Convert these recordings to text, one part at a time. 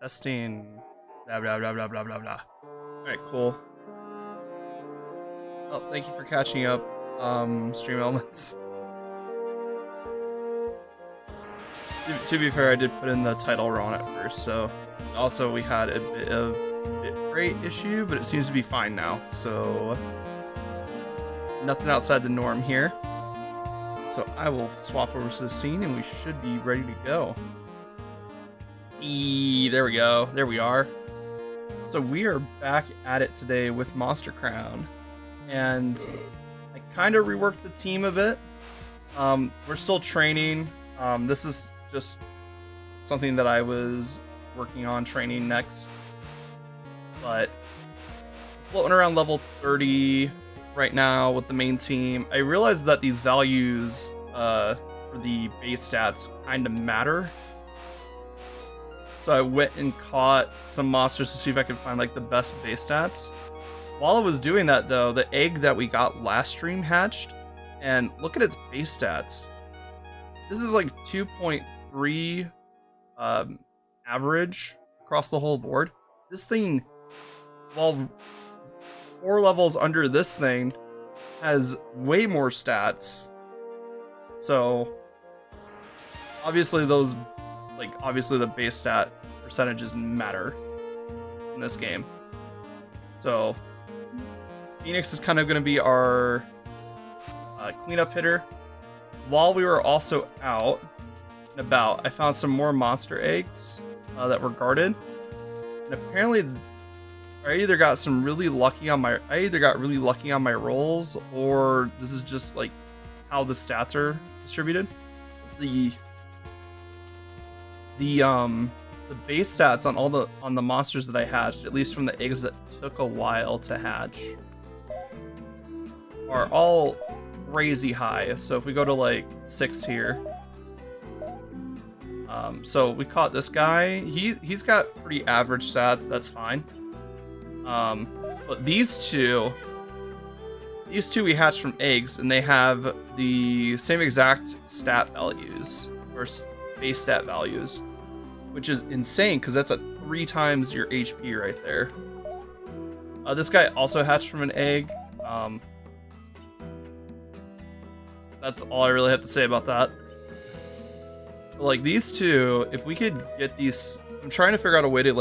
Testing. Blah, blah, blah, blah, blah, blah, blah. Alright, cool. Oh, thank you for catching up, Stream Elements. To be fair, I did put in the title wrong at first, so... Also, we had a bit of bitrate issue, but it seems to be fine now, so... Nothing outside the norm here. So I will swap over to the scene, and we should be ready to go. There we go. There we are. So we are back at it today with Monster Crown. And I kind of reworked the team a bit. We're still training. This is just something that I was working on training next. But floating around level 30 right now with the main team. I realized that these values for the base stats kind of matter. So I went and caught some monsters to see if I could find like the best base stats. While I was doing that though, the egg that we got last stream hatched, and look at its base stats. This is like 2.3 average across the whole board. This thing, while 4 levels under this thing, has way more stats. So obviously those, obviously the base stat percentages matter in this game. So Phoenix is kind of going to be our cleanup hitter. While we were also out and about, I found some more monster eggs that were guarded, and apparently I either got really lucky on my rolls, or this is just like how the stats are distributed. The base stats on the monsters that I hatched, at least from the eggs that took a while to hatch, are all crazy high. So if we go to like 6 here, so we caught this guy. He's got pretty average stats. That's fine. But these two we hatched from eggs, and they have the same exact stat values, or base stat values, which is insane because that's at 3 times your HP right there. This guy also hatched from an egg. That's all I really have to say about that. But, like, these two, if we could get these, I'm trying to figure out a way to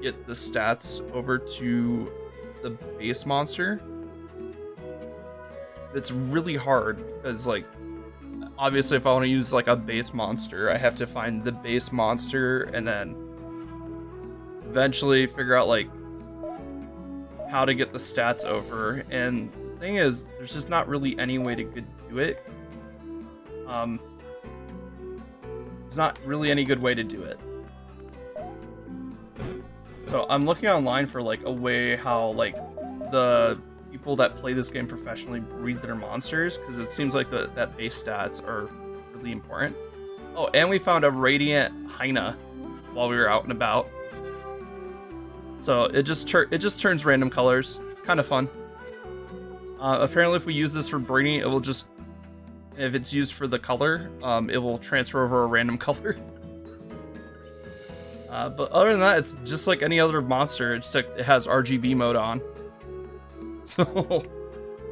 get the stats over to the base monster. It's really hard because obviously if I want to use a base monster, I have to find the base monster and then eventually figure out how to get the stats over. And the thing is, there's just not really any way to do it. There's not really any good way to do it. So I'm looking online for a way how the people that play this game professionally breed their monsters, because it seems like that base stats are really important. Oh, and we found a radiant hyena while we were out and about. So it just turns random colors. It's kind of fun. Apparently, if we use this for breeding, it will just, if it's used for the color, it will transfer over a random color. But other than that, it's just like any other monster. It's just it has RGB mode on. So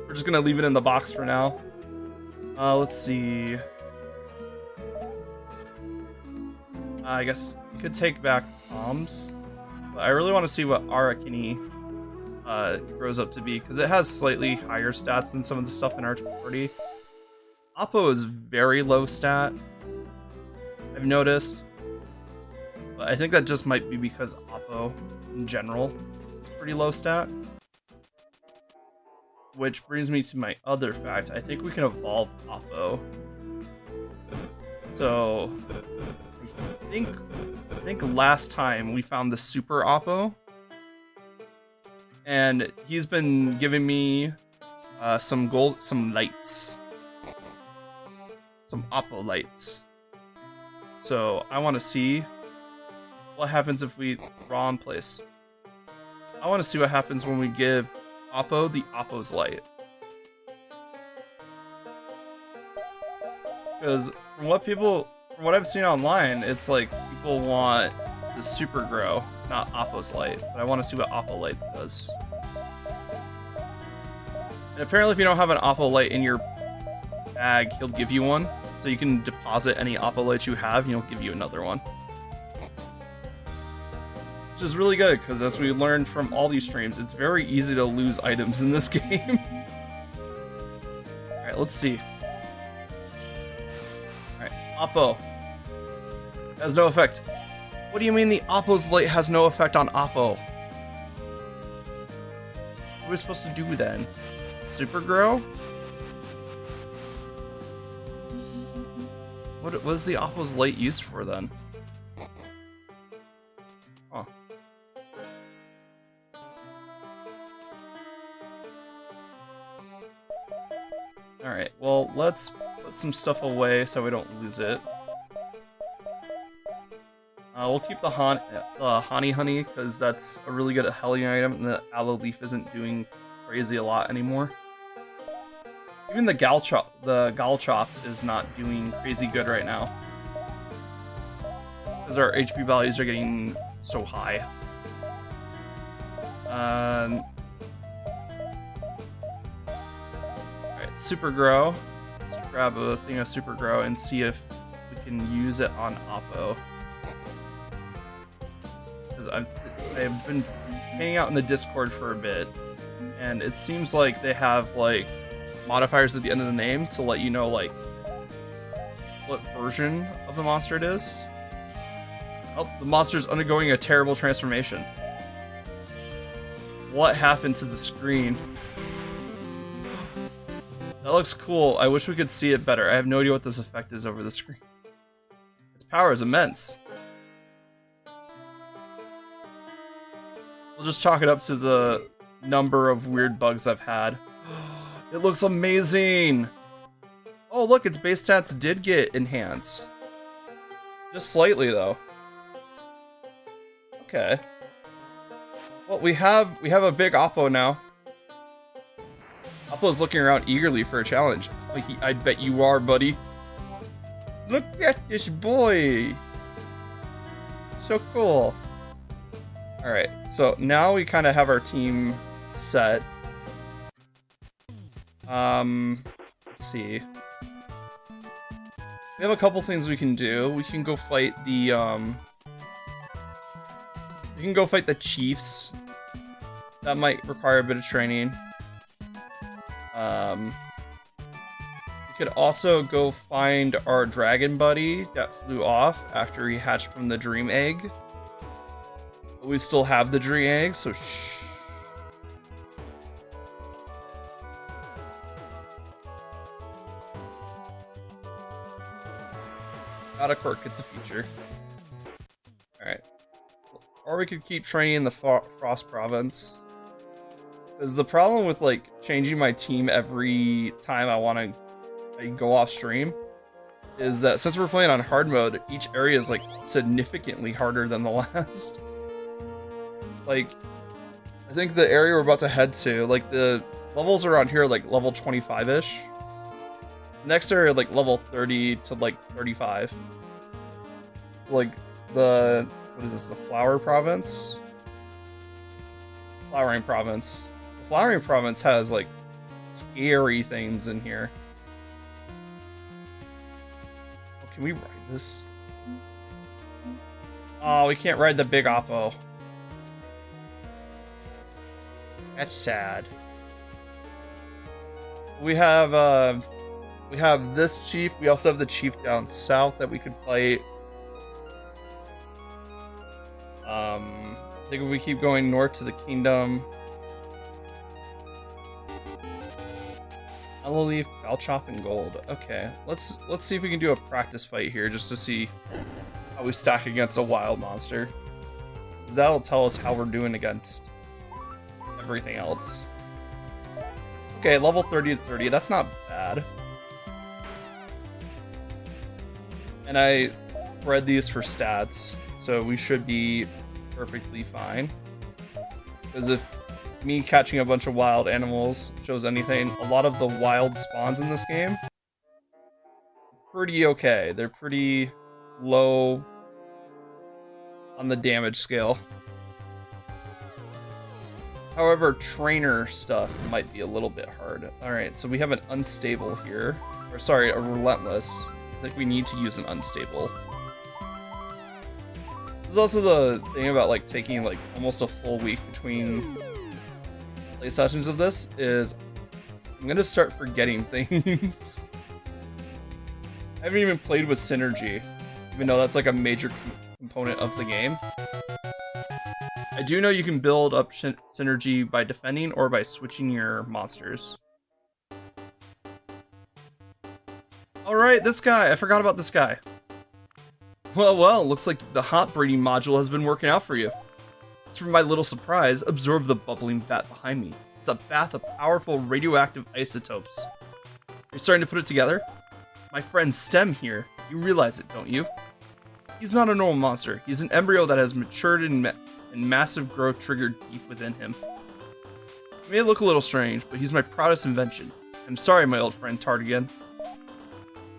we're just gonna leave it in the box for now. Let's see. I guess we could take back Palms. But I really want to see what Arakini grows up to be, because it has slightly higher stats than some of the stuff in our party. Oppo is very low stat, I've noticed. But I think that just might be because Oppo, in general, is pretty low stat. Which brings me to my other fact. I think we can evolve Oppo. So I think last time we found the Super Oppo, and he's been giving me some lights, some Oppo lights. So I want to see what happens if we raw in place. I want to see what happens when we give Oppo the Oppo's light. Because from what I've seen online, it's like people want the Super Grow, not Oppo's Light, but I want to see what Oppo Light does. And apparently if you don't have an Oppo Light in your bag, he'll give you one. So you can deposit any Oppo Lights you have, and he'll give you another one. Which is really good, because as we learned from all these streams, it's very easy to lose items in this game. Alright, let's see. Alright, Oppo. Has no effect. What do you mean the Oppo's Light has no effect on Oppo? What are we supposed to do then? Super Grow? What was the Oppo's Light used for then? Huh. Alright, well, let's put some stuff away so we don't lose it. We'll keep the Honey, because that's a really good Hellion item, and the Aloe Leaf isn't doing crazy a lot anymore. Even the Galchop is not doing crazy good right now, because our HP values are getting so high. Alright, Super Grow. Let's grab a thing of Super Grow and see if we can use it on Oppo. Because I've been hanging out in the Discord for a bit, and it seems like they have like modifiers at the end of the name to let you know like what version of the monster it is. Oh, the monster's undergoing a terrible transformation. What happened to the screen? That looks cool. I wish we could see it better. I have no idea what this effect is over the screen. Its power is immense. We'll just chalk it up to the number of weird bugs I've had. It looks amazing! Oh look, its base stats did get enhanced. Just slightly though. Okay. Well, we have a big Oppo now. Oppo's looking around eagerly for a challenge. I bet you are, buddy. Look at this boy! So cool. Alright, so now we kind of have our team set. Let's see. We have a couple things we can do. We can go fight the, we can go fight the chiefs. That might require a bit of training. We could also go find our dragon buddy that flew off after he hatched from the dream egg. But we still have the dream egg, so shh. Not a quirk, it's a feature. Alright. Or we could keep training in the Frost Province. Because the problem with, like, changing my team every time I want to go off stream is that since we're playing on hard mode, each area is, like, significantly harder than the last. Like, I think the area we're about to head to, like, the levels around here are, like, level 25-ish. Next area, like, level 30 to, like, 35. Like, the... what is this? The Flower Province? Flowering Province. The Flowering Province has, like, scary things in here. Oh, can we ride this? Oh, we can't ride the big Oppo. That's sad. We have this chief. We also have the chief down south that we could fight. I think if we keep going north to the kingdom. Aloe Leaf, Galchop, and Gold. Okay, let's see if we can do a practice fight here just to see how we stack against a wild monster. 'Cause that'll tell us how we're doing against everything else. Okay, level 30 to 30. That's not bad. And I read these for stats, so we should be perfectly fine. Because if me catching a bunch of wild animals shows anything, a lot of the wild spawns in this game are pretty okay. They're pretty low on the damage scale. However, trainer stuff might be a little bit hard. Alright, so we have an unstable here. Or sorry, a relentless. I think we need to use an unstable. This is also the thing about like taking like almost a full week between play sessions of this is I'm gonna start forgetting things. I haven't even played with synergy, even though that's like a major component of the game. I do know you can build up synergy by defending or by switching your monsters. Alright, this guy. I forgot about this guy. Well, looks like the hot breeding module has been working out for you. As for my little surprise, absorb the bubbling vat behind me. It's a bath of powerful radioactive isotopes. You're starting to put it together? My friend Stem here. You realize it, don't you? He's not a normal monster. He's an embryo that has matured and massive growth triggered deep within him. He may look a little strange, but he's my proudest invention. I'm sorry, my old friend Tardigan.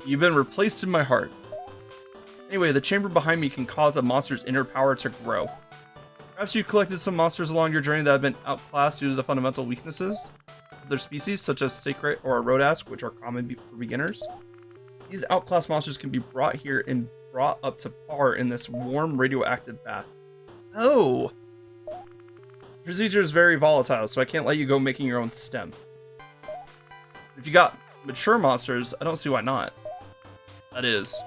You've been replaced in my heart. Anyway, the chamber behind me can cause a monster's inner power to grow. Perhaps you collected some monsters along your journey that have been outclassed due to the fundamental weaknesses of their species, such as Sacred or a Rodask, which are common for beginners. These outclassed monsters can be brought here and brought up to par in this warm radioactive bath. Oh! Procedure is very volatile, so I can't let you go making your own stem. If you got mature monsters, I don't see why not. That is,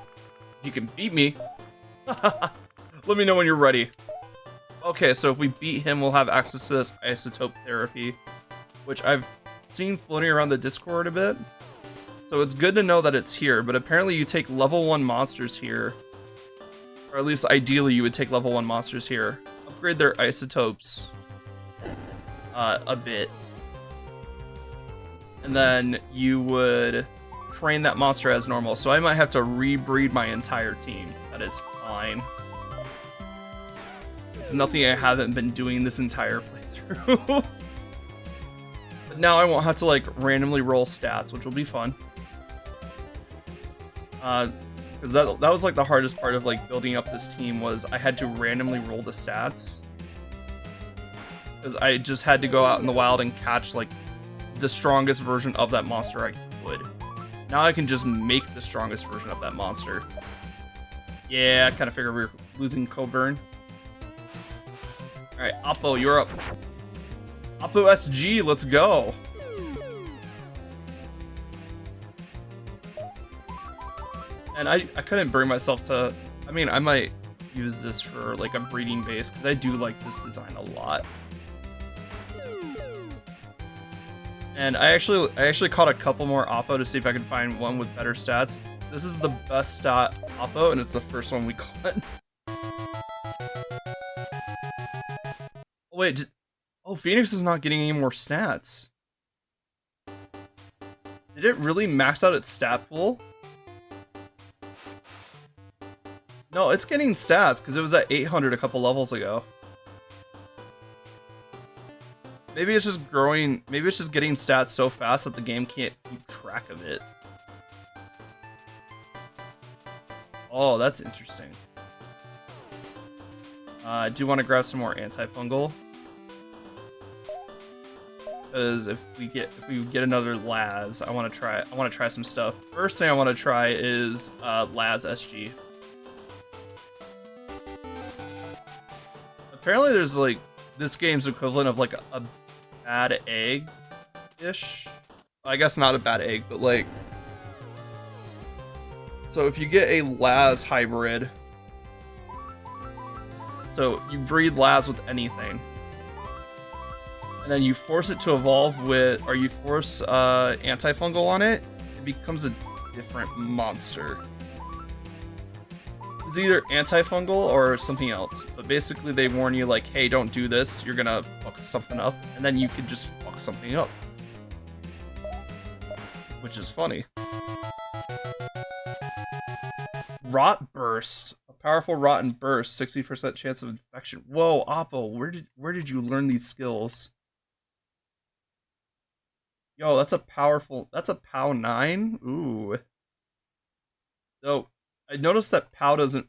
if you can beat me. Let me know when you're ready. Okay, so if we beat him, we'll have access to this isotope therapy, which I've seen floating around the Discord a bit. So it's good to know that it's here, but apparently you take level 1 monsters here. Or at least ideally you would take level 1 monsters here. Upgrade their isotopes a bit. And then you would train that monster as normal. So I might have to rebreed my entire team. That is fine. It's nothing I haven't been doing this entire playthrough. But now I won't have to like randomly roll stats, which will be fun. Because that was like the hardest part of like building up this team was I had to randomly roll the stats. Because I just had to go out in the wild and catch like the strongest version of that monster I could. Now I can just make the strongest version of that monster. Yeah, I kind of figured we were losing Coburn. Alright, Oppo, you're up. Oppo SG, let's go. And I couldn't bring myself to... I mean, I might use this for like a breeding base, because I do like this design a lot. And I actually caught a couple more Oppo to see if I could find one with better stats. This is the best stat Oppo, and it's the first one we caught. Oh, wait, oh, Phoenix is not getting any more stats. Did it really max out its stat pool? No, it's getting stats, because it was at 800 a couple levels ago. Maybe it's just growing, maybe it's just getting stats so fast that the game can't keep track of it. Oh, that's interesting. I do want to grab some more antifungal. Because if we get another Laz, I want to try some stuff. First thing I want to try is Laz SG. Apparently there's like this game's equivalent of like a bad egg-ish. I guess not a bad egg, but like... So if you get a Laz hybrid... So you breed Laz with anything. And then you force it to evolve with... Or you force antifungal on it, it becomes a different monster. It's either antifungal or something else, but basically they warn you like, hey, don't do this, you're gonna fuck something up, and then you can just fuck something up. Which is funny. Rot Burst. A powerful rotten burst, 60% chance of infection. Whoa, Oppo, where did you learn these skills? Yo, that's a POW 9? Ooh. So, I noticed that POW doesn't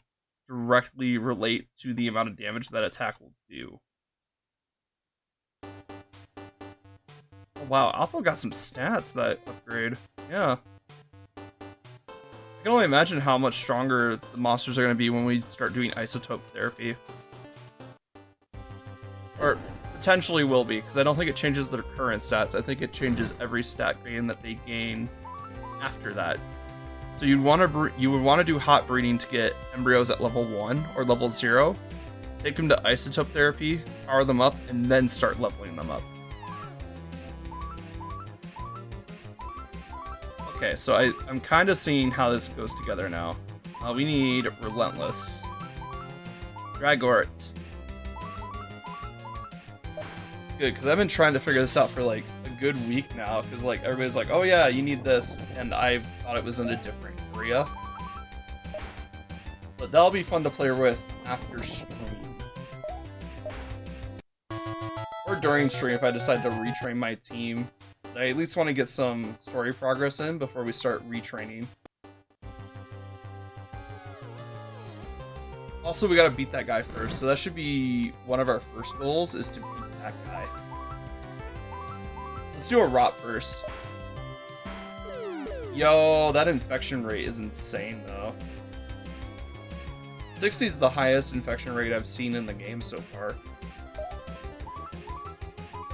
directly relate to the amount of damage that attack will do. Oh, wow, Oppo got some stats that upgrade. Yeah. I can only imagine how much stronger the monsters are going to be when we start doing isotope therapy. Or potentially will be, because I don't think it changes their current stats. I think it changes every stat gain that they gain after that. So you would want to do hot breeding to get embryos at level 1 or level 0. Take them to isotope therapy, power them up, and then start leveling them up. Okay, so I'm kind of seeing how this goes together now. We need Relentless. Dragort. Good, because I've been trying to figure this out for like a good week now, because like everybody's like, oh yeah, you need this, and I thought it was in a different area. But that'll be fun to play with after stream. Or during stream if I decide to retrain my team. I at least want to get some story progress in before we start retraining. Also, we gotta beat that guy first, so that should be one of our first goals, is to beat that guy. Let's do a rot first. Yo, that infection rate is insane, though. 60 is the highest infection rate I've seen in the game so far.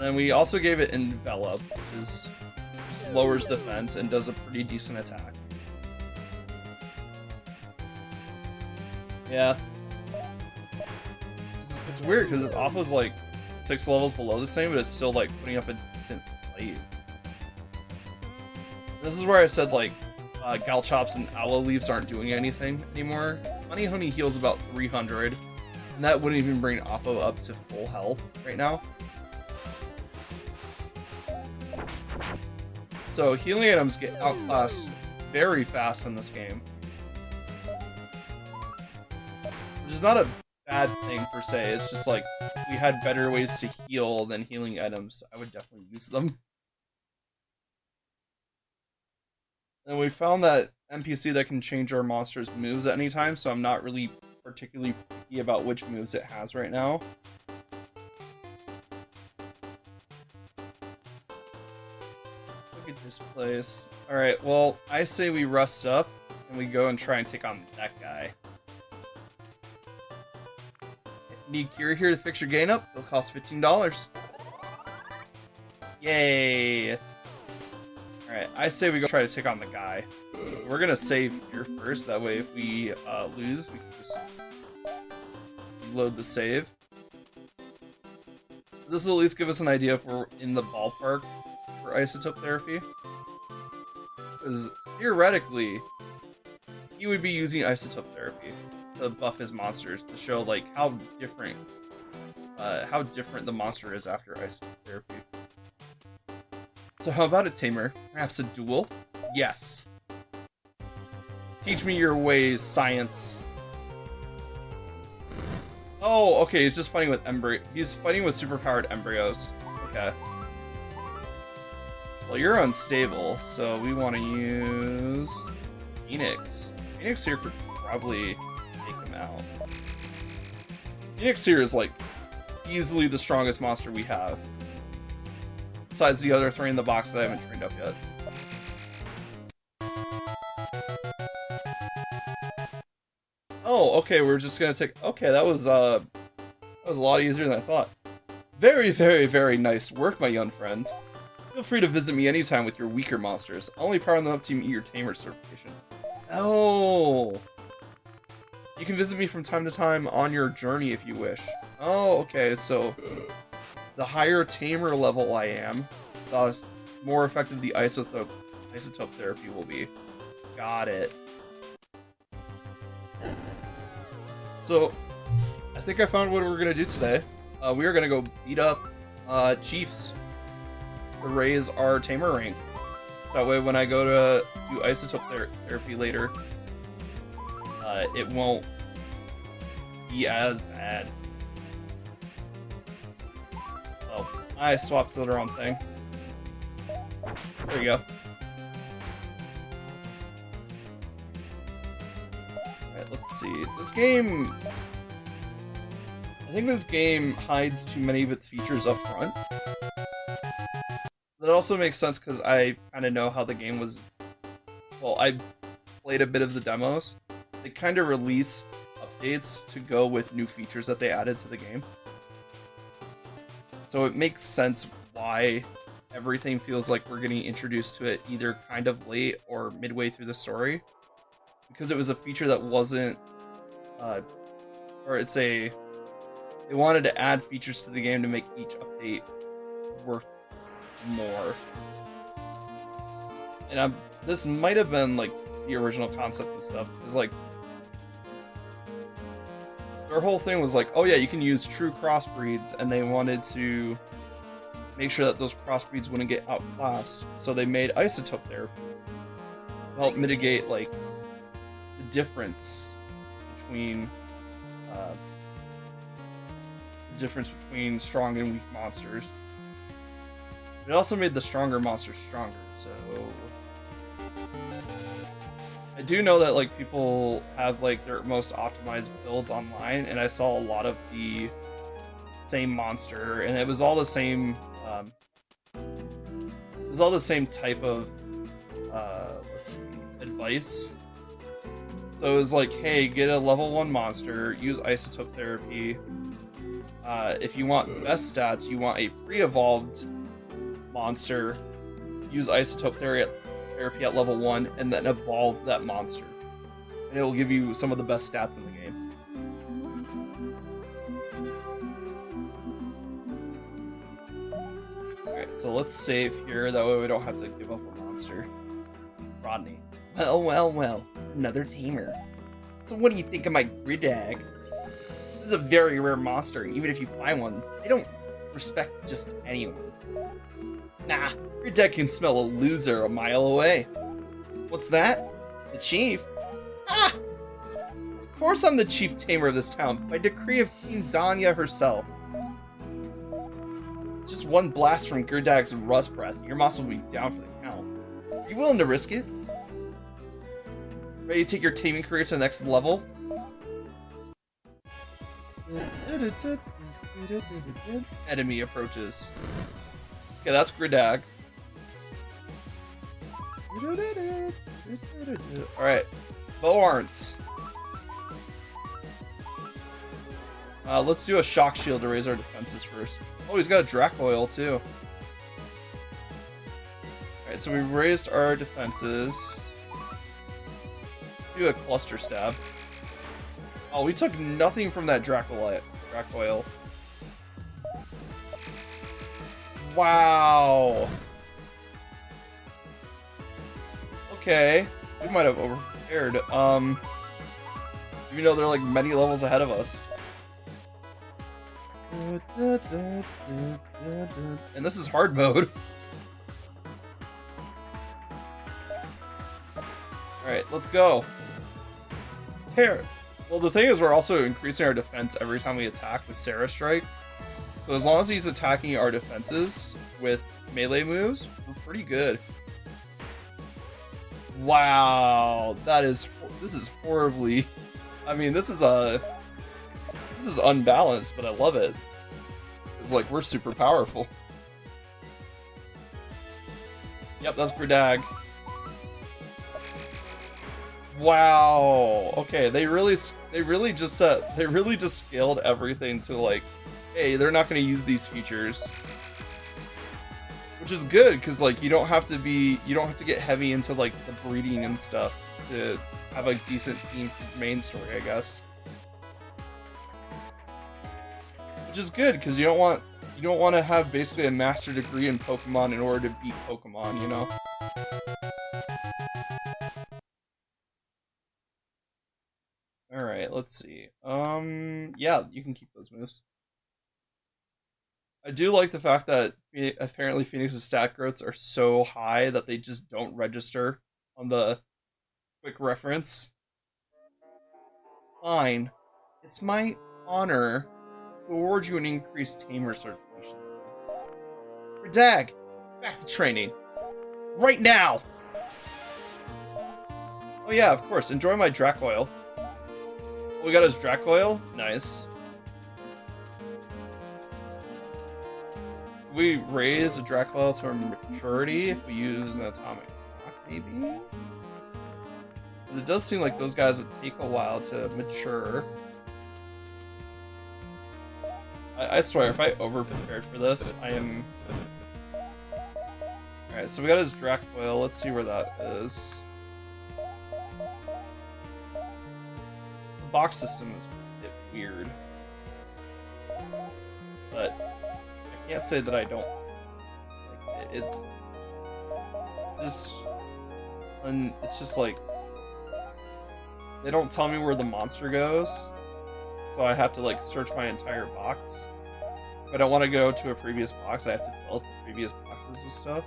And we also gave it Envelop, which is just lowers defense and does a pretty decent attack. Yeah. It's weird because Oppo's like 6 levels below the same, but it's still like putting up a decent fight. This is where I said like Galchops and Aloe Leaves aren't doing anything anymore. Honey Honey heals about 300, and that wouldn't even bring Oppo up to full health right now. So healing items get outclassed very fast in this game. Which is not a bad thing per se, it's just like, if we had better ways to heal than healing items, I would definitely use them. And we found that NPC that can change our monster's moves at any time, so I'm not really particularly picky about which moves it has right now. This place. Alright, well, I say we rust up and we go and try and take on that guy. Need Cure here to fix your gain up? It'll cost $15. Yay! Alright, I say we go try to take on the guy. We're gonna save here first, that way if we lose, we can just reload the save. This will at least give us an idea if we're in the ballpark for isotope therapy. Because theoretically, he would be using isotope therapy to buff his monsters to show like how different the monster is after isotope therapy. So how about a tamer? Perhaps a duel? Yes. Teach me your ways, science. Oh, okay, he's just fighting with he's fighting with superpowered embryos. Okay. Well, you're unstable, so we want to use Phoenix. Phoenix here could probably take him out. Phoenix here is like easily the strongest monster we have. Besides the other 3 in the box that I haven't trained up yet. Oh, okay, we're just gonna take... Okay, that was a lot easier than I thought. Very, very, very nice work, my young friend. Feel free to visit me anytime with your weaker monsters. I'll only power them up to meet your tamer certification. Oh! You can visit me from time to time on your journey if you wish. Oh, okay, so... the higher tamer level I am, the more effective the isotope therapy will be. Got it. So, I think I found what we're gonna do today. We are gonna go beat up Chiefs to raise our tamer rank. So that way when I go to do isotope therapy later, it won't be as bad. Oh, I swapped to the wrong thing. There you go. Alright, let's let's see. This game... I think this game hides too many of its features up front. That also makes sense because I kind of know how the game was... Well, I played a bit of the demos. They kind of released updates to go with new features that they added to the game. So it makes sense why everything feels like we're getting introduced to it either kind of late or midway through the story. Because it was a feature that wasn't... They wanted to add features to the game to make each update worth more. And this might have been, like, the original concept and stuff. Because, like, their whole thing was like, oh yeah, you can use true crossbreeds, and they wanted to make sure that those crossbreeds wouldn't get outclassed. So they made isotope therapy to help mitigate, like, the difference between strong and weak monsters. It also made the stronger monsters stronger, so... I do know that, like, people have, like, their most optimized builds online, and I saw a lot of the same monster, and it was all the same, type of, let's see, advice. So it was like, hey, get a level 1 monster, use isotope therapy. If you want best stats, you want a pre-evolved monster, use isotope therapy at level 1, and then evolve that monster. And it will give you some of the best stats in the game. Alright, so let's save here, that way we don't have to give up a monster. Rodney. Well, another tamer. So what do you think of my Gridag? This is a very rare monster, even if you find one, they don't respect just anyone. Nah, your deck can smell a loser a mile away. What's that? The chief? Ah! Of course I'm the chief tamer of this town, by decree of Queen Danya herself. Just one blast from Gerdag's rust breath, your monster will be down for the count. Are you willing to risk it? Ready to take your taming career to the next level? Enemy approaches. Okay, that's Gridag. Alright. Boarns. Let's do a shock shield to raise our defenses first. Oh, he's got a Dracoil too. Alright, so we've raised our defenses. Do a cluster stab. Oh, we took nothing from that Dracoil. Wow. Okay. We might have overprepared. Even though they're like many levels ahead of us. And this is hard mode. Alright, let's go. Tear. Well, the thing is, we're also increasing our defense every time we attack with Sarah Strike. So as long as he's attacking our defenses with melee moves, we're pretty good. Wow, this is horribly... I mean, this is unbalanced, but I love it. It's like, we're super powerful. Yep, that's Gridag. Wow. Okay, they really just scaled everything to like, hey, they're not going to use these features, which is good because like you don't have to get heavy into like the breeding and stuff to have a decent theme for the main story, I guess. Which is good because you don't want to have basically a master degree in Pokemon in order to beat Pokemon, you know. Alright, let's see. Yeah, you can keep those moves. I do like the fact that apparently Phoenix's stat growths are so high that they just don't register on the quick reference. Fine. It's my honor to award you an increased Tamer certification. Gridag, back to training. Right now! Oh yeah, of course, enjoy my Dracoil. We got his Dracoil. Nice. We raise a Dracoil to our maturity if we use an atomic clock, maybe? Because it does seem like those guys would take a while to mature. I swear, if I over-prepared for this, I am... Alright, so we got his Dracoil. Let's see where that is. The box system is a bit weird. But I can't say that I don't like it. It's just like... They don't tell me where the monster goes. So I have to like search my entire box. If I don't want to go to a previous box, I have to fill up the previous boxes with stuff.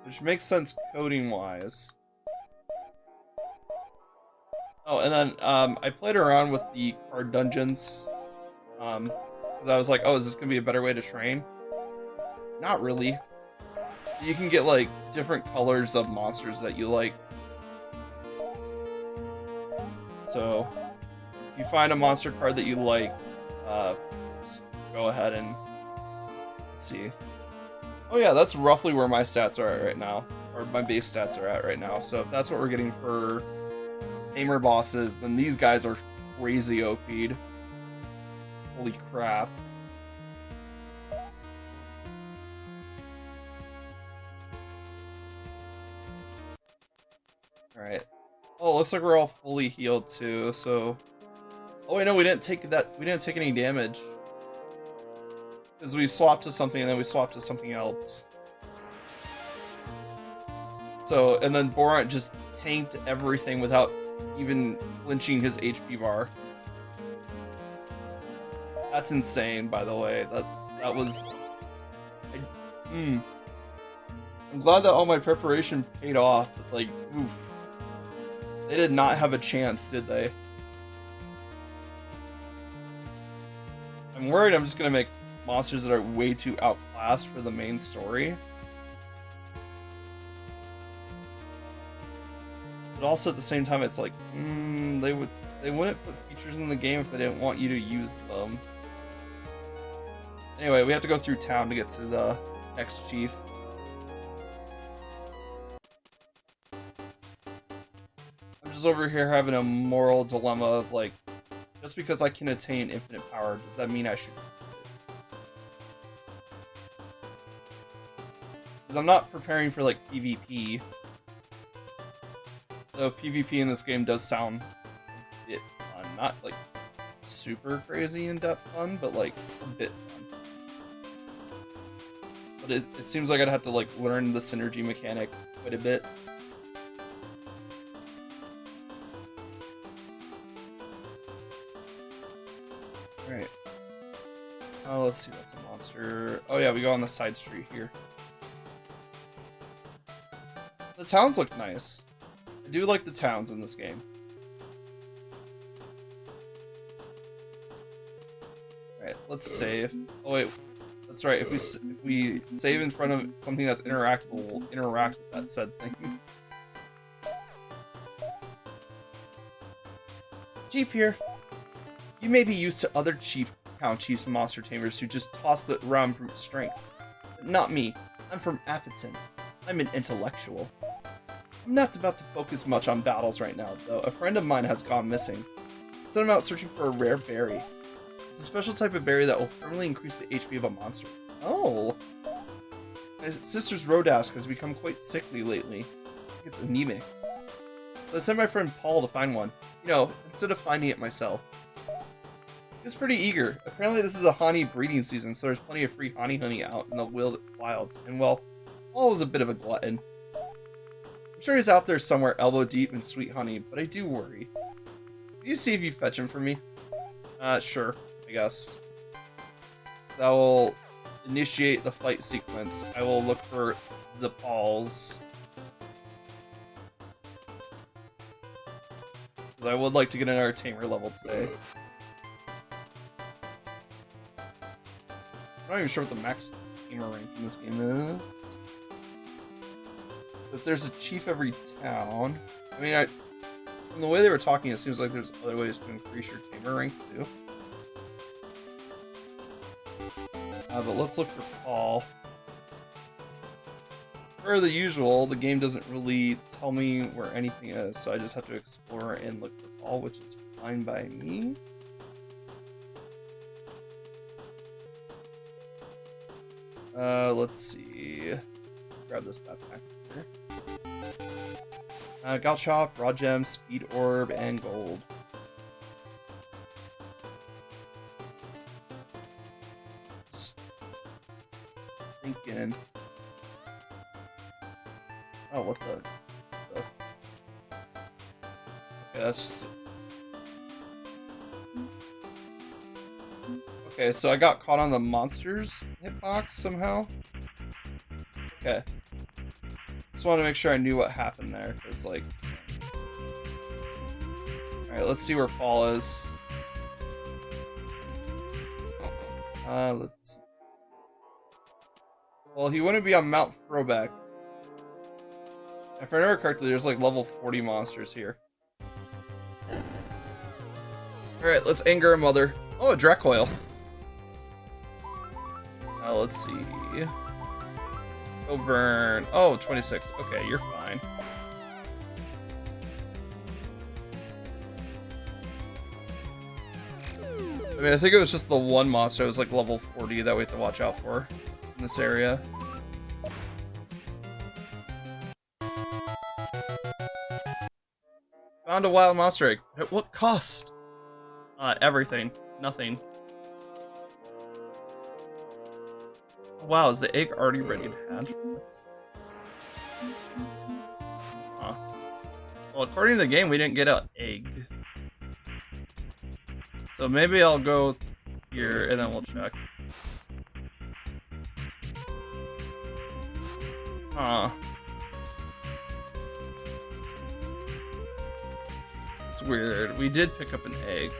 Which makes sense coding wise. Oh, and then I played around with the card dungeons. Because I was like, oh, is this gonna be a better way to train? Not really. You can get like different colors of monsters that you like. So, if you find a monster card that you like, just go ahead and let's see. Oh yeah, that's roughly where my stats are at right now, or my base stats are at right now. So if that's what we're getting for tamer bosses, then these guys are crazy OP'd. Holy crap. Alright. Oh, it looks like we're all fully healed too, so... Oh wait, no, we didn't take any damage. Because we swapped to something and then we swapped to something else. So, and then Borat just tanked everything without even flinching his HP bar. That's insane, by the way. That was... I'm glad that all my preparation paid off, but like, oof. They did not have a chance, did they? I'm worried I'm just gonna make monsters that are way too outclassed for the main story. But also at the same time, it's like, they wouldn't put features in the game if they didn't want you to use them. Anyway, we have to go through town to get to the next chief. I'm just over here having a moral dilemma of like, just because I can attain infinite power, does that mean I should use it? Because I'm not preparing for like PvP. Though PvP in this game does sound a bit fun. Not like super crazy in-depth fun, but like a bit fun. But it seems like I'd have to like learn the synergy mechanic quite a bit. Alright. Oh, let's see, that's a monster. Oh yeah, we go on the side street here. The towns look nice. I do like the towns in this game. Alright, let's save. Oh wait, that's right, if we save in front of something that's interactable, we'll interact with that said thing. Chief here. You may be used to other town chiefs, monster tamers who just toss the around brute strength. But not me. I'm from Appleton. I'm an intellectual. I'm not about to focus much on battles right now, though. A friend of mine has gone missing. I sent him out searching for a rare berry. It's a special type of berry that will permanently increase the HP of a monster. Oh! My sister's Rodask has become quite sickly lately. I think it's anemic. So I sent my friend Paul to find one. You know, instead of finding it myself. He was pretty eager. Apparently this is a honey breeding season, so there's plenty of free honey out in the wilds. And well, Paul was a bit of a glutton. I'm sure he's out there somewhere elbow deep in sweet honey, but I do worry. Can you see if you fetch him for me? Sure, I guess. That will initiate the fight sequence. I will look for Zapals. Because I would like to get another tamer level today. I'm not even sure what the max tamer rank in this game is. But there's a chief every town. I mean, From the way they were talking, it seems like there's other ways to increase your tamer rank too. But let's look for Paul. Per the usual, the game doesn't really tell me where anything is, so I just have to explore and look for Paul, which is fine by me. Let's see. Grab this backpack here. Gauchop, Raw Gem, Speed Orb, and Gold. Just thinking. Oh, what the? Okay, that's just. Okay, so I got caught on the monsters hitbox somehow. Okay. Just wanted to make sure I knew what happened there, because, like... Alright, let's see where Paul is. Let's see. Well, he wouldn't be on Mount Frobeck. If I remember correctly, there's, like, level 40 monsters here. Alright, let's anger a mother. Oh, a Dracoil. Let's see. Overn. Oh, 26. Okay, you're fine. I mean, I think it was just the one monster that was like level 40 that we have to watch out for in this area. Found a wild monster egg. At what cost? Everything. Nothing. Wow, is the egg already ready to hatch? Huh. Well, according to the game, we didn't get an egg. So maybe I'll go here and then we'll check. Huh. It's weird. We did pick up an egg.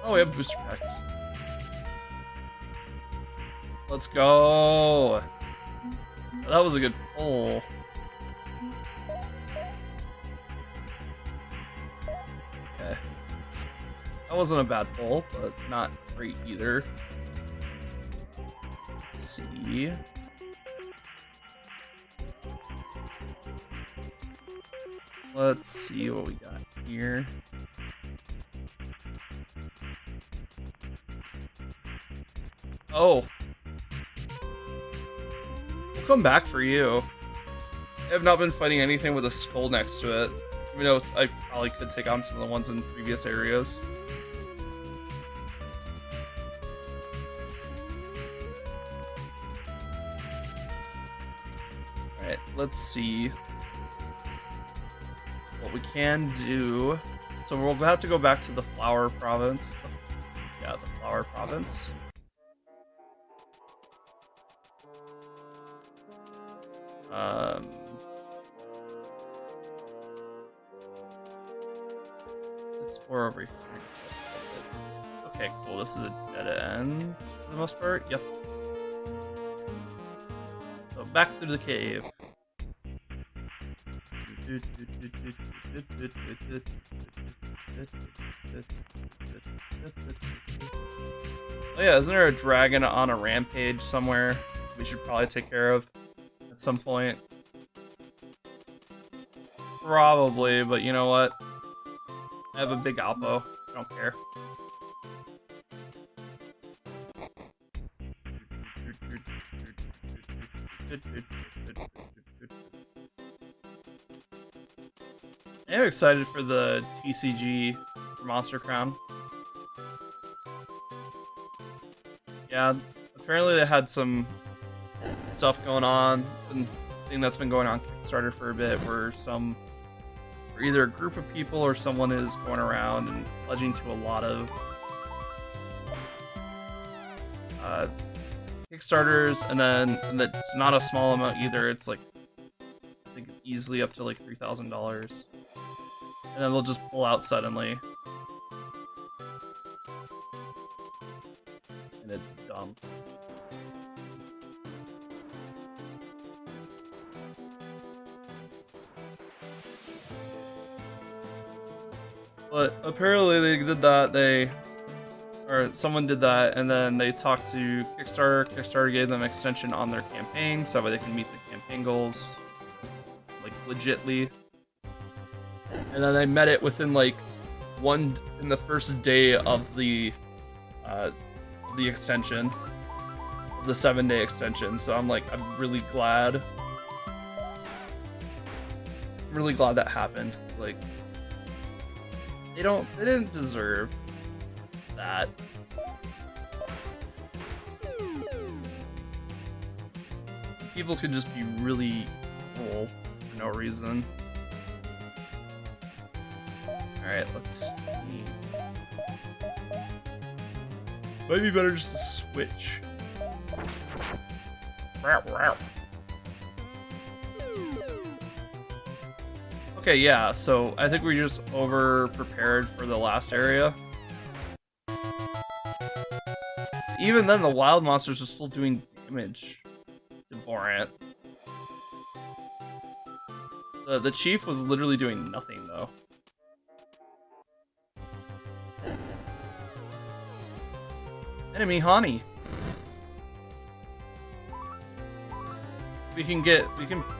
Oh, we have booster packs. Let's go. That was a good pull. Okay. That wasn't a bad pull, but not great either. Let's see. Let's see what we got here. Oh. We'll come back for you. I have not been fighting anything with a skull next to it. Even though I probably could take on some of the ones in previous areas. Alright, let's see what we can do. So we'll have to go back to the Flower Province. Yeah, the Flower Province. Let's explore over here. Okay, cool. This is a dead end for the most part. Yep. So back through the cave. Oh yeah, isn't there a dragon on a rampage somewhere we should probably take care of at some point? Probably, but you know what? I have a big Alpo. I don't care. I'm excited for the TCG for Monster Crown. Yeah, apparently they had some stuff going on. It's been a thing that's been going on Kickstarter for a bit, where either a group of people or someone is going around and pledging to a lot of Kickstarters, and that's not a small amount either. It's like, I think easily up to like $3,000, and then they'll just pull out suddenly, and it's dumb. But apparently they did that. Or someone did that, and then they talked to Kickstarter. Kickstarter gave them extension on their campaign, so that they can meet the campaign goals, like, legitly. And then they met it within, like, in the first day of the extension, the 7-day extension. So I'm really glad. I'm really glad that happened. Like, they didn't deserve that. People could just be really cruel for no reason. Alright, let's see. Might be better just to switch. Okay, yeah, so I think we just over prepared for the last area. Even then, the wild monsters are still doing damage to Borant. The chief was literally doing nothing, though. Enemy Hani. We can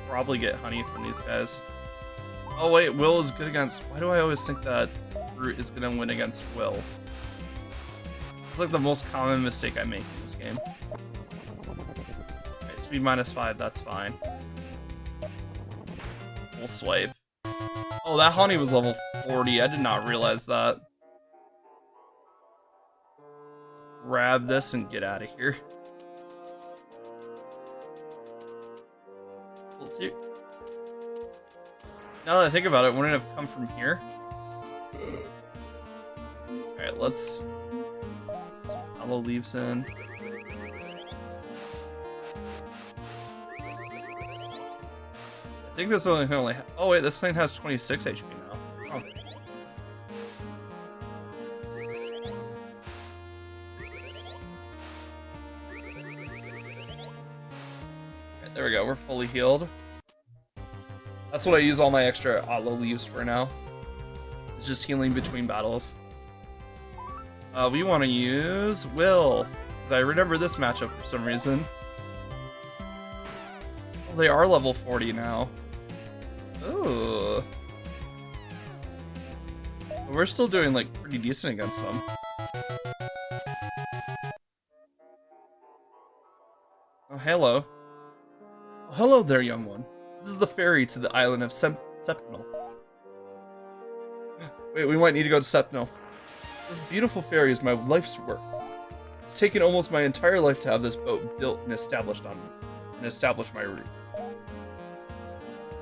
probably get honey from these guys. Oh wait, Will is good against. Why do I always think that Brute is gonna win against Will? It's like the most common mistake I make in this game. Okay, speed -5, that's fine. We'll swipe. Oh, that honey was level 40. I did not realize that. Let's grab this and get out of here. Let's see. Now that I think about it, wouldn't it have come from here? Alright, let's aloe leaves in. I think this only oh wait, this thing has 26 HP now. Oh. Right, there we go, we're fully healed. That's what I use all my extra aloe leaves for now. It's just healing between battles. We want to use Will, because I remember this matchup for some reason. Oh, they are level 40 now. Ooh. But we're still doing, like, pretty decent against them. Oh, hello. Oh, hello there, young one. This is the ferry to the island of Sepnal. Wait, we might need to go to Sepnal. This beautiful ferry is my life's work. It's taken almost my entire life to have this boat built and established my route.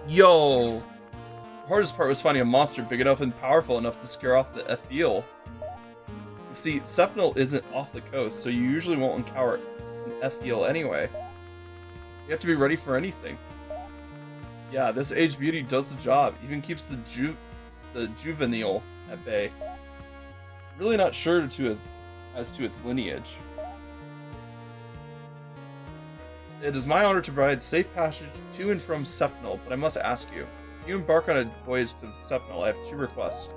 Yo! The hardest part was finding a monster big enough and powerful enough to scare off the Ethiel. You see, Sepnal isn't off the coast, so you usually won't encounter an Ethiel anyway. You have to be ready for anything. Yeah, this aged beauty does the job, even keeps the juvenile at bay. Really not sure as to its lineage. It is my honor to provide safe passage to and from Sepnal, but I must ask you, if you embark on a voyage to Sepnal, I have 2 requests.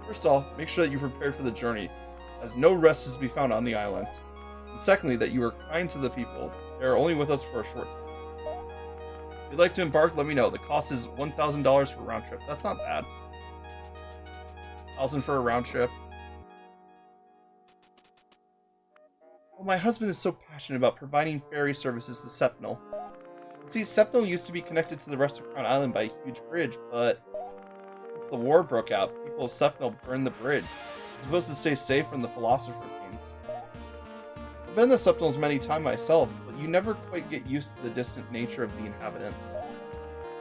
First off, make sure that you're prepared for the journey, as no rest is to be found on the island. And secondly, that you are kind to the people. They are only with us for a short time. If you'd like to embark, let me know. The cost is $1,000 for a round trip. That's not bad. 1,000 for a round trip. Well, my husband is so passionate about providing ferry services to Sepnal. See, Sepnal used to be connected to the rest of Crown Island by a huge bridge, but once the war broke out, people of Sepnal burned the bridge. It's supposed to stay safe from the Philosopher Kings. I've been to Sepnals many times myself, but you never quite get used to the distant nature of the inhabitants.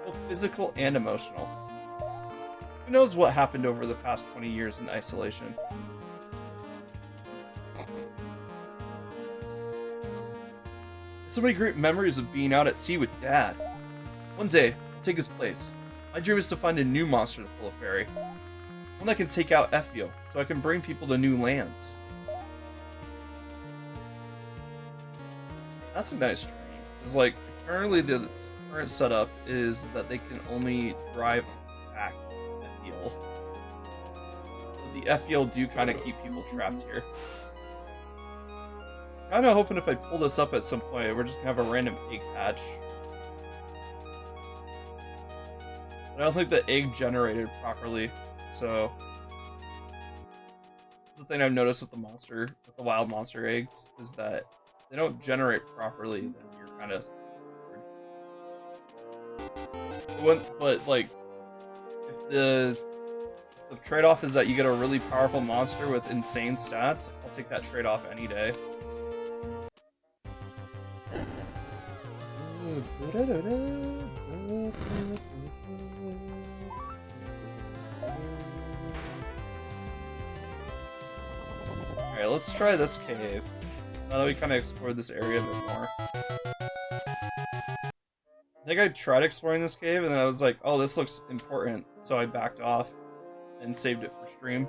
Both physical and emotional. Who knows what happened over the past 20 years in isolation? So many great memories of being out at sea with Dad. One day, I'll take his place. My dream is to find a new monster to pull a ferry. One that can take out Ethiel, so I can bring people to new lands. That's a nice training. It's like, currently the current setup is that they can only drive back Ethiel. the FEL do kind of keep people trapped here. Kind of hoping if I pull this up at some point, we're just gonna have a random egg hatch. I don't think the egg generated properly, so that's the thing I've noticed with the wild monster eggs, is that they don't generate properly. Then you're kind of but like, if the trade-off is that you get a really powerful monster with insane stats, I'll take that trade-off any day. Alright, let's try this cave. Now that we kind of explored this area a bit more. I think I tried exploring this cave and then I was like, oh, this looks important, so I backed off and saved it for stream.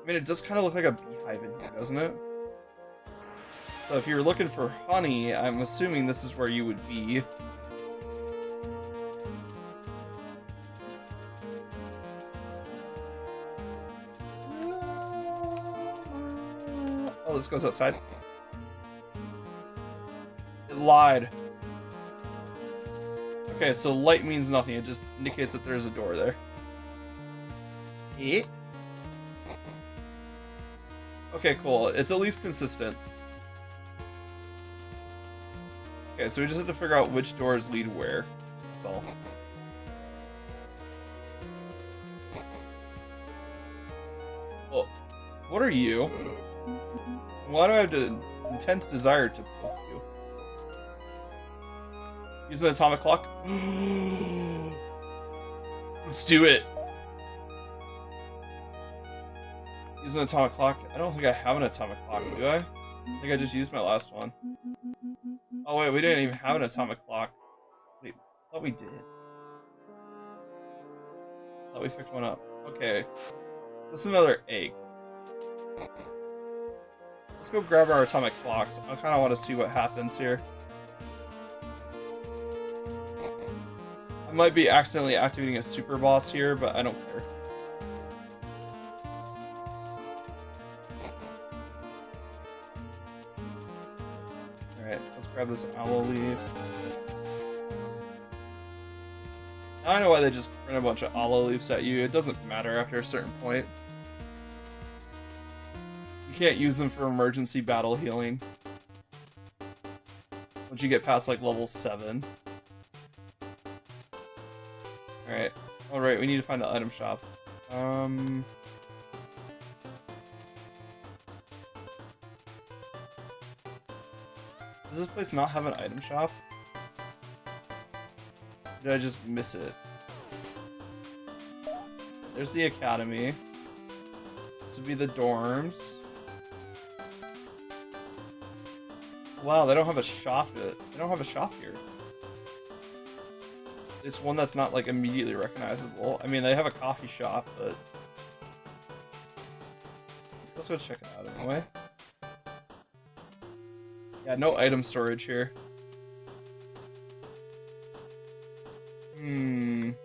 I mean, it does kind of look like a beehive in here, doesn't it? So if you're looking for honey, I'm assuming this is where you would be. Oh, this goes outside. It lied. Okay, so light means nothing. It just indicates that there's a door there. Eh? Okay, cool. It's at least consistent. Okay, so we just have to figure out which doors lead where. That's all. Well, what are you? Why do I have an intense desire to poke you? Use an atomic clock? Let's do it! Use an atomic clock? I don't think I have an atomic clock, do I? I think I just used my last one. Oh wait, we didn't even have an atomic clock. Wait, I thought we did. I thought we picked one up. Okay. This is another egg. Let's go grab our atomic clocks. I kind of want to see what happens here. I might be accidentally activating a super boss here, but I don't care. Alright, let's grab this owl leaf. Now I know why they just print a bunch of aloe leaves at you. It doesn't matter after a certain point. You can't use them for emergency battle healing once you get past like level 7. Alright, we need to find the item shop. Does this place not have an item shop? Did I just miss it? There's the academy. This would be the dorms. Wow, they don't have a shop yet. They don't have a shop here. It's one that's not like immediately recognizable. I mean, they have a coffee shop, but let's go check it out anyway. Yeah, no item storage here. And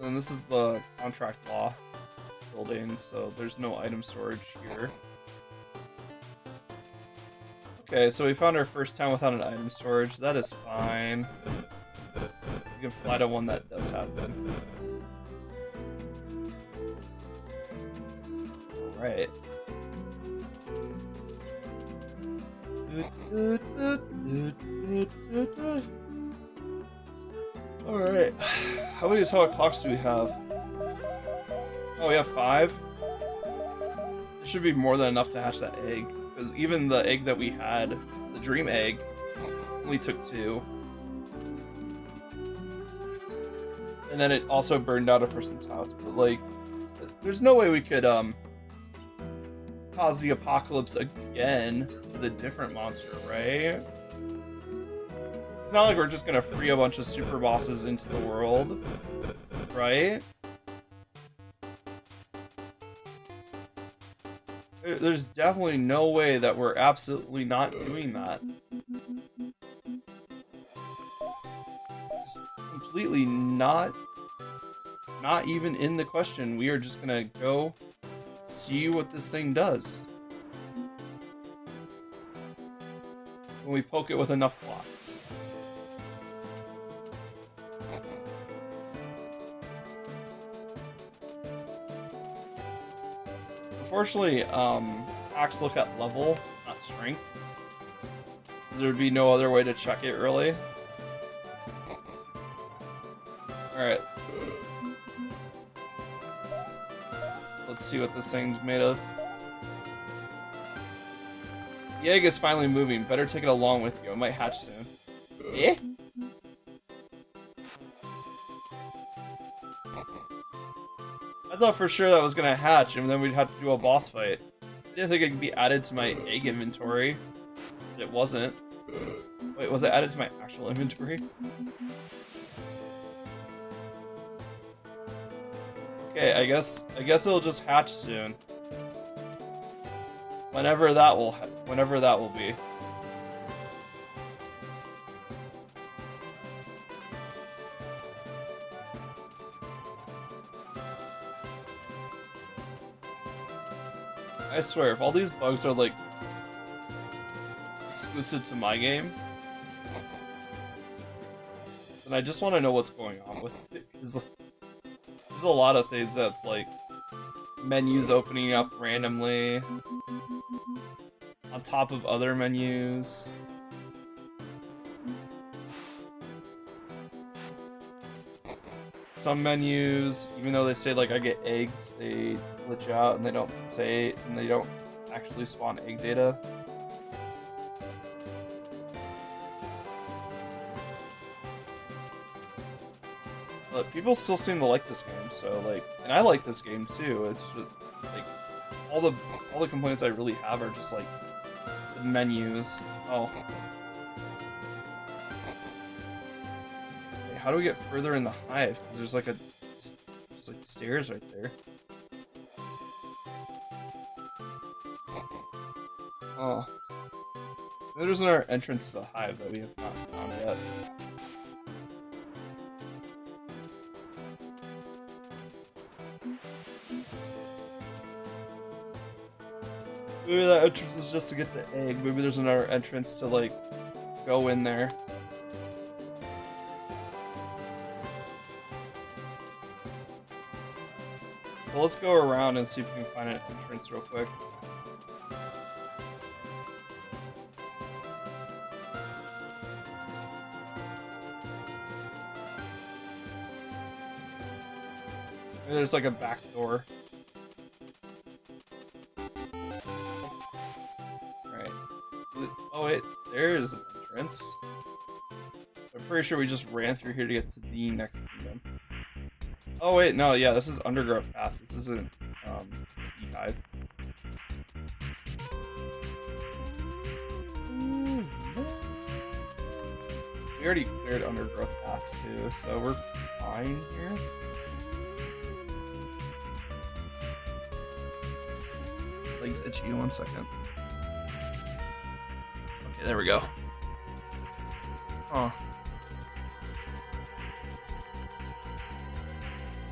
this is the contract law building, so there's no item storage here. Okay, so we found our first town without an item storage. That is fine. We can fly to one that does have them. Alright. Alright. How many atomic clocks do we have? Oh, we have 5? It should be more than enough to hatch that egg. Because even the egg that we had, the dream egg, only took 2. And then it also burned out a person's house. But like, there's no way we could cause the apocalypse again with a different monster, right? It's not like we're just gonna free a bunch of super bosses into the world, right? There's definitely no way that we're absolutely not doing that. Just completely not even in the question. We are just gonna go see what this thing does when we poke it with enough blocks. Unfortunately, hacks look at level, not strength. There would be no other way to check it, really. Alright. Let's see what this thing's made of. The egg is finally moving. Better take it along with you. It might hatch soon. Eh? I thought for sure that was gonna hatch, and then we'd have to do a boss fight. I didn't think it could be added to my egg inventory. It wasn't. Wait, was it added to my actual inventory? Okay, I guess it'll just hatch soon. Whenever that will be. I swear, if all these bugs are like exclusive to my game, then I just want to know what's going on with it. There's a lot of things that's like menus opening up randomly on top of other menus. Some menus, even though they say like I get eggs, they glitch out and they don't say, and they don't actually spawn egg data. But people still seem to like this game, so like, and I like this game too. It's just like all the complaints I really have are just like the menus. Oh. Okay, how do we get further in the hive? Because there's like stairs right there. Oh. Maybe there's another entrance to the hive that we have not found yet. Maybe that entrance was just to get the egg. Maybe there's another entrance to, like, go in there. So let's go around and see if we can find an entrance real quick. Maybe there's, like, a back door. Oh wait, there's an entrance. I'm pretty sure we just ran through here to get to the next kingdom. Oh wait, no, yeah, this is Undergrowth Path. This isn't, Beehive. We already cleared Undergrowth Paths too, so we're fine here. Legs itchy, 1 second. There we go. Oh.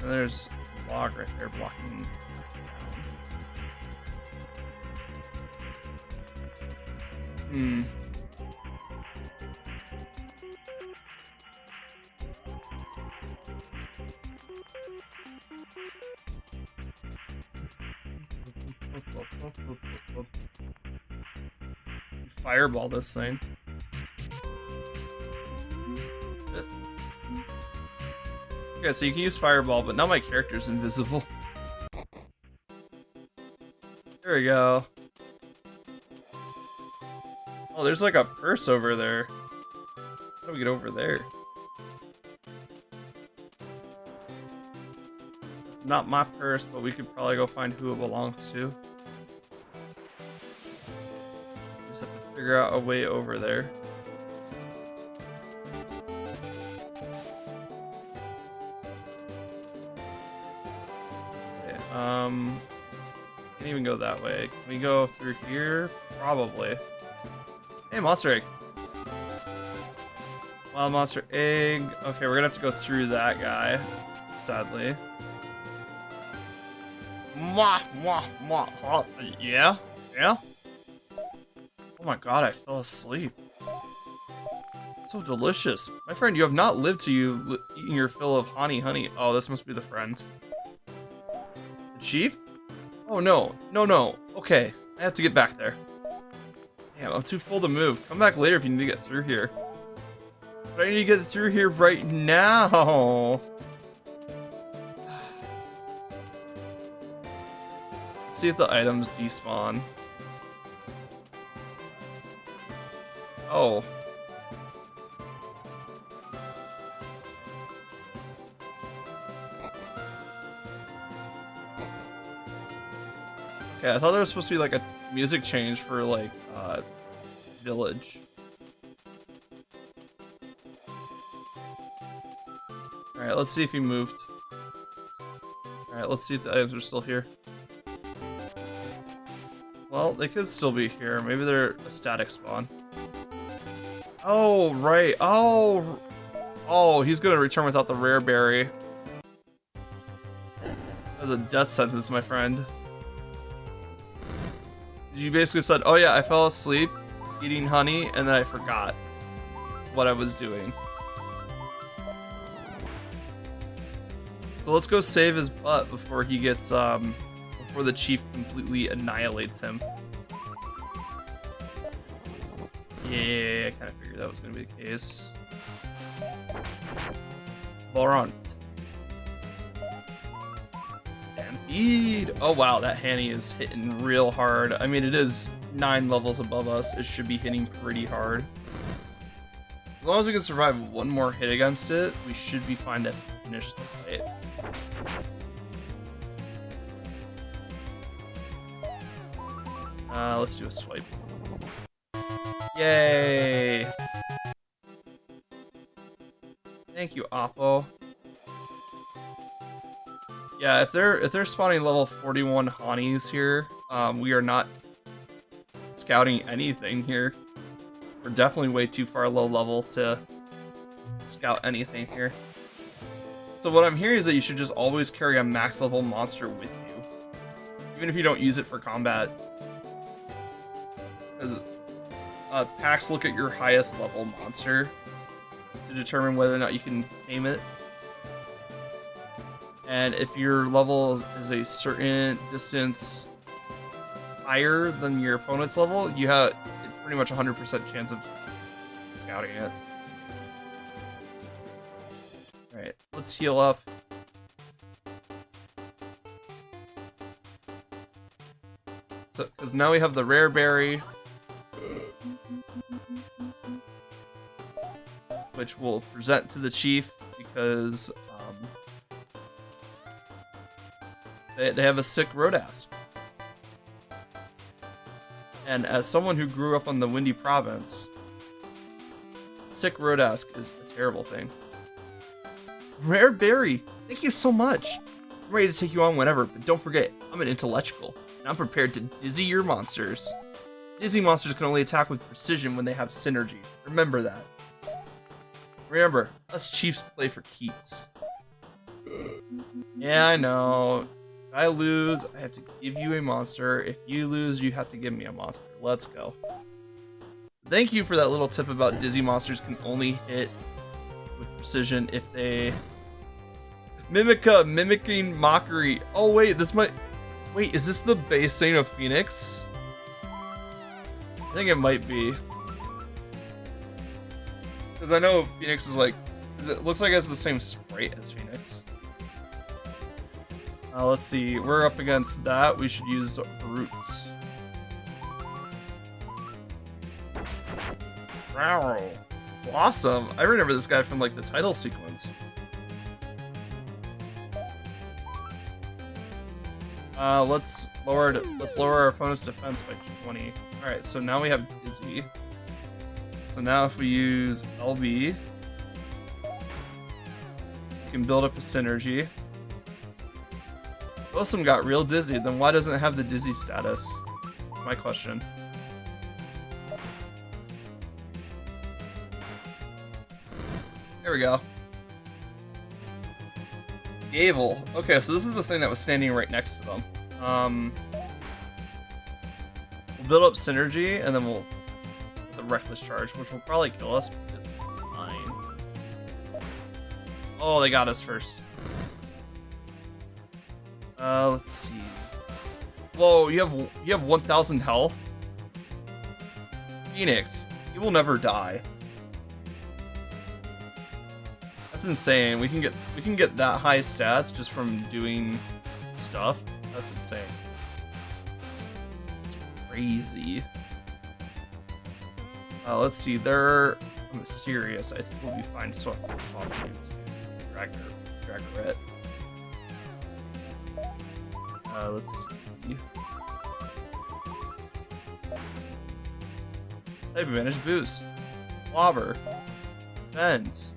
And there's a log right there blocking down. Fireball this thing. Okay, so you can use fireball, but now my character's invisible. There we go. Oh, there's like a purse over there. How do we get over there? It's not my purse, but we could probably go find who it belongs to. Just have to figure out a way over there. Okay, can't even go that way. Can we go through here? Probably. Hey, monster egg. Come Wild monster egg. Okay, we're gonna have to go through that guy, sadly. Mwah, mwah, mwah. Oh, yeah? Yeah? Oh my god, I fell asleep. So delicious. My friend, you have not lived till you eaten your fill of honey. Oh, this must be the friend. The chief? Oh no. No. Okay, I have to get back there. Damn, I'm too full to move. Come back later if you need to get through here. But I need to get through here right now. Let's see if the items despawn. Oh. Okay, I thought there was supposed to be like a music change for like village. Alright, let's see if he moved. Alright, let's see if the items are still here. Well, they could still be here. Maybe they're a static spawn. Oh, right. Oh, he's gonna return without the rare berry. That's a death sentence, my friend. You basically said, oh yeah, I fell asleep eating honey, and then I forgot what I was doing. So let's go save his butt before he gets, before the chief completely annihilates him. Yeah, I kind of figured that was going to be the case. Laurent. Stampede! Oh wow, that Hanny is hitting real hard. I mean, it is 9 levels above us. It should be hitting pretty hard. As long as we can survive one more hit against it, we should be fine to finish the fight. Let's do a swipe. Yay! Thank you, Oppo. Yeah, if they're spawning level 41 Hanis here, we are not scouting anything here. We're definitely way too far low level to scout anything here. So what I'm hearing is that you should just always carry a max level monster with you, even if you don't use it for combat. Because packs look at your highest level monster to determine whether or not you can tame it. And if your level is a certain distance higher than your opponent's level, you have pretty much 100% chance of scouting it. Alright, let's heal up. So, because now we have the rare berry, which we'll present to the chief because they have a sick Rodask. And as someone who grew up on the Windy Province, sick Rodask is a terrible thing. Rare berry, thank you so much. I'm ready to take you on whenever, but don't forget, I'm an intellectual, and I'm prepared to dizzy your monsters. Dizzy monsters can only attack with precision when they have synergy. Remember that. Remember, us chiefs play for keeps. Yeah, I know. If I lose, I have to give you a monster. If you lose, you have to give me a monster. Let's go. Thank you for that little tip about dizzy monsters can only hit with precision if they... Mimica, mimicking mockery. Oh wait, this might... Wait, is this the base Saint of Phoenix? I think it might be. Because I know Phoenix is like... It looks like it has the same sprite as Phoenix. Let's see, we're up against that. We should use Roots. Wow. Awesome. I remember this guy from like the title sequence. Let's lower our opponent's defense by 20. Alright, so now we have Dizzy. So now if we use LB, we can build up a synergy. Awesome got real dizzy, then why doesn't it have the dizzy status? That's my question. There we go. Gavel. Okay, so this is the thing that was standing right next to them. We'll build up synergy, and then we'll the reckless charge, which will probably kill us, but it's fine. Oh, they got us first. Let's see. Whoa, you have 1,000 health. Phoenix, you will never die. That's insane. We can get that high stats just from doing stuff. That's insane. It's crazy. Let's see. They're mysterious. I think we'll be fine. So drag her. Let's see. Type advantage boost. Clobber. Bends.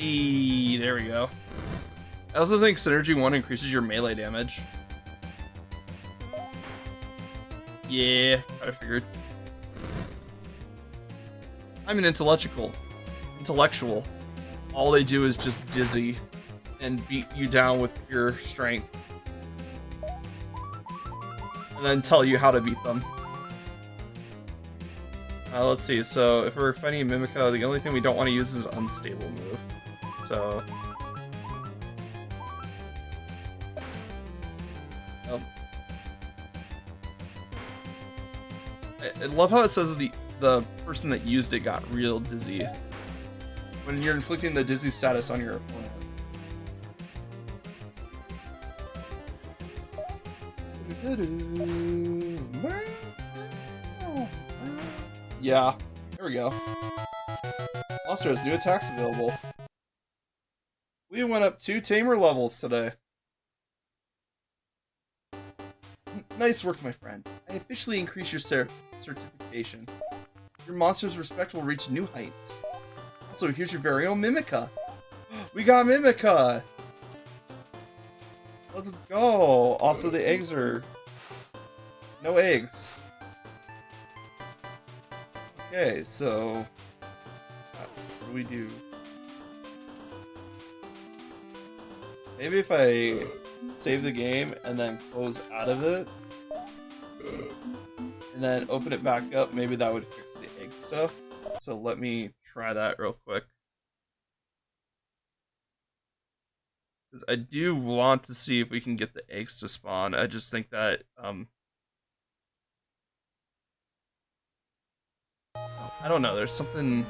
There we go. I also think Synergy 1 increases your melee damage. Yeah, I figured. I'm an intellectual. All they do is just dizzy and beat you down with pure strength. And then tell you how to beat them. Let's see, so if we're fighting a Mimica, the only thing we don't want to use is an unstable move. So... I love how it says the person that used it got real dizzy. When you're inflicting the dizzy status on your opponent. Yeah, there we go. Monster has new attacks available. We went up 2 tamer levels today. Nice work, my friend. I officially increased your certification. Your monster's respect will reach new heights. Also, here's your very own Mimica. We got Mimica! Let's go! Also, the eggs are... no eggs. Okay, so... what do we do? Maybe if I save the game and then close out of it, and then open it back up, maybe that would fix the egg stuff. So let me try that real quick. Because I do want to see if we can get the eggs to spawn. I just think that, I don't know, there's something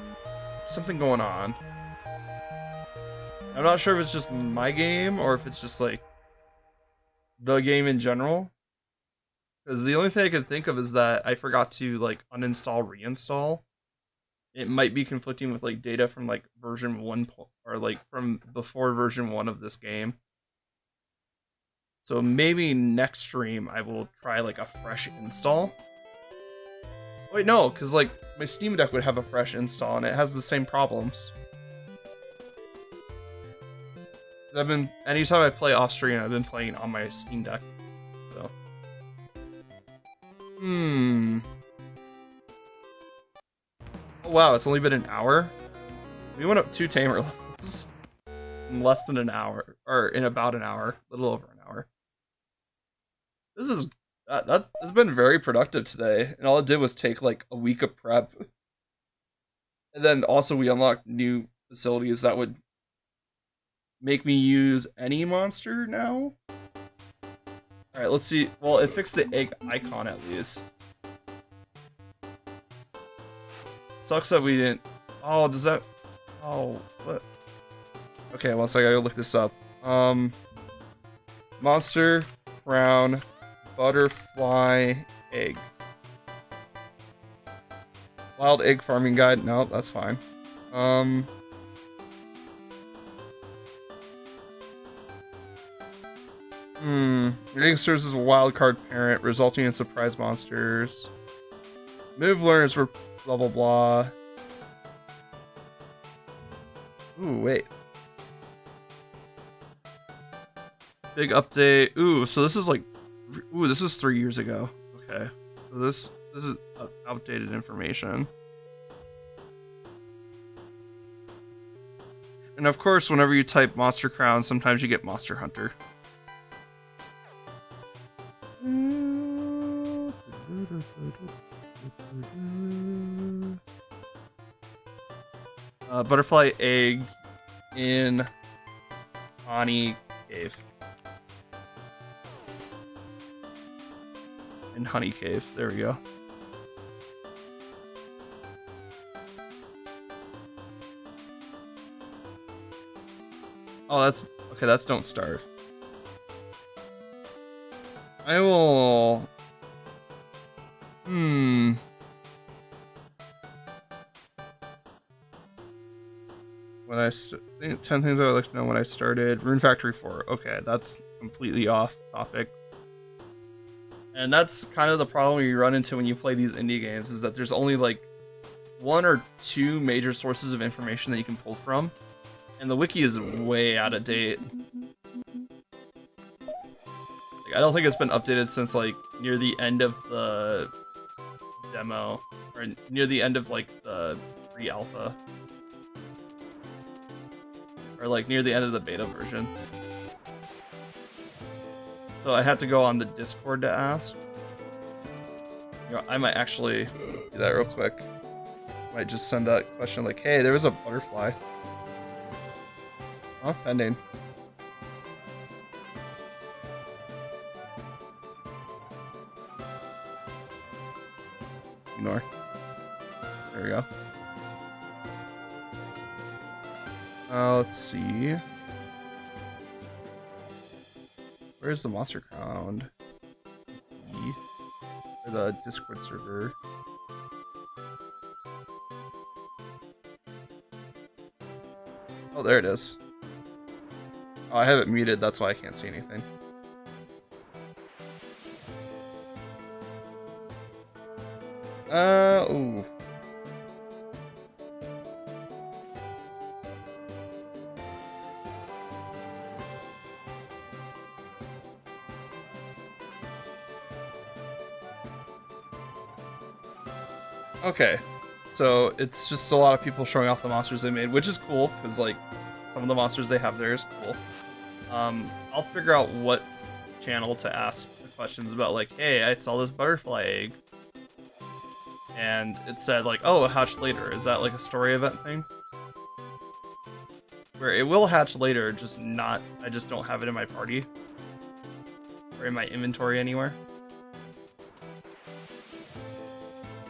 going on. I'm not sure if it's just my game or if it's just like the game in general. Because the only thing I can think of is that I forgot to like uninstall, reinstall. It might be conflicting with like data from like version 1 or like from before version 1 of this game. So maybe next stream I will try like a fresh install. Wait, no, because like my Steam Deck would have a fresh install and it has the same problems. Anytime I play off stream, I've been playing on my Steam Deck. So. Oh wow, it's only been an hour? We went up 2 tamer levels in less than an hour, or in about an hour, a little over an hour. It's been very productive today, and all it did was take like a week of prep. And then also we unlocked new facilities that would make me use any monster now? Alright, let's see. Well, it fixed the egg icon at least. Sucks that we didn't... Oh, does that... Oh, what? Okay, one second, I gotta look this up. Monster, crown, butterfly, egg. Wild egg farming guide. No, that's fine. Egg serves as a wild card parent, resulting in surprise monsters. Move learners for blah blah blah. Ooh, wait. Big update. Ooh, so this is like... Ooh, this is 3 years ago. Okay. So this This is outdated information. And of course, whenever you type Monster Crown, sometimes you get Monster Hunter. Butterfly egg in Honey Cave. In Honey Cave. There we go. Oh, that's okay. That's Don't Starve. I will. When I 10 things I would like to know when I started Rune Factory 4. Okay, that's completely off topic. And that's kind of the problem you run into when you play these indie games, is that there's only like 1 or 2 major sources of information that you can pull from. And the wiki is way out of date. Like, I don't think it's been updated since like near the end of the demo, or near the end of like the pre-alpha. Or like near the end of the beta version. So I had to go on the Discord to ask. You know, I might actually do that real quick. Might just send a question like, hey, there was a butterfly. Oh, pending. Ignore. There we go. Let's see. Where's the Monster Crown? Or the Discord server? Oh, there it is. Oh, I have it muted, that's why I can't see anything. Ooh. Okay, so it's just a lot of people showing off the monsters they made, which is cool, because, like, some of the monsters they have there is cool. I'll figure out what channel to ask the questions about, like, hey, I saw this butterfly egg, and it said, like, oh, it hatched later. Is that, like, a story event thing? Where it will hatch later, just not, I just don't have it in my party. Or in my inventory anywhere.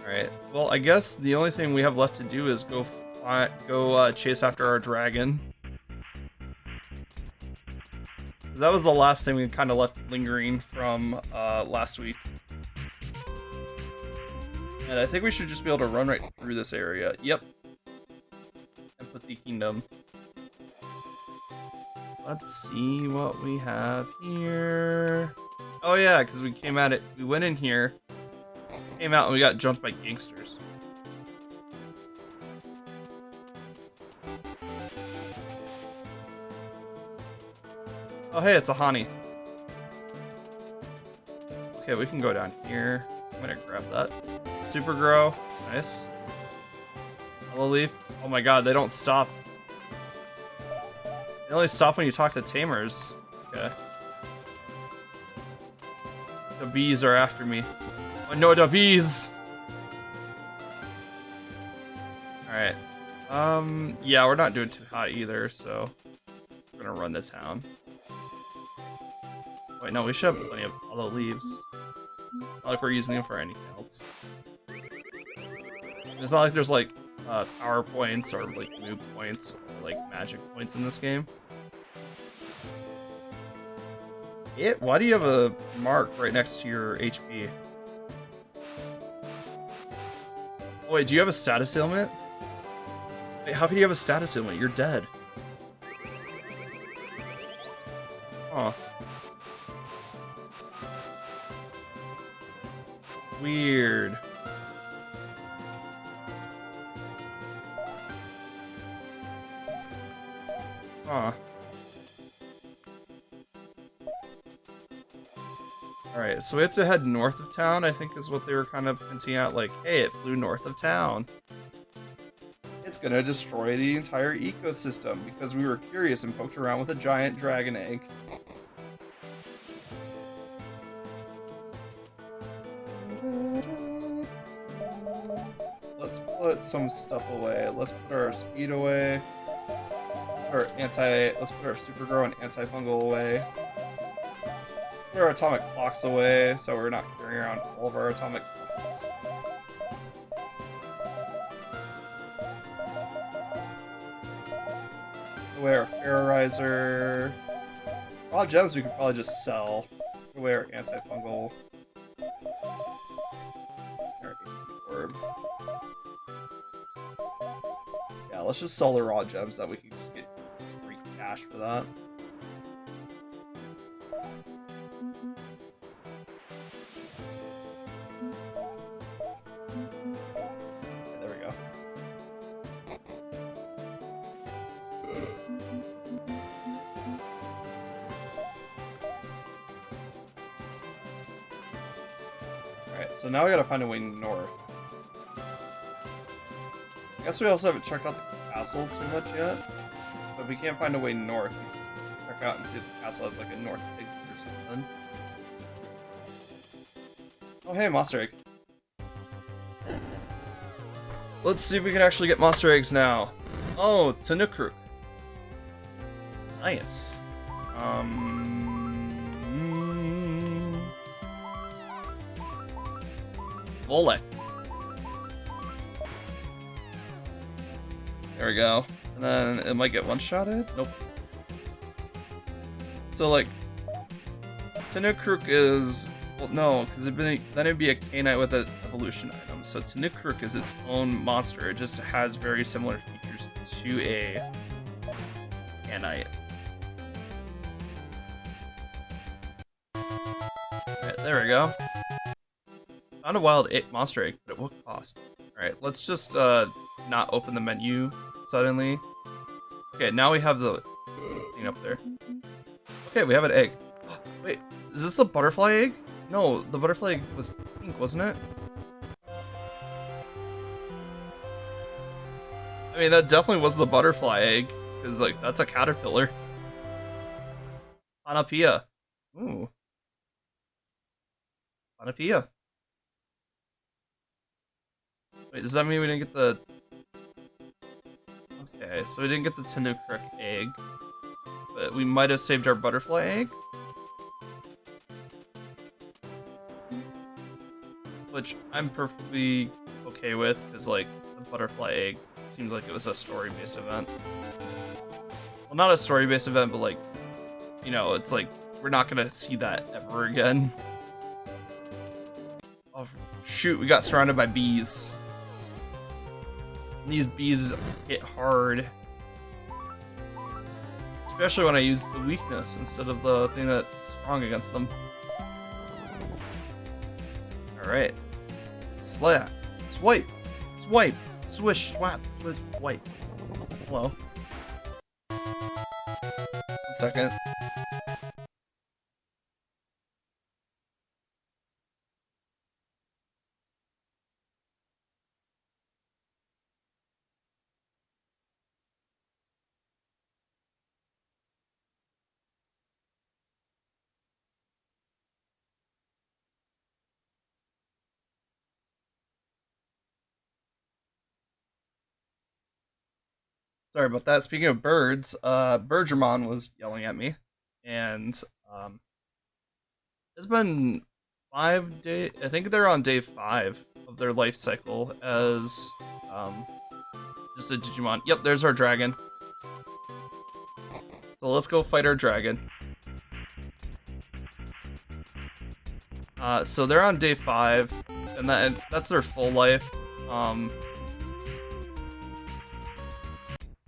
Alright, well, I guess the only thing we have left to do is go chase after our dragon. That was the last thing we kind of left lingering from last week. And I think we should just be able to run right through this area. Yep. And put the kingdom. Let's see what we have here. Oh yeah, because we came at it, we went in here, came out, and we got jumped by gangsters. Oh hey, it's a Hani. Okay, we can go down here. I'm gonna grab that. Super grow, nice. Hello leaf. Oh my god, they don't stop. They only stop when you talk to tamers. Okay. The bees are after me. Oh no, the bees! Alright. Yeah, we're not doing too hot either, so we're gonna run the town. Wait, no, we should have plenty of other leaves. Not like we're using them for anything else. It's not like there's like power points or like noob points or like magic points in this game. Why do you have a mark right next to your HP? Oh, wait, do you have a status ailment? Wait, how can you have a status ailment? You're dead. Huh. Weird. Huh. Alright, so we have to head north of town, I think is what they were kind of hinting at, like, hey, it flew north of town. It's gonna destroy the entire ecosystem because we were curious and poked around with a giant dragon egg. Let's put some stuff away. Let's put our speed away. Let's put our super grow and antifungal away. Put our atomic clocks away so we're not carrying around all of our atomic clocks. Put away our ferrorizer. Raw gems we could probably just sell. Put away our antifungal. Our HP orb. Yeah, let's just sell the raw gems that we can just get free cash for that. Okay, there we go. Alright, so now we gotta find a way north. I guess we also haven't checked out the castle too much yet. But if we can't find a way north, we can check out and see if the castle has like a north exit or something. Oh hey, monster egg. Let's see if we can actually get monster eggs now. Oh, Tanukruk. Nice. Volek. There we go. And then it might get one-shotted? Nope. So, like, Tanukruk is... Well, no, because then it'd be a K-Knight with an evolution item. So Tanukruk is its own monster. It just has very similar features to a K-Knight. Alright, there we go. Found a wild monster egg, but at what cost? Alright, let's just not open the menu suddenly. Okay, now we have the thing up there. Okay, we have an egg. Wait, is this the butterfly egg? No, the butterfly egg was pink, wasn't it? I mean, that definitely was the butterfly egg, because, like, that's a caterpillar. Panapia. Ooh. Panapia. Wait, does that mean we didn't get the... Okay, so we didn't get the Tanukruk egg. But we might have saved our butterfly egg? Which I'm perfectly okay with, because, like, the butterfly egg seemed like it was a story-based event. Well, not a story-based event, but, like, you know, it's like, we're not gonna see that ever again. Oh, shoot, we got surrounded by bees. And these bees hit hard. Especially when I use the weakness instead of the thing that's strong against them. Alright. Slap. Swipe. Swipe. Swish. Swap. Swish. Swipe. Hello. 1 second. Sorry about that. Speaking of birds, Bergermon was yelling at me, and it's been 5 days. I think they're on day 5 of their life cycle as just a Digimon. Yep, there's our dragon. So let's go fight our dragon. So they're on day 5, and that's their full life.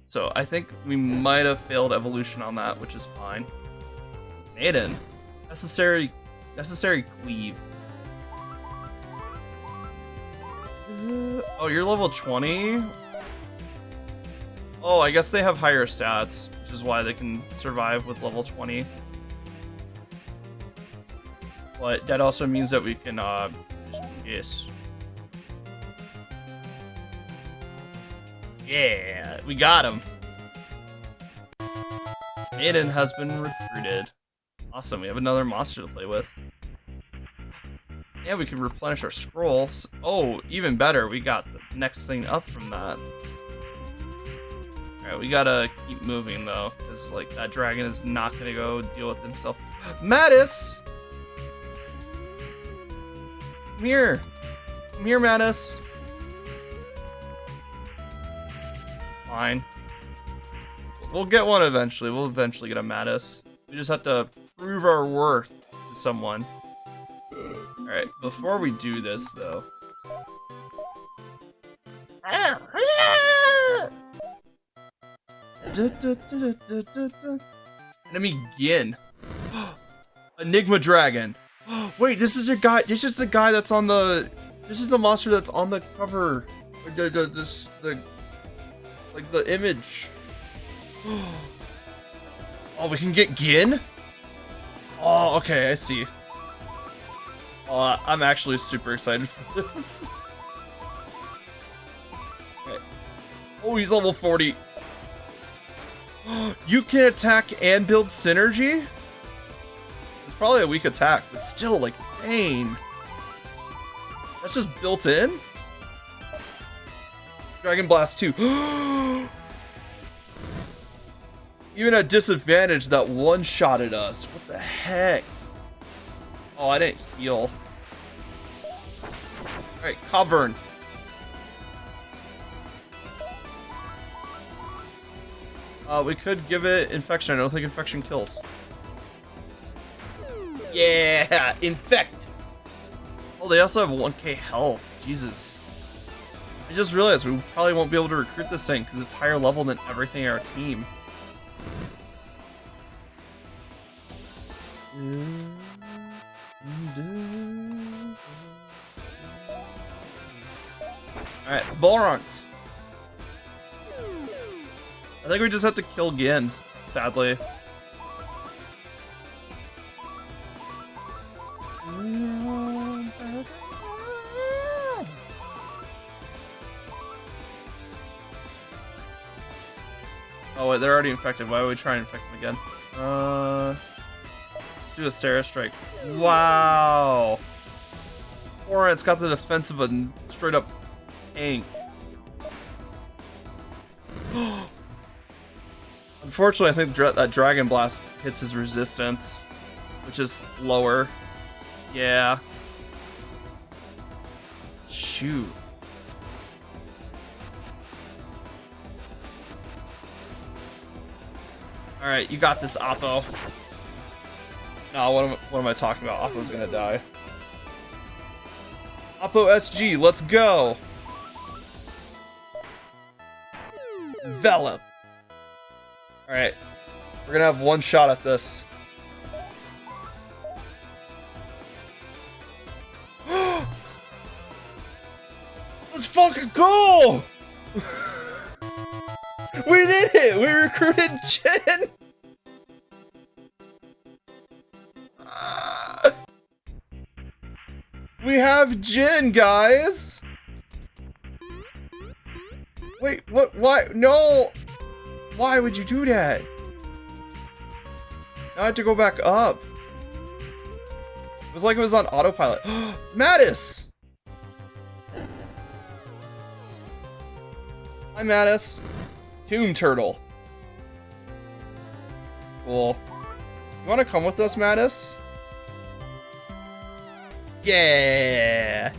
So I think we might have failed evolution on that, which is fine. Maiden. Necessary cleave. Oh, you're level 20? Oh, I guess they have higher stats, which is why they can survive with level 20. but that also means that we can just do this. Yeah, we got him. Aiden has been recruited. Awesome, we have another monster to play with. And we can replenish our scrolls. Oh, even better, we got the next thing up from that. Alright, we gotta keep moving though, because like that dragon is not gonna go deal with himself. Mattis! Come here! Come here, Mattis! Fine. We'll get one eventually. We'll eventually get a Mattis. We just have to prove our worth to someone. Alright, before we do this though. Enemy Gin. Enigma Dragon. Wait, this is a guy. This is the guy that's on the. This is the monster that's on the cover. Like the image. Oh, we can get Gin? Oh, okay, I see. Oh, I'm actually super excited for this. Okay. Oh, he's level 40. You can attack and build synergy? It's probably a weak attack, but still, like, dang. That's just built in? Dragon Blast 2. Even at disadvantage, that one-shotted us. What the heck? Oh, I didn't heal. Alright, Cavern. We could give it infection. I don't think infection kills. Yeah, infect. Oh, they also have 1k health. Jesus. I just realized we probably won't be able to recruit this thing because it's higher level than everything in our team. Alright, Bolrant. I think we just have to kill Gin, sadly. Oh wait, they're already infected. Why would we try and infect them again? Let's do a Sarah Strike. Wow! Bolrant's got the defense of a straight up tank. Unfortunately, I think that Dragon Blast hits his resistance, which is lower. Yeah. Shoot. Alright, you got this, Oppo. No, what am I talking about? Oppo's gonna die. Oppo SG, let's go! Envelop. Alright. We're gonna have one shot at this. Let's fucking go! We did it! We recruited Jin! We have Jin, guys! Wait, what? Why? No! Why would you do that? Now I have to go back up. It was like it was on autopilot. Mattis! Hi, Mattis. Tomb Turtle. Cool. You want to come with us, Mattis? Yeah!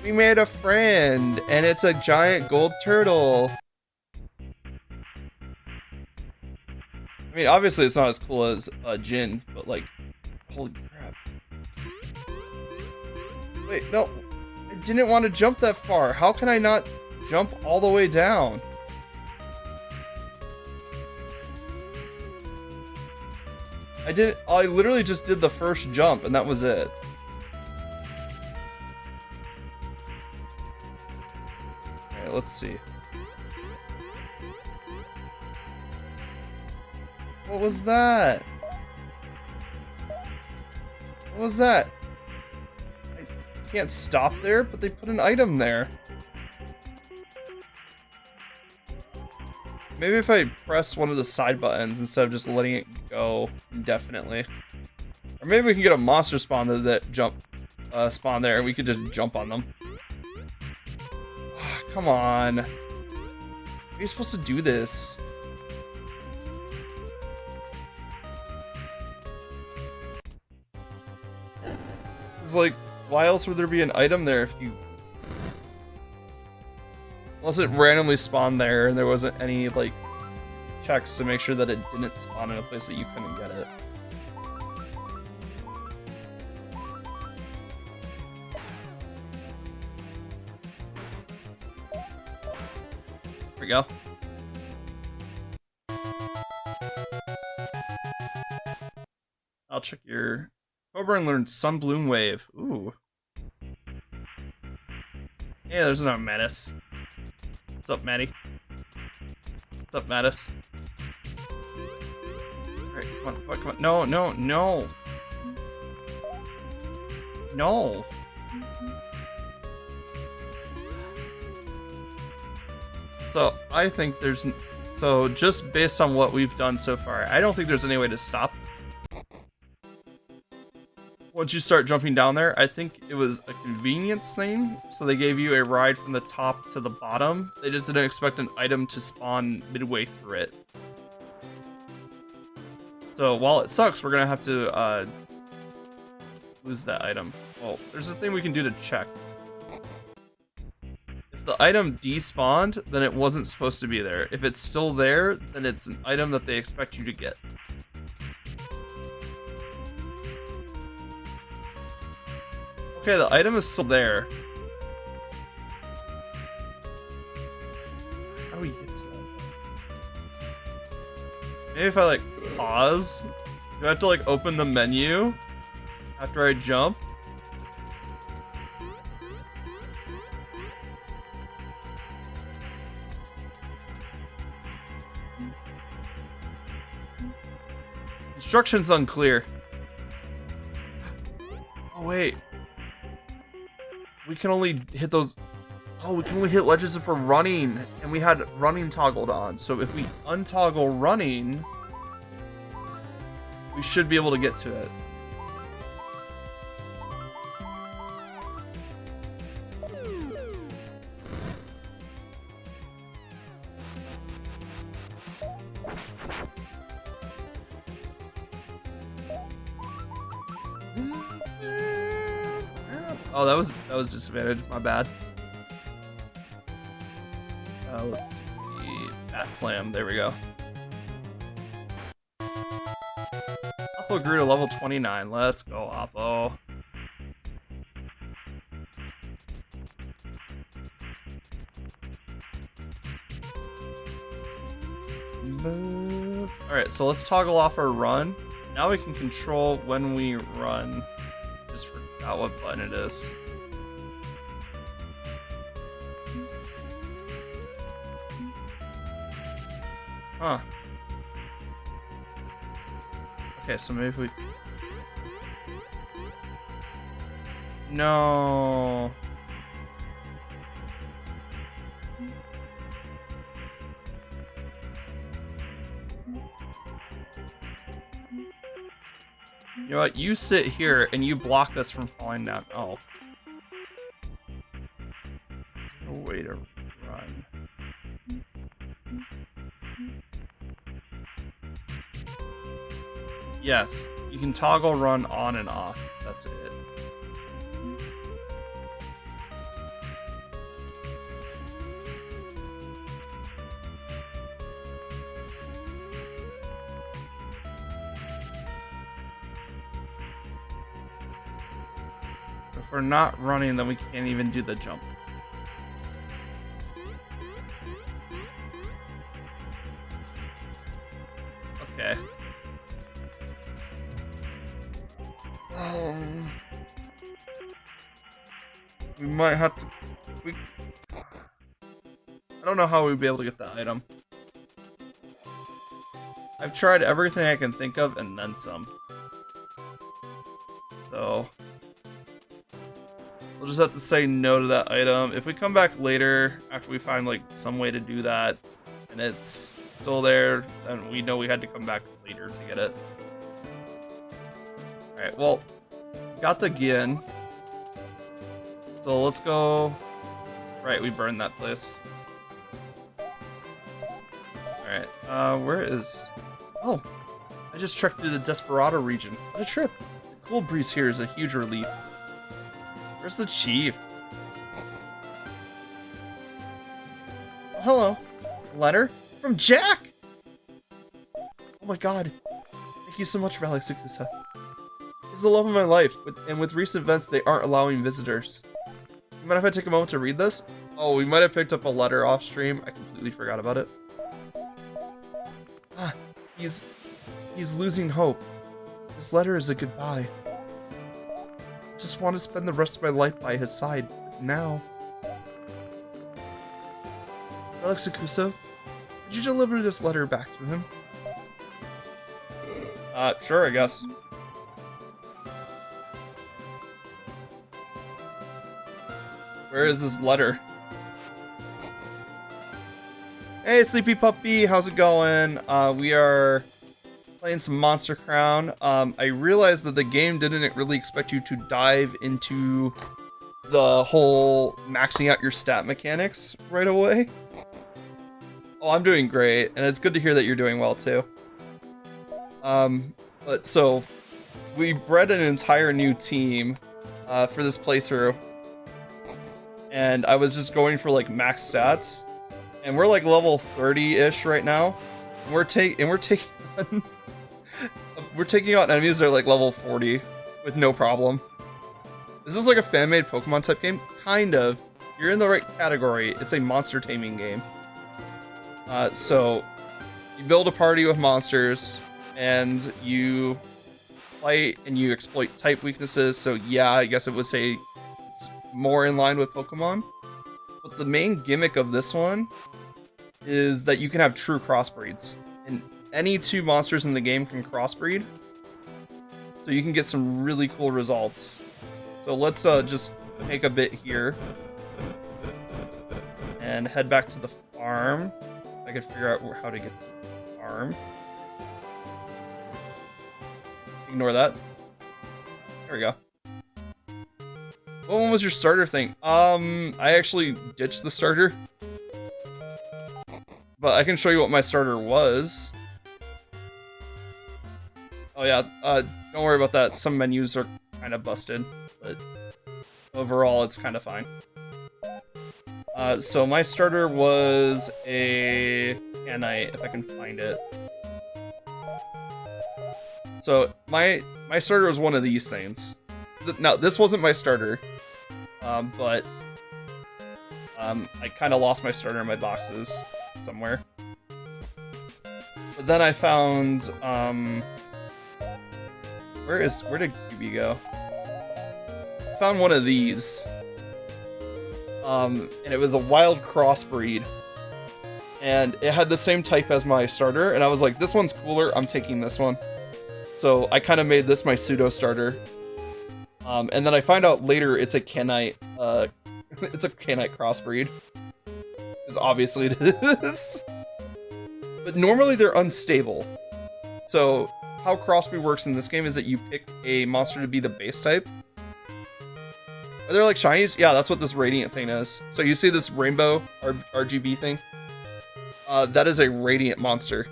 We made a friend, and it's a giant gold turtle. I mean, obviously it's not as cool as Jin, but like, holy crap. Wait, no. I didn't want to jump that far. How can I not jump all the way down? I literally just did the first jump, and that was it. Alright, let's see. What was that? What was that? I can't stop there, but they put an item there. Maybe if I press one of the side buttons instead of just letting it go indefinitely. Or maybe we can get a monster spawn that spawn there and we could just jump on them. Oh, come on. How are you supposed to do this? It's like, why else would there be an item there if you... Unless it randomly spawned there and there wasn't any, like, checks to make sure that it didn't spawn in a place that you couldn't get it. There we go. I'll check your... Coburn learned Sunbloom Wave. Ooh. Yeah, there's another Menace. What's up, Maddie? What's up, Mattis? Alright, come on, come on. No, no, no! No! So, I think there's... So, just based on what we've done so far, I don't think there's any way to stop. Once you start jumping down there, I think it was a convenience thing. So they gave you a ride from the top to the bottom. They just didn't expect an item to spawn midway through it. So while it sucks, we're gonna have to lose that item. Well, there's a thing we can do to check. If the item despawned, then it wasn't supposed to be there. If it's still there, then it's an item that they expect you to get. Okay, the item is still there. How do we get to that? Maybe if I, like, pause? Do I have to, like, open the menu after I jump? Instructions unclear. Oh, wait. We can only hit those... Oh, we can only hit ledges if we're running. And we had running toggled on. So if we untoggle running, we should be able to get to it. Oh, that was disadvantage. My bad. Let's see. Bat Slam. There we go. Oppo grew to level 29. Let's go, Oppo. Alright, so let's toggle off our run. Now we can control when we run. Just forgot what button it is. Huh. Okay, so maybe if we... No. You know what? You sit here and you block us from falling down. Oh. There's no way to run. Yes, you can toggle run on and off. That's it. If we're not running, then we can't even do the jump. Okay. We might have to... I don't know how we'd be able to get that item. I've tried everything I can think of and then some. So So we'll just have to say no to that item. If we come back later, after we find like some way to do that, and it's still there, then we know we had to come back later to get it. Alright, well, got the Gin. So let's go... Right, we burned that place. Alright, where is... Oh, I just trekked through the Desperado region. What a trip. The cool breeze here is a huge relief. Where's the chief? Oh, hello. Letter? From Jack! Oh my god. Thank you so much, Relix Akousa. He's the love of my life, and with recent events, they aren't allowing visitors. You mind if I take a moment to read this? Oh, we might have picked up a letter off stream. I completely forgot about it. Ah, he's losing hope. This letter is a goodbye. I just want to spend the rest of my life by his side, but now. Relix Akousa, could you deliver this letter back to him? Sure, I guess. Where is this letter? Hey, Sleepy Puppy, how's it going? We are playing some Monster Crown. I realized that the game didn't really expect you to dive into the whole maxing out your stat mechanics right away. Oh, I'm doing great, and it's good to hear that you're doing well too. But so, we bred an entire new team for this playthrough. And I was just going for like max stats, and we're like level 30-ish right now. And we're taking on we're taking out enemies that are like level 40 with no problem. Is this like a fan-made Pokemon type game? Kind of. You're in the right category. It's a monster taming game. So you build a party with monsters, and you fight and you exploit type weaknesses. So yeah, I guess it would say it's more in line with Pokemon. But the main gimmick of this one is that you can have true crossbreeds. And any two monsters in the game can crossbreed. So you can get some really cool results. So let's just take a bit here and head back to the farm. I could figure out how to get to the farm. Ignore that. There we go. What one was your starter thing? I actually ditched the starter. But I can show you what my starter was. Oh yeah, don't worry about that. Some menus are kind of busted, but overall it's kind of fine. So my starter was a Canite, if I can find it. So my starter was one of these things. Now this wasn't my starter, but I kind of lost my starter in my boxes somewhere. But then I found where did QB go? I found one of these. And it was a wild crossbreed. And it had the same type as my starter, and I was like, this one's cooler, I'm taking this one. So I kind of made this my pseudo starter. And then I find out later it's a Canite, it's a Canite crossbreed. Because obviously it is. But normally they're unstable. So how crossbreed works in this game is that you pick a monster to be the base type. Are there like shinies? Yeah, that's what this radiant thing is. So you see this rainbow RGB thing? That is a radiant monster.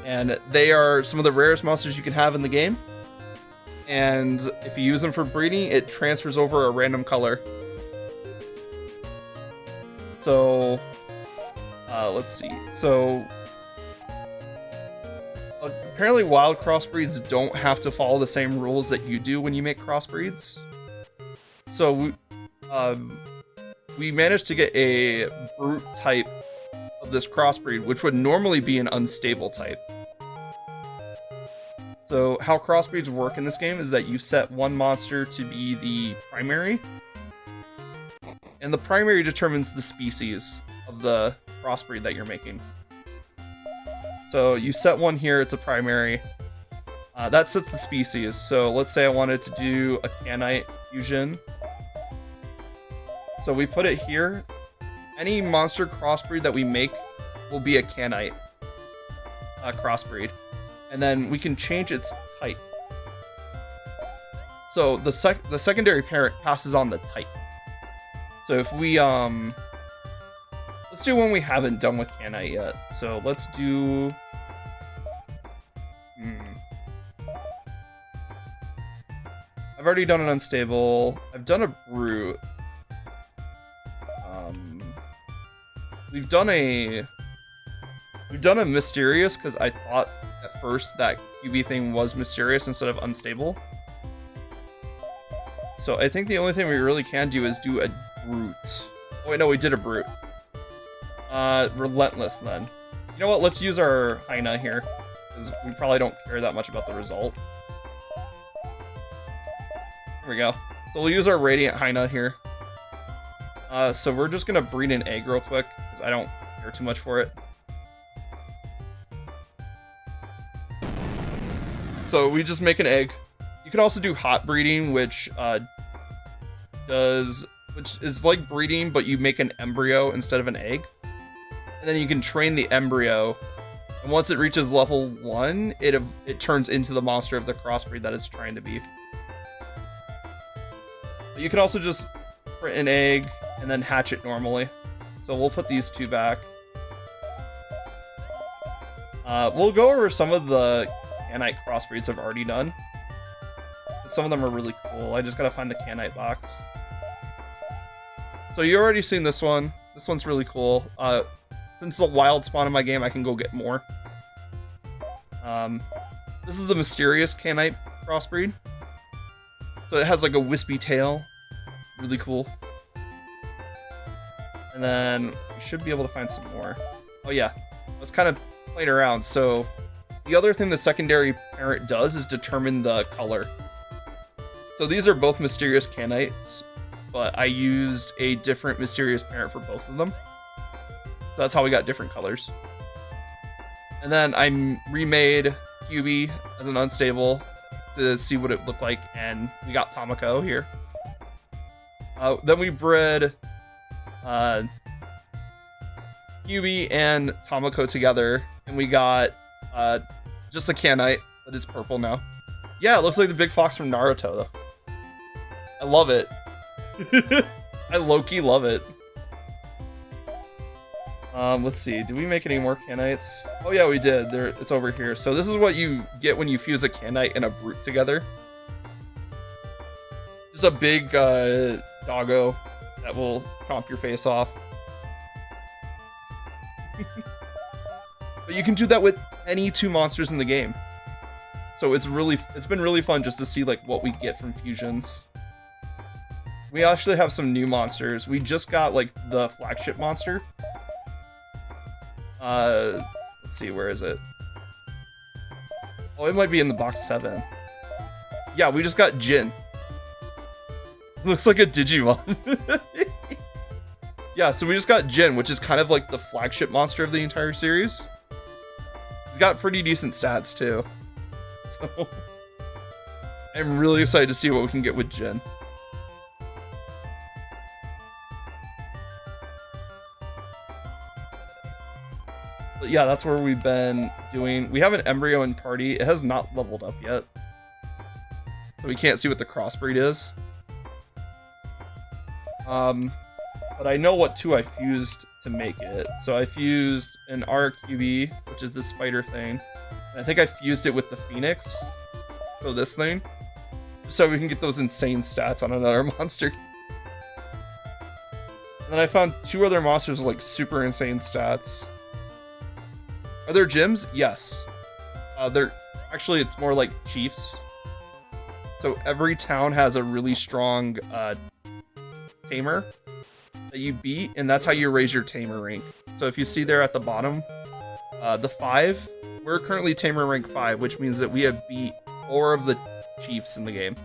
And they are some of the rarest monsters you can have in the game. And if you use them for breeding, it transfers over a random color. So, let's see. So, apparently wild crossbreeds don't have to follow the same rules that you do when you make crossbreeds. So, we managed to get a brute type of this crossbreed, which would normally be an unstable type. So how crossbreeds work in this game is that you set one monster to be the primary, and the primary determines the species of the crossbreed that you're making. So you set one here, it's a primary, That sets the species. So let's say I wanted to do a Canite fusion. So we put it here. Any monster crossbreed that we make will be a Canite crossbreed. And then we can change its type. So the secondary parent passes on the type. So if we, let's do one we haven't done with Canite yet. So let's do, I've already done an unstable. I've done a brute. We've done a mysterious because I thought at first that QB thing was mysterious instead of unstable. So I think the only thing we really can do is do a brute. Oh wait, no, we did a brute. Relentless then. You know what? Let's use our Hyena here because we probably don't care that much about the result. Here we go. So we'll use our Radiant Hyena here. So we're just gonna breed an egg real quick because I don't care too much for it. So we just make an egg. You can also do hot breeding, which is like breeding, but you make an embryo instead of an egg. And then you can train the embryo. And once it reaches level 1, it turns into the monster of the crossbreed that it's trying to be. But you can also just print an egg and then hatch it normally. So we'll put these two back. We'll go over some of the Canite crossbreeds I've already done. Some of them are really cool. I just gotta find the Canite box. So you already seen this one. This one's really cool. Since it's a wild spawn in my game, I can go get more. This is the Mysterious Canite crossbreed. So it has like a wispy tail. Really cool. And then we should be able to find some more. Oh yeah, I was kind of playing around. So the other thing the secondary parent does is determine the color. So these are both Mysterious Canites, but I used a different Mysterious parent for both of them. So that's how we got different colors. And then I remade QB as an unstable to see what it looked like, and we got Tomoko here. Then we bred QB and Tomoko together, and we got just a Canite, but it's purple now. Yeah, it looks like the big fox from Naruto, though. I love it. I low-key love it. Let's see. Did we make any more Canites? Oh yeah, we did. It's over here. So this is what you get when you fuse a Canite and a Brute together. Just a big doggo that will chomp your face off. But you can do that with any two monsters in the game. So it's been really fun just to see like what we get from fusions. We actually have some new monsters. We just got like the flagship monster. Let's see, where is it? Oh, it might be in the box 7. Yeah, we just got Jin. Looks like a Digimon. Yeah, so we just got Jin, which is kind of like the flagship monster of the entire series. He's got pretty decent stats too. So I'm really excited to see what we can get with Jin. But yeah, that's where we've been doing. We have an embryo in party. It has not leveled up yet, so we can't see what the crossbreed is. But I know what two I fused to make it. So I fused an RQB, which is this spider thing. And I think I fused it with the Phoenix. So this thing. So we can get those insane stats on another monster. And then I found two other monsters with like super insane stats. Are there gyms? Yes. Actually, it's more like chiefs. So every town has a really strong tamer that you beat, and that's how you raise your tamer rank. So if you see there at the bottom, the 5, we're currently tamer rank 5, which means that we have beat 4 of the chiefs in the game.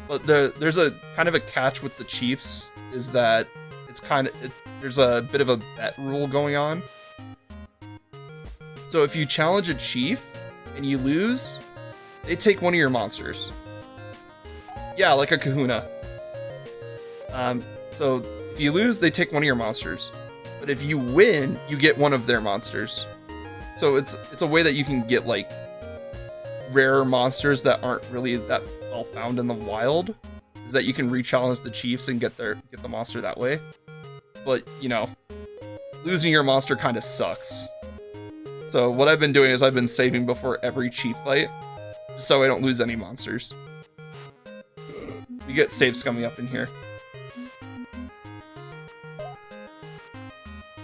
But there's a kind of a catch with the chiefs, is that there's a bit of a bet rule going on. So if you challenge a chief, and you lose, they take one of your monsters. Yeah, like a kahuna. So if you lose, they take one of your monsters. But if you win, you get one of their monsters. So it's a way that you can get like rare monsters that aren't really that well found in the wild. Is that you can re-challenge the chiefs and get the monster that way. But, you know, losing your monster kind of sucks. So what I've been doing is I've been saving before every chief fight, just so I don't lose any monsters. We get saves coming up in here.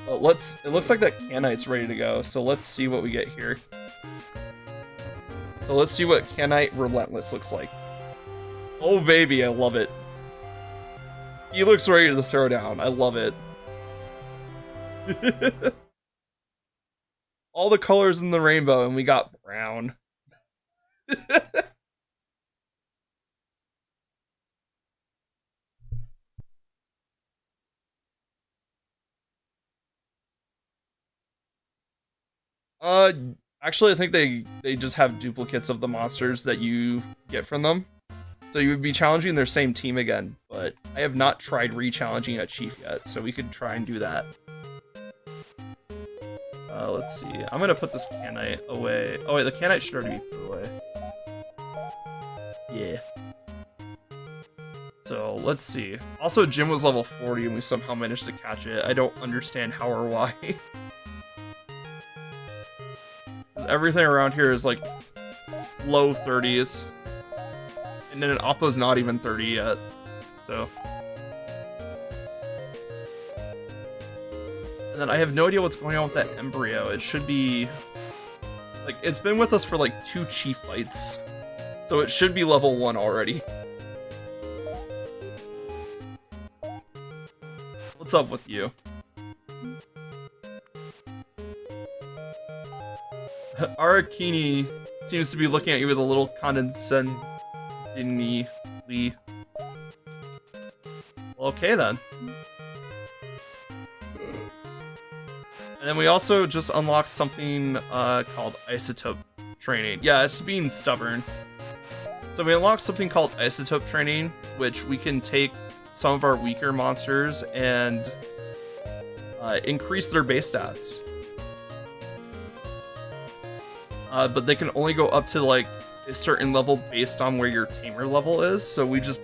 But it looks like that Canite's ready to go, so let's see what we get here. So let's see what Canite Relentless looks like. Oh baby, I love it. He looks ready to throw down, I love it. All the colors in the rainbow, and we got brown. Actually, I think they just have duplicates of the monsters that you get from them. So you would be challenging their same team again, but I have not tried re-challenging a chief yet, so we could try and do that. Let's see. I'm gonna put this Canite away. Oh wait, the Canite should already be put away. Yeah. So, let's see. Also, Jim was level 40 and we somehow managed to catch it. I don't understand how or why. Because everything around here is like low 30s. And then Oppo's not even 30 yet. So. And then I have no idea what's going on with that embryo. It should be... like, it's been with us for like 2 chief fights. So it should be level 1 already. What's up with you? Arakini seems to be looking at you with a little condescendingly. Well, okay then. And then we also just unlocked something called Isotope Training. Yeah, it's being stubborn. So we unlocked something called Isotope Training, which we can take some of our weaker monsters and increase their base stats. But they can only go up to like a certain level based on where your tamer level is. So we just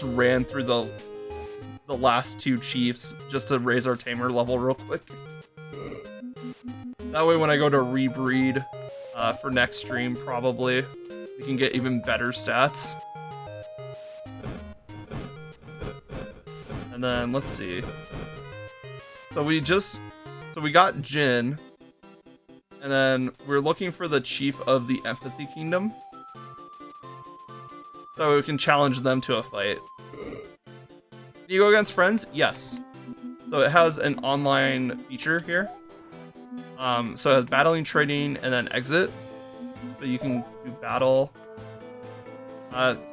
ran through the last 2 chiefs just to raise our tamer level real quick. That way when I go to rebreed for next stream, probably, we can get even better stats. And then, let's see. So we got Jin, and then we're looking for the chief of the Empathy Kingdom. So we can challenge them to a fight. Can you go against friends? Yes. So it has an online feature here. So it has battling, trading, and then exit. So you can do battle.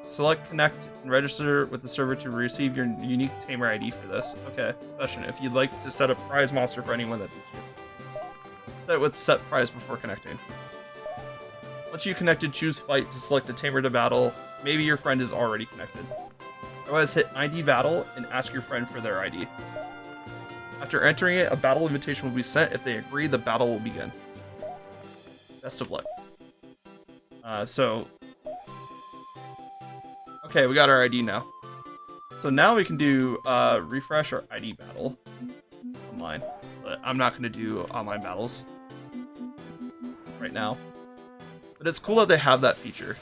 Select connect and register with the server to receive your unique tamer ID for this. Okay, session. If you'd like to set a prize monster for anyone that beats you. Set it with set prize before connecting. Once you connected, choose fight to select a tamer to battle. Maybe your friend is already connected. Otherwise, hit ID battle and ask your friend for their ID. After entering it, a battle invitation will be sent. If they agree, the battle will begin. Best of luck. Okay, we got our ID now. So now we can do refresh our ID battle online. But I'm not going to do online battles right now. But it's cool that they have that feature.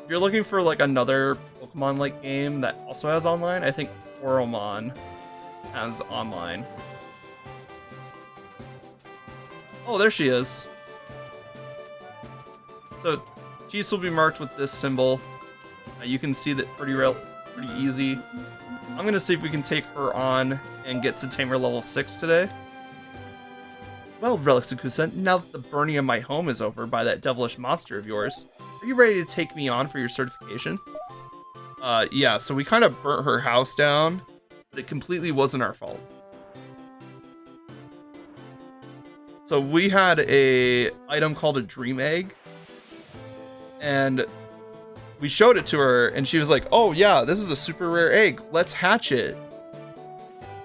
If you're looking for like another Pokemon-like game that also has online, I think Oromon has online. Oh, there she is. So, Chiefs will be marked with this symbol. You can see that pretty easy. I'm gonna see if we can take her on and get to Tamer level 6 today. Well, Relix Akousa, now that the burning of my home is over by that devilish monster of yours, are you ready to take me on for your certification? Yeah, so we kind of burnt her house down, but it completely wasn't our fault. So we had a item called a dream egg, and we showed it to her, and she was like, "Oh yeah, this is a super rare egg. Let's hatch it."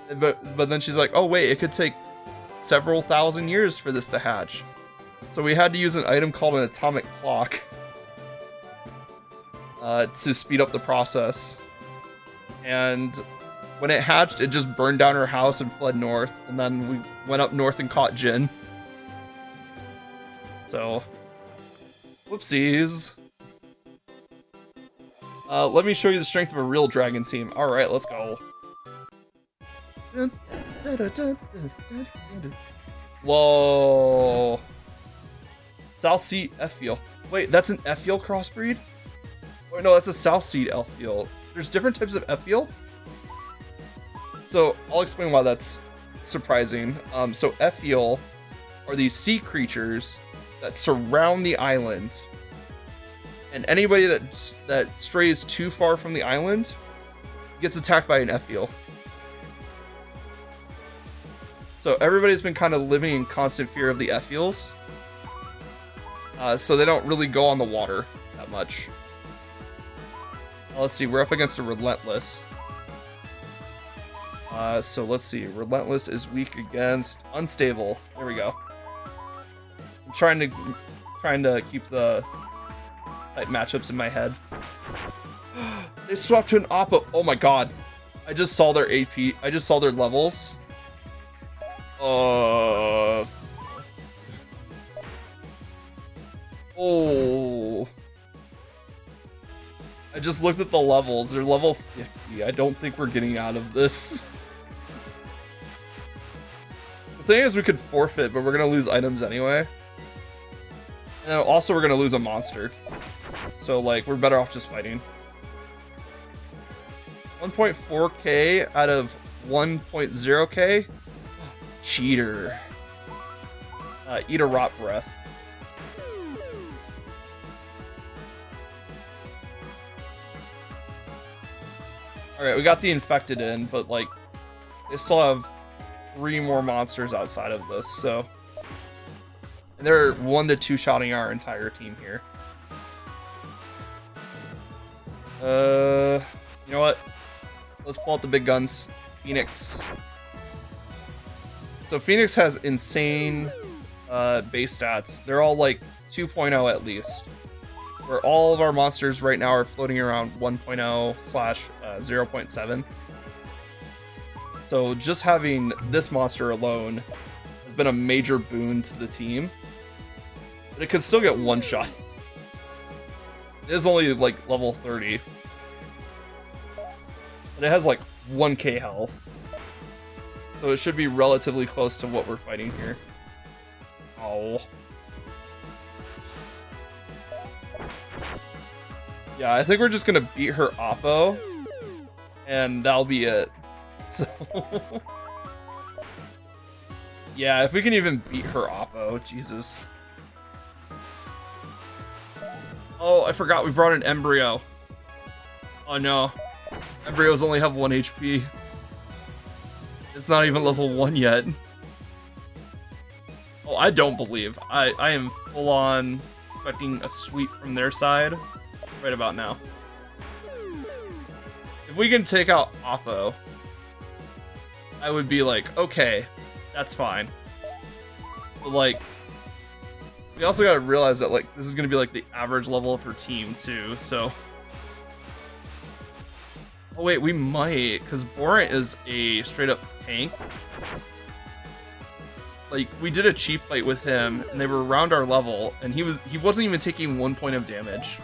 But then she's like, "Oh wait, it could take several thousand years for this to hatch." So we had to use an item called an atomic clock to speed up the process. And when it hatched, it just burned down her house and fled north. And then we went up north and caught Jin. So, whoopsies. Let me show you the strength of a real dragon team. Alright, let's go. Whoa. South Sea Elfiel. Wait, that's an Elfiel crossbreed? Oh no, that's a South Sea Elfiel. There's different types of Elfiel? So, I'll explain why that's surprising. So Elfiel are these sea creatures that surround the island. And anybody that strays too far from the island gets attacked by an Elfiel. So everybody's been kind of living in constant fear of the Elfiels. So they don't really go on the water that much. Let's see, we're up against a Relentless. So let's see, Relentless is weak against Unstable. There we go. I'm trying to keep the type matchups in my head. They swapped to an Oppo. Oh my god. I just saw their AP. I just saw their levels. Oh. I just looked at the levels. They're level 50. I don't think we're getting out of this. The thing is, we could forfeit, but we're gonna lose items anyway. And also, we're gonna lose a monster. So, like, we're better off just fighting. 1.4k out of 1.0k? Cheater. Eat a rot breath. Alright, we got the infected in, but, like, they still have 3 more monsters outside of this, so... And they're 1 to 2 shotting our entire team here. You know what? Let's pull out the big guns. Phoenix. So Phoenix has insane base stats. They're all like 2.0 at least. Where all of our monsters right now are floating around 1.0/0.7. So just having this monster alone has been a major boon to the team. But it could still get one shot. It is only like level 30. But it has like 1k health. So it should be relatively close to what we're fighting here. Oh. Yeah, I think we're just gonna beat her Oppo. And that'll be it. So... yeah, if we can even beat her Oppo, Jesus. Oh, I forgot we brought an Embryo. Oh no. Embryos only have 1 HP. It's not even level 1 yet. Oh, I don't believe. I am full on expecting a sweep from their side right about now. If we can take out Oppo, I would be like, okay, that's fine. But like, we also gotta realize that like this is gonna be like the average level of her team too, so. Oh wait, we might, because Borant is a straight up tank. Like, we did a chief fight with him, and they were around our level, and he wasn't even taking 1 point of damage.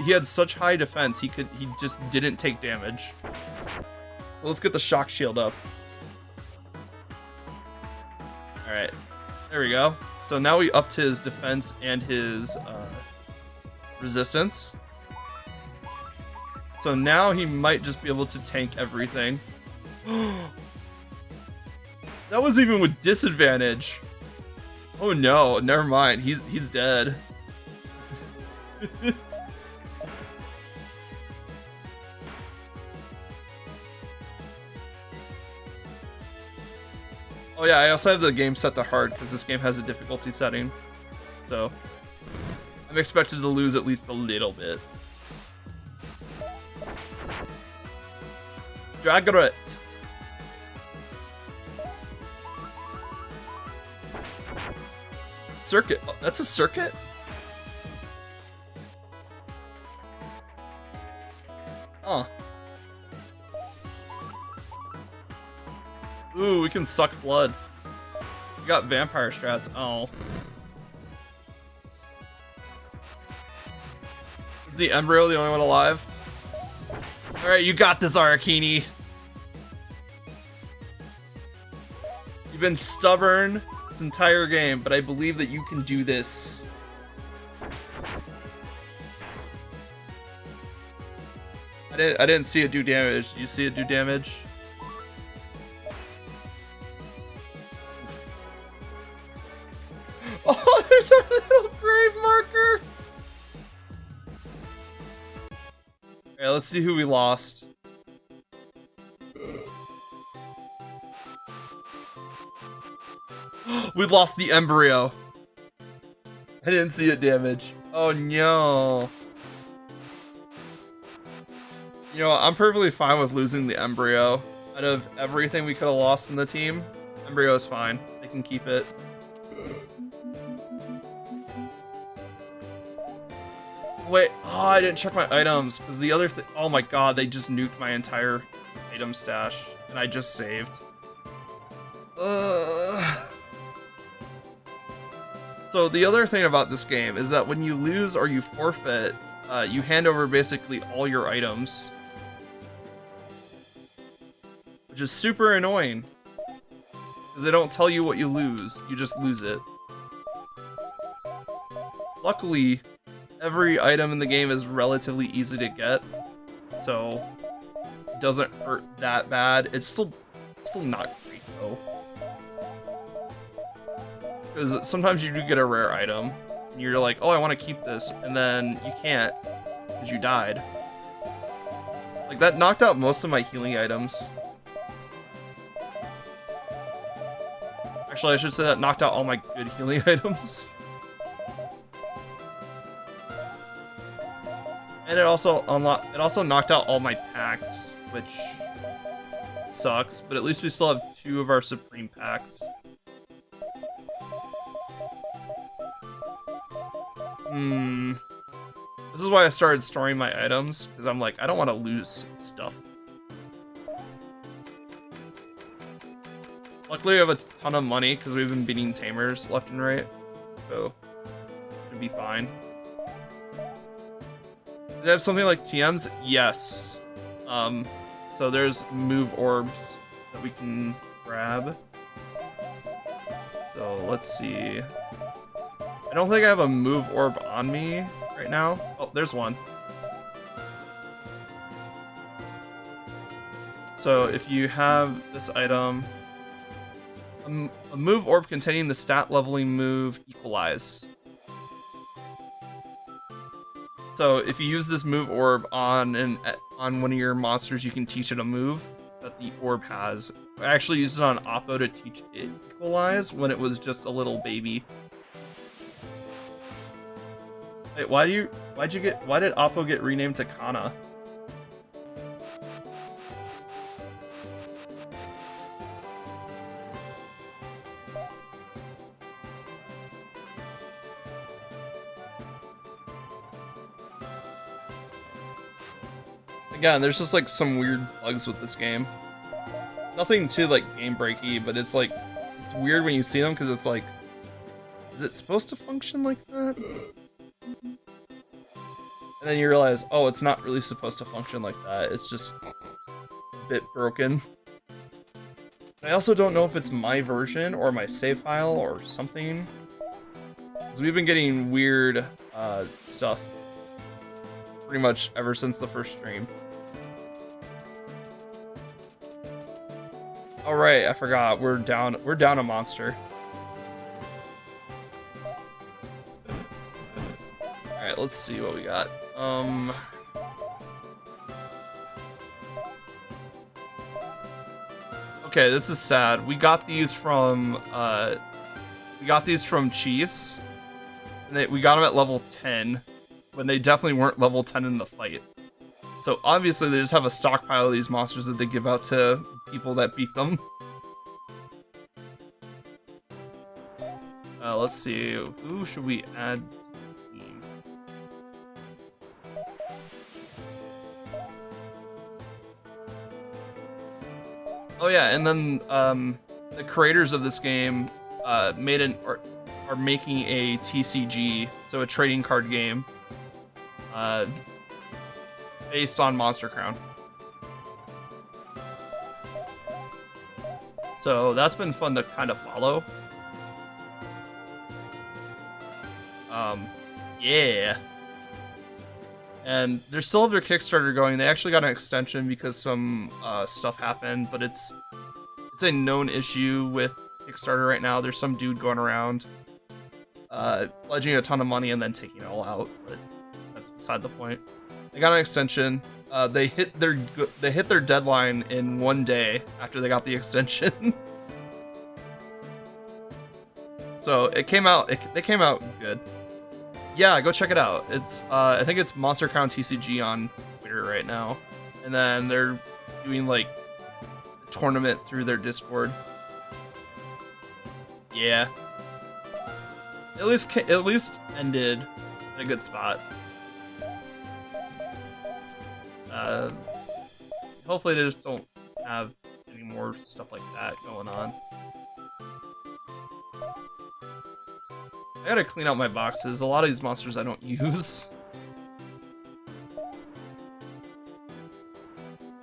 He had such high defense, he just didn't take damage. So let's get the shock shield up. Alright, there we go. So now we upped his defense and his resistance. So now he might just be able to tank everything. That was even with disadvantage. Oh no, never mind. He's dead. Oh Oh yeah, I also have the game set to hard because this game has a difficulty setting. So I'm expected to lose at least a little bit. Dragret. Circuit. Oh, that's a circuit? Huh. Ooh, we can suck blood. We got vampire strats. Oh. Is the embryo the only one alive? Alright, you got this, Arakini. You've been stubborn this entire game, but I believe that you can do this. I didn't see it do damage. You see it do damage? Oh, there's a little grave marker! Alright, let's see who we lost. We lost the embryo. I didn't see it damage. Oh no. You know, I'm perfectly fine with losing the embryo. Out of everything we could have lost in the team, embryo is fine. They can keep it. Wait, oh, I didn't check my items, because the other thing, oh my god, they just nuked my entire item stash, and I just saved. So the other thing about this game is that when you lose or you forfeit, you hand over basically all your items. Which is super annoying. Because they don't tell you what you lose, you just lose it. Luckily, every item in the game is relatively easy to get, so it doesn't hurt that bad. It's still not great though. Because sometimes you do get a rare item, and you're like, oh, I want to keep this, and then you can't, because you died. Like, that knocked out most of my healing items. Actually, I should say that knocked out all my good healing items. And it also knocked out all my packs, which sucks, but at least we still have 2 of our supreme packs. This is why I started storing my items, because I'm like, I don't want to lose stuff. Luckily, I have a ton of money, because we've been beating tamers left and right, so it'll be fine. Did I have something like TMs? Yes. So there's move orbs that we can grab. So let's see. I don't think I have a move orb on me right now. Oh, there's one. So if you have this item, a move orb containing the stat leveling move Equalize. So if you use this move orb on one of your monsters, you can teach it a move that the orb has. I actually used it on Oppo to teach it Equalize when it was just a little baby. Wait, why did Oppo get renamed to Kana? Again, there's just like some weird bugs with this game. Nothing too like game breaky, but it's like, it's weird when you see them because it's like, is it supposed to function like that? And then you realize, oh, it's not really supposed to function like that. It's just a bit broken. I also don't know if it's my version or my save file or something. Because we've been getting weird stuff pretty much ever since the first stream. All right, I forgot. We're down a monster. All right, let's see what we got. Okay, this is sad. We got these from Chiefs, and we got them at level 10, when they definitely weren't level 10 in the fight. So obviously they just have a stockpile of these monsters that they give out to people that beat them. Let's see, who should we add to the team? Oh yeah, and then the creators of this game are making a TCG, so a trading card game, based on Monster Crown. So that's been fun to kind of follow. Yeah. And they're still have their Kickstarter going. They actually got an extension because some stuff happened, but it's a known issue with Kickstarter right now. There's some dude going around pledging a ton of money and then taking it all out, but that's beside the point. They got an extension. They hit their deadline in 1 day after they got the extension. So it came out. They came out good. Yeah, go check it out. It's I think it's Monster Crown TCG on Twitter right now, and then they're doing like a tournament through their Discord. Yeah. At least ended in a good spot. Hopefully they just don't have any more stuff like that going on. I gotta clean out my boxes. A lot of these monsters I don't use.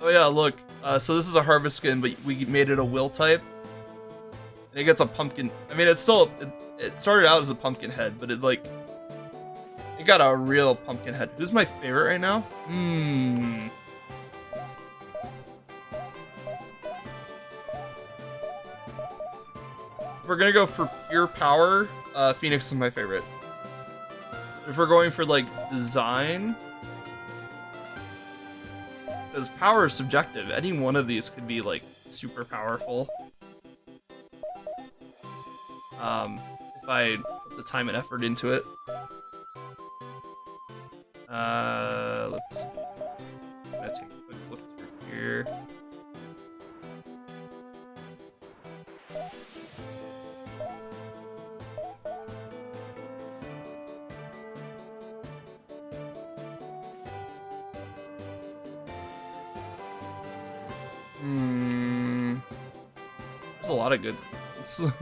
Oh yeah, look. So this is a harvest skin, but we made it a will type. And it gets a pumpkin. I mean, it's still... It started out as a pumpkin head, but it got a real pumpkin head. Who's my favorite right now? If we're gonna go for pure power, Phoenix is my favorite. If we're going for like design, because power is subjective. Any one of these could be like super powerful. If I put the time and effort into it. Let's see. I'm gonna take a quick look through here. There's a lot of good designs.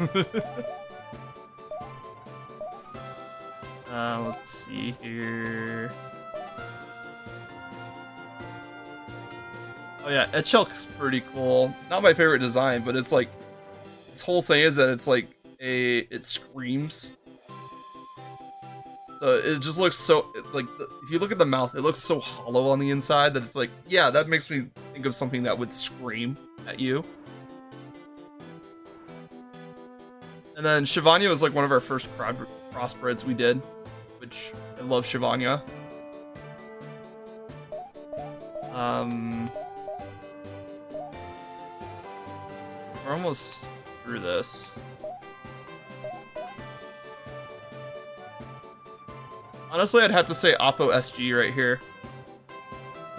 Let's see here. Oh yeah, Etchelk's pretty cool. Not my favorite design, but it's like, its whole thing is that it's like it screams. So it just looks so, like, if you look at the mouth, it looks so hollow on the inside that it's like, yeah, that makes me think of something that would scream at you. And then Shivanya was like one of our first crossbreds we did, which I love Shivanya. We're almost through this. Honestly, I'd have to say Oppo SG right here.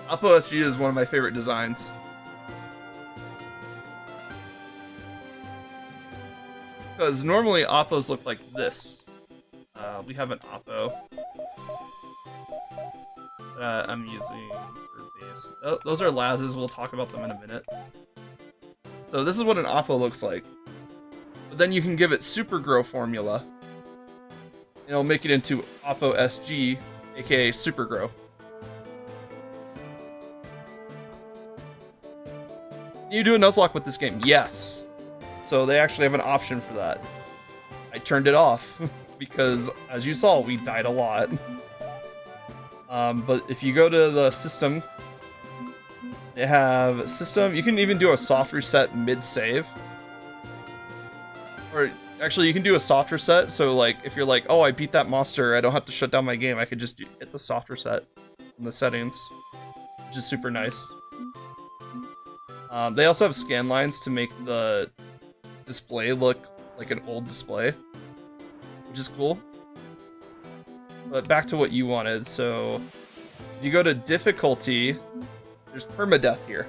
Oppo SG is one of my favorite designs. Because normally Oppos look like this. We have an Oppo that I'm using for base. Those are Laz's, we'll talk about them in a minute. So this is what an Oppo looks like. But then you can give it Super Grow formula. And it'll make it into Oppo SG, aka Super Grow. Can you do a Nuzlocke with this game? Yes. So they actually have an option for that. I turned it off because, as you saw, we died a lot. But if you go to the system, they have system. You can even do a soft reset mid-save. Or actually, you can do a soft reset. So, like, if you're like, oh, I beat that monster, I don't have to shut down my game. I could just hit the soft reset in the settings, which is super nice. They also have scan lines to make the display look like an old display, which is cool. But back to what you wanted. So if you go to difficulty, there's permadeath here.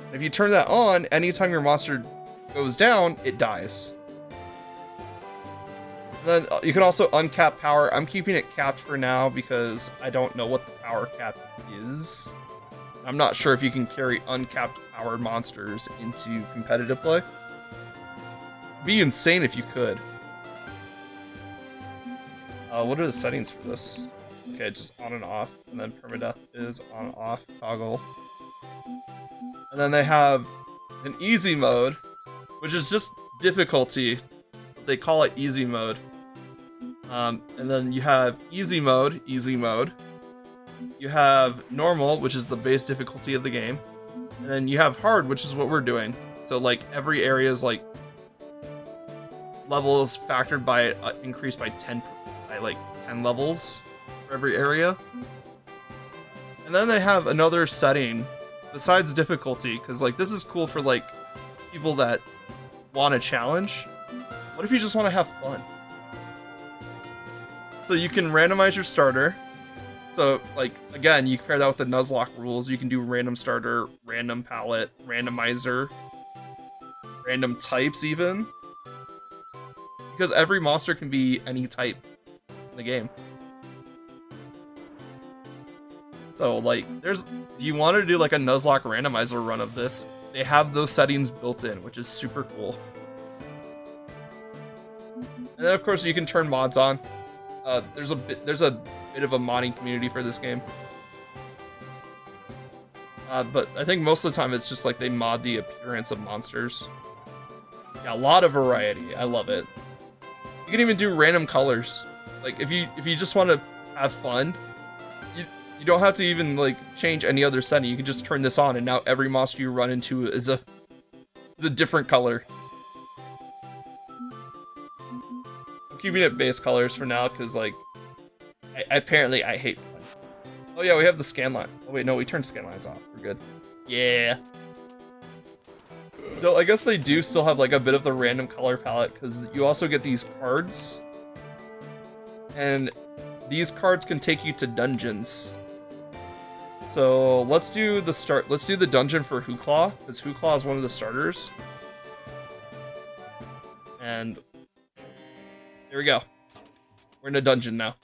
And if you turn that on, anytime your monster goes down, it dies. And then you can also uncap power. I'm keeping it capped for now because I don't know what the power cap is. I'm not sure if you can carry uncapped powered monsters into competitive play. It'd be insane if you could. What are the settings for this? Okay, just on and off, and then permadeath is on off toggle. And then they have an easy mode, which is just difficulty, but they call it easy mode. And then you have easy mode. You have normal, which is the base difficulty of the game. And then you have hard, which is what we're doing. So like every area is like levels factored by increased by 10 levels for every area. And then they have another setting besides difficulty, because like this is cool for like people that want a challenge. What if you just want to have fun? So you can randomize your starter. So like again, you pair that with the Nuzlocke rules. You can do random starter, random palette, randomizer, random types even. Because every monster can be any type in the game. So like if you want to do like a Nuzlocke randomizer run of this, they have those settings built in, which is super cool. And then of course you can turn mods on. There's a bit of a modding community for this game. But I think most of the time it's just like they mod the appearance of monsters. Yeah, a lot of variety. I love it. You can even do random colors. Like if you just want to have fun, you don't have to even like change any other setting. You can just turn this on, and now every monster you run into is a different color. I'm keeping it base colors for now because like apparently I hate fun. Oh yeah, we have the scan line. Oh wait, no, we turned scan lines off. We're good. Yeah. No, I guess they do still have like a bit of the random color palette because you also get these cards. And these cards can take you to dungeons. So let's do the dungeon for Hooclaw, because Hooclaw is one of the starters. And here we go. We're in a dungeon now.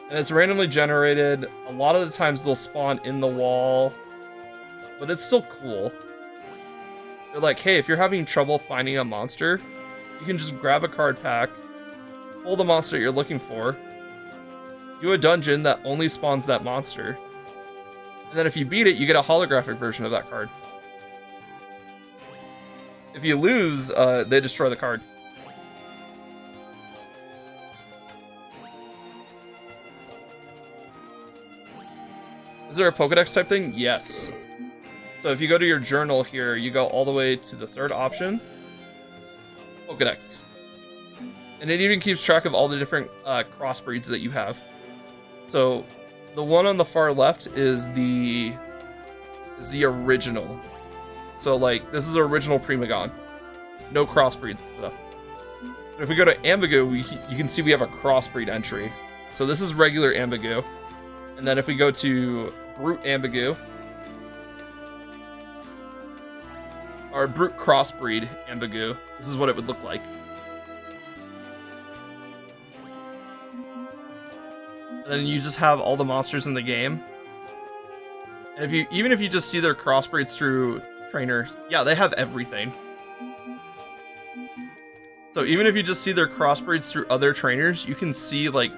And it's randomly generated. A lot of the times they'll spawn in the wall, but it's still cool. They're like, hey, if you're having trouble finding a monster, you can just grab a card pack, pull the monster you're looking for, do a dungeon that only spawns that monster, and then if you beat it, you get a holographic version of that card. If you lose, they destroy the card. Is there a Pokedex type thing? Yes. So if you go to your journal here, you go all the way to the third option, Pokedex. And it even keeps track of all the different crossbreeds that you have. So the one on the far left is the original. So like this is the original Primagon. No crossbreed stuff. But if we go to Ambigu, you can see we have a crossbreed entry. So this is regular Ambigu. And then if we go to Brute Ambigu, or Brute Crossbreed Ambigu, this is what it would look like. And then you just have all the monsters in the game. And even if you just see their crossbreeds through trainers, yeah, they have everything. So even if you just see their crossbreeds through other trainers, you can see like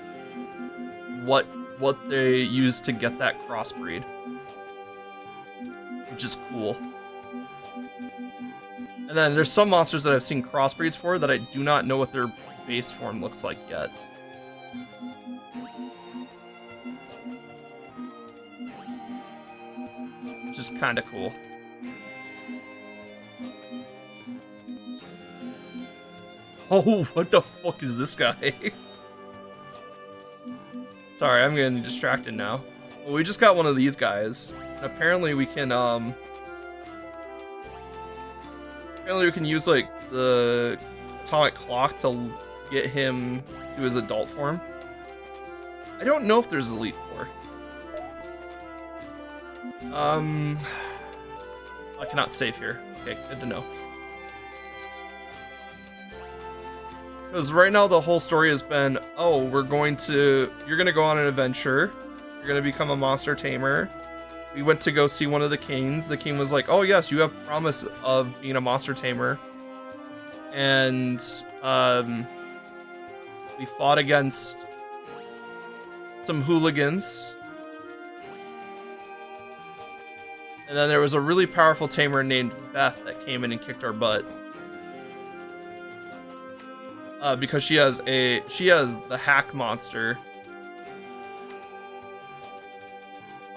what they use to get that crossbreed, which is cool. And then there's some monsters that I've seen crossbreeds for that I do not know what their base form looks like yet. Which is kind of cool. Oh, what the fuck is this guy? Sorry, I'm getting distracted now. Well, we just got one of these guys. And apparently we can use like the atomic clock to get him to his adult form. I don't know if there's Elite Four. I cannot save here. Okay, good to know. Because right now the whole story has been, oh, you're gonna go on an adventure. You're gonna become a monster tamer. We went to go see one of the kings. The king was like, oh yes, you have promise of being a monster tamer. And, we fought against some hooligans. And then there was a really powerful tamer named Beth that came in and kicked our butt. Because she has the hack monster.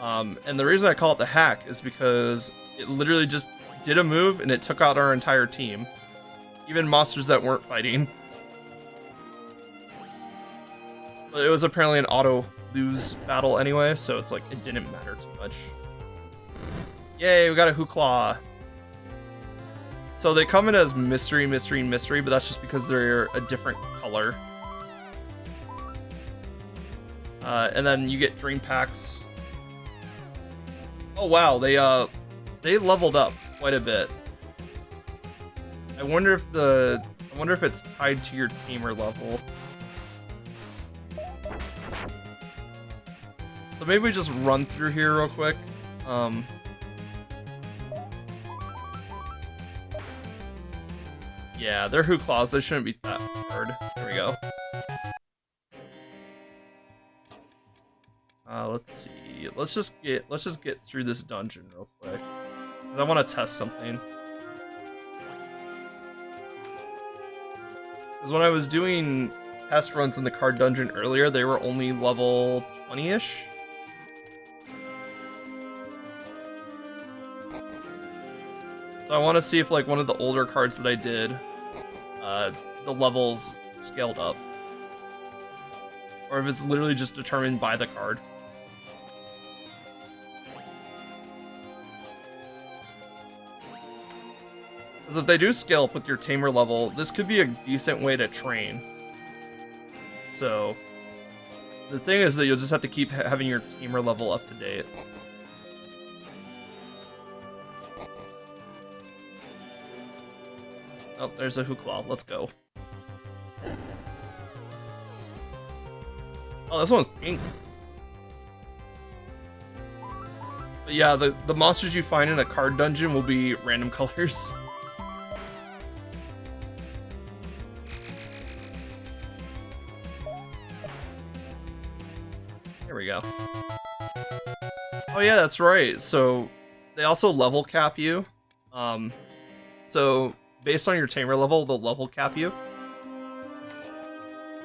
And the reason I call it the hack is because it literally just did a move and it took out our entire team. Even monsters that weren't fighting. But it was apparently an auto-lose battle anyway, so it's like, it didn't matter too much. Yay, we got a Hooclaw. So they come in as mystery, mystery, and mystery, but that's just because they're a different color. And then you get dream packs. Oh wow, they leveled up quite a bit. I wonder if it's tied to your tamer level. So maybe we just run through here real quick. Yeah, they're Hooclaws. They shouldn't be that hard. There we go. Let's see. Let's just get through this dungeon real quick, because I want to test something. Because when I was doing test runs in the card dungeon earlier, they were only level 20-ish. So I want to see if like one of the older cards that I did, the levels scaled up. Or if it's literally just determined by the card. Because if they do scale up with your tamer level, this could be a decent way to train. So, the thing is that you'll just have to keep having your tamer level up to date. Oh, there's a Hooclaw. Let's go. Oh, this one's pink. But yeah, the monsters you find in a card dungeon will be random colors. Here we go. Oh yeah, that's right. So they also level cap you. So based on your tamer level, they'll level cap you.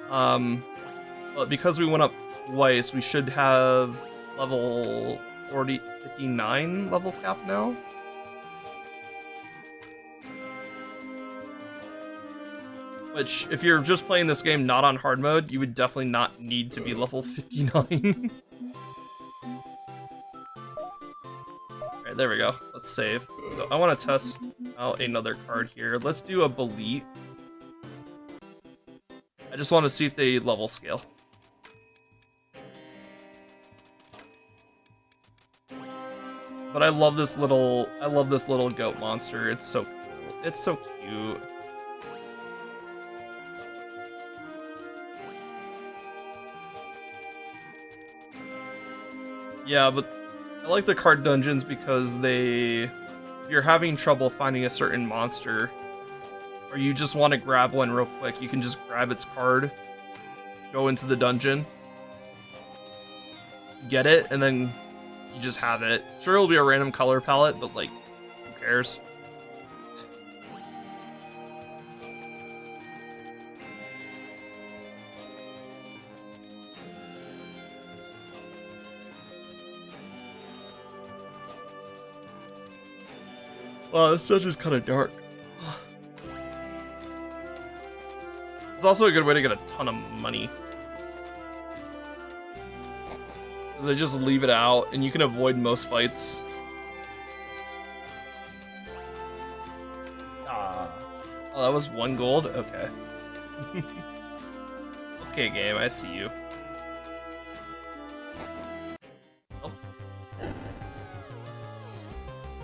But because we went up twice, we should have level 59 level cap now. Which, if you're just playing this game not on hard mode, you would definitely not need to be level 59. Alright, there we go. Let's save. So I want to test out another card here. Let's do a Belit. I just want to see if they level scale. But I love this little goat monster. It's so cool. It's so cute. Yeah, but I like the card dungeons because if you're having trouble finding a certain monster, or you just want to grab one real quick, you can just grab its card, go into the dungeon, get it, and then you just have it. Sure, it'll be a random color palette, but like, who cares? Wow, this dungeon's kind of dark. It's also a good way to get a ton of money. Because I just leave it out, and you can avoid most fights. Ah. Oh, that was 1 gold? Okay. Okay, game, I see you. Oh.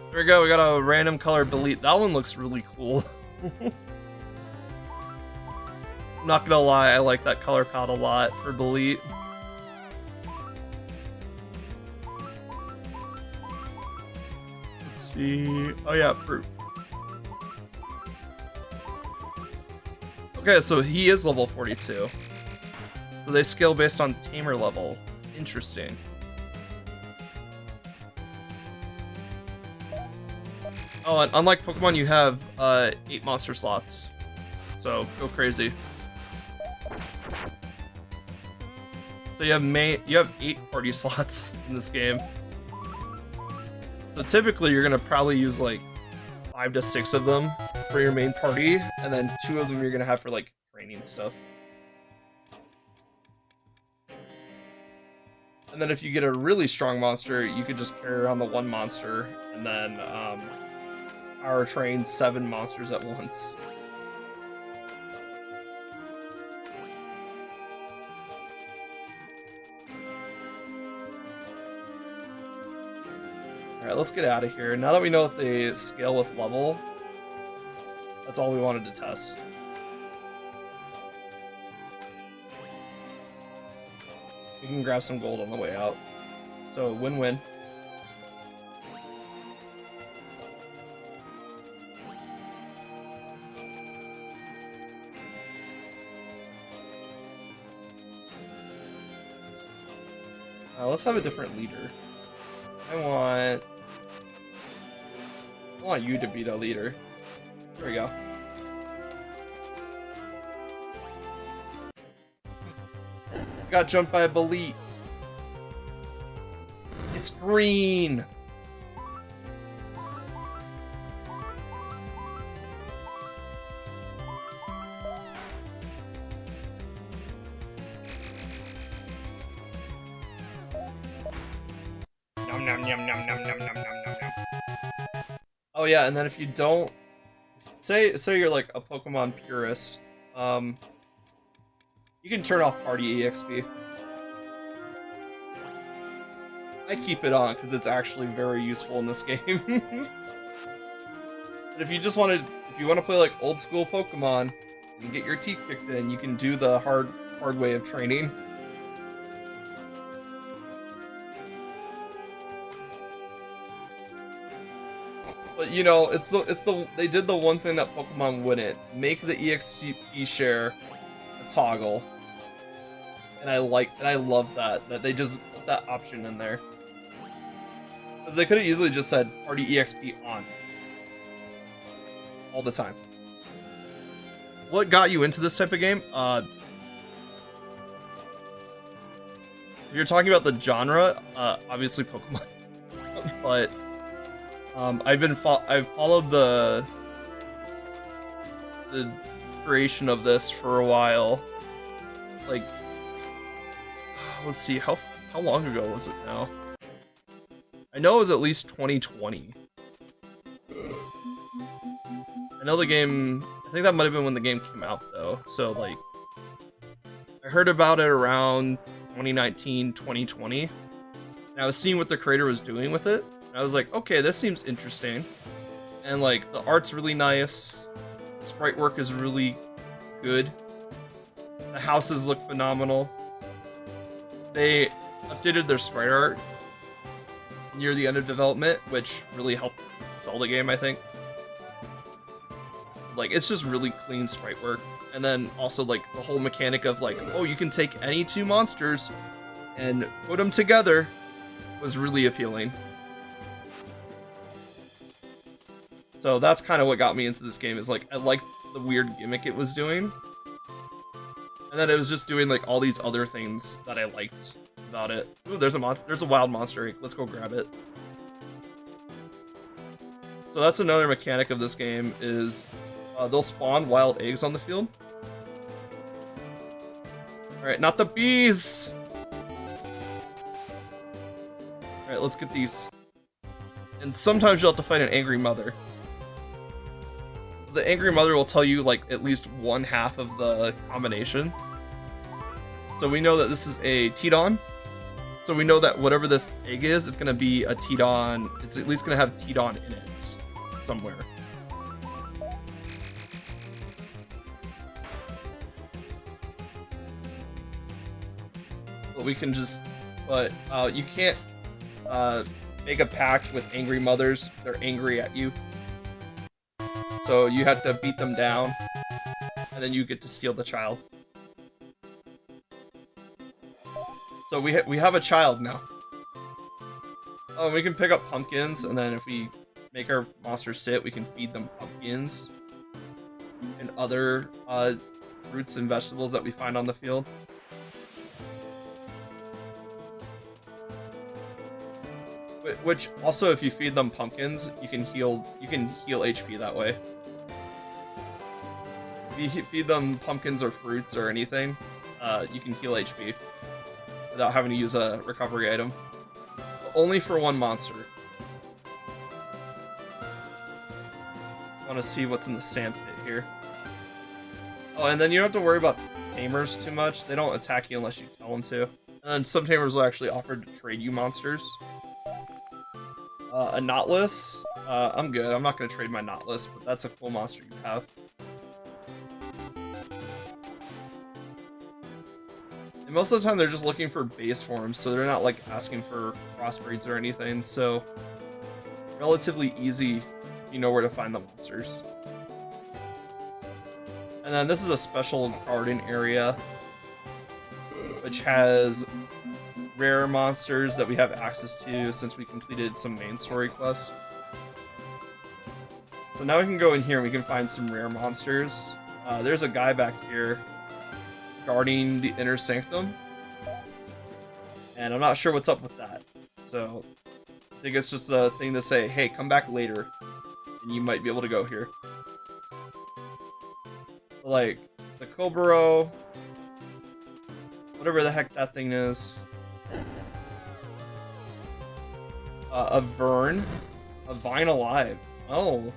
There we go, we got a random color delete. That one looks really cool. I'm not gonna lie, I like that color palette a lot for delete. Let's see. Oh yeah, fruit. Okay, so he is level 42. So they scale based on tamer level. Interesting. Oh, and unlike Pokemon, you have 8 monster slots. So go crazy. So you have 8 party slots in this game. So typically you're gonna probably use like 5 to 6 of them for your main party, and then 2 of them you're gonna have for like training stuff. And then if you get a really strong monster, you could just carry around the 1 monster, and then power train 7 monsters at once. Alright, let's get out of here. Now that we know that they scale with level, that's all we wanted to test. We can grab some gold on the way out. So, win-win. Let's have a different leader. I want you to be the leader. There we go. Got jumped by a Belit. It's green. Nom nom nom nom nom nom nom nom nom. Oh yeah, and then if you don't say you're like a Pokemon purist, you can turn off party EXP. I keep it on because it's actually very useful in this game. And if you just want to play like old school Pokemon and get your teeth kicked in, you can do the hard way of training. But you know, they did the one thing that Pokemon wouldn't make the EXP share a toggle, and I love that they just put that option in there, because they could have easily just said party EXP on all the time. What got you into this type of game? If you're talking about the genre, obviously Pokemon, but. I've followed the creation of this for a while. Like, let's see, how long ago was it now? I know it was at least 2020. I know the game, I think that might have been when the game came out though. So like, I heard about it around 2019, 2020. And I was seeing what the creator was doing with it. I was like, okay, this seems interesting. And like, the art's really nice. The sprite work is really good. The houses look phenomenal. They updated their sprite art near the end of development, which really helped sell the game, I think. Like, it's just really clean sprite work. And then also like the whole mechanic of like, oh, you can take any 2 monsters and put them together was really appealing. So that's kind of what got me into this game, is like, I liked the weird gimmick it was doing. And then it was just doing like all these other things that I liked about it. Ooh, there's a wild monster egg. Let's go grab it. So that's another mechanic of this game, is they'll spawn wild eggs on the field. Alright, not the bees! Alright, let's get these. And sometimes you'll have to fight an angry mother. The angry mother will tell you, like, at least one half of the combination. So we know that this is a Tidon. So we know that whatever this egg is, it's gonna be a Tidon. It's at least gonna have Tidon in it somewhere. But we can just, you can't make a pact with angry mothers. They're angry at you. So you have to beat them down, and then you get to steal the child. So we have a child now. Oh, we can pick up pumpkins, and then if we make our monster sit, we can feed them pumpkins and other fruits and vegetables that we find on the field. Which also, if you feed them pumpkins, you can heal HP that way. If you feed them pumpkins or fruits or anything, you can heal HP without having to use a recovery item. But only for one monster. I want to see what's in the sand pit here. Oh, and then you don't have to worry about tamers too much. They don't attack you unless you tell them to. And then some tamers will actually offer to trade you monsters. A Knotless. I'm good. I'm not going to trade my Knotless, but that's a cool monster you have. And most of the time they're just looking for base forms, so they're not like asking for crossbreeds or anything, so relatively easy if you know where to find the monsters. And then this is a special garden area, which has rare monsters that we have access to since we completed some main story quests. So now we can go in here and we can find some rare monsters. There's a guy back here guarding the inner sanctum, and I'm not sure what's up with that. So I think it's just a thing to say, hey, come back later, and you might be able to go here. Like the Koburo, whatever the heck that thing is. A Vern. A Vine Alive. Oh.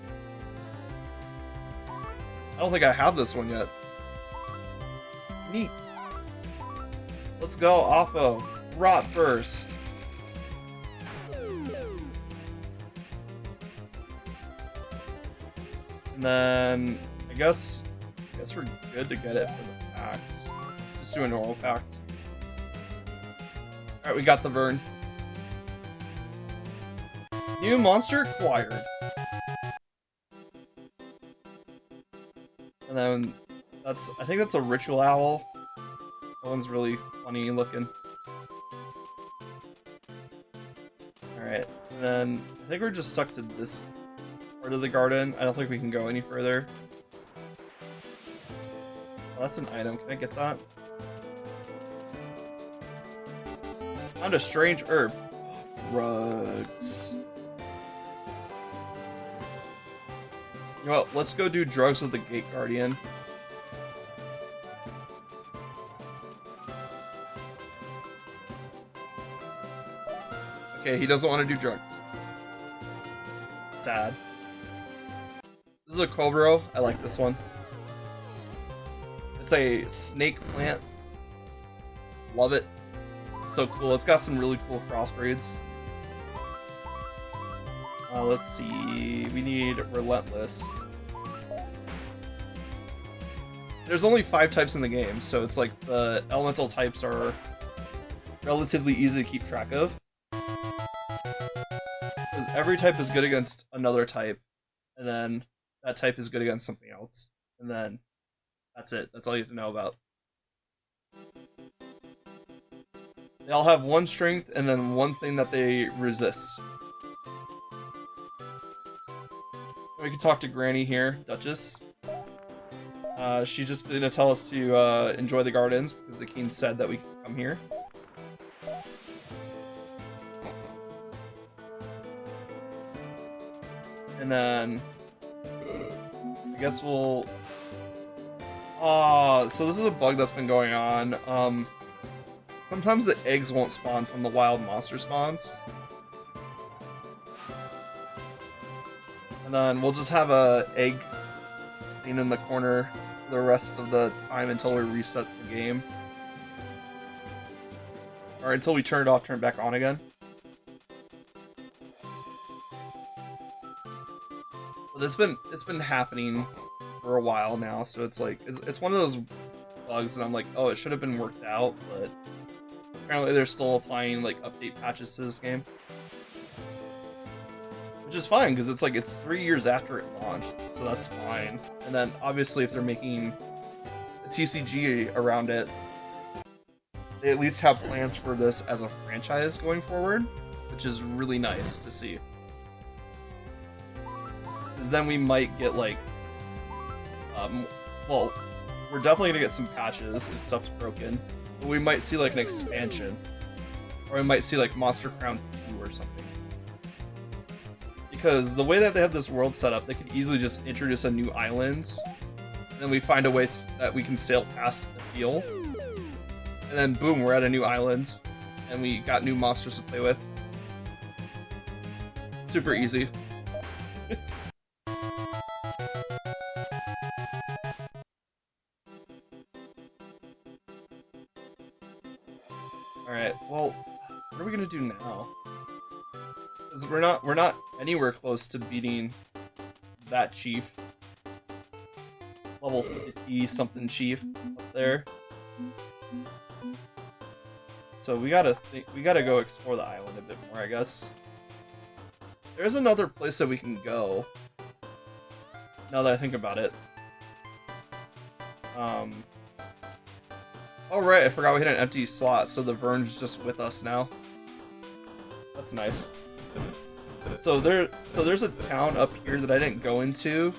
I don't think I have this one yet. Neat. Let's go, Oppo. Rot Burst. And then I guess we're good to get it for the packs. Let's just do a normal pack. Alright, we got the Vern. New monster acquired. And then I think that's a ritual owl. That one's really funny looking. Alright, and then I think we're just stuck to this part of the garden. I don't think we can go any further. Oh, that's an item. Can I get that? Found a strange herb. Drugs. You know what? Let's go do drugs with the Gate Guardian. Okay, he doesn't want to do drugs. Sad. This is a Koburo. I like this one. It's a snake plant. Love it. It's so cool. It's got some really cool crossbreeds. Let's see. We need Relentless. There's only 5 types in the game, so it's like the elemental types are relatively easy to keep track of. Because every type is good against another type, and then that type is good against something else. And then that's it. That's all you have to know about. They all have 1 strength and then 1 thing that they resist. We can talk to Granny here, Duchess. She just didn't tell us to enjoy the gardens because the king said that we could come here. And then I guess we'll... so this is a bug that's been going on. Sometimes the eggs won't spawn from the wild monster spawns. And then we'll just have a egg thing in the corner for the rest of the time until we reset the game. Or until we turn it off, turn it back on again. But it's been happening for a while now, so it's like it's one of those bugs, and I'm like, oh, it should have been worked out, but apparently they're still applying like update patches to this game, which is fine because it's like it's 3 years after it launched, so that's fine. And then obviously if they're making a TCG around it, they at least have plans for this as a franchise going forward, which is really nice to see. Because then we might get like, well, we're definitely gonna get some patches if stuff's broken, but we might see like an expansion, or we might see like Monster Crown 2 or something. Because the way that they have this world set up, they could easily just introduce a new island, and then we find a way that we can sail past the field, and then boom, we're at a new island, and we got new monsters to play with. Super easy. Alright, well, what are we gonna do now? Because we're not anywhere close to beating that chief. Level 50 something chief up there. So we gotta go explore the island a bit more, I guess. There's another place that we can go, now that I think about it. Oh right, I forgot we had an empty slot, so the Vern's just with us now. That's nice. So there's a town up here that I didn't go into,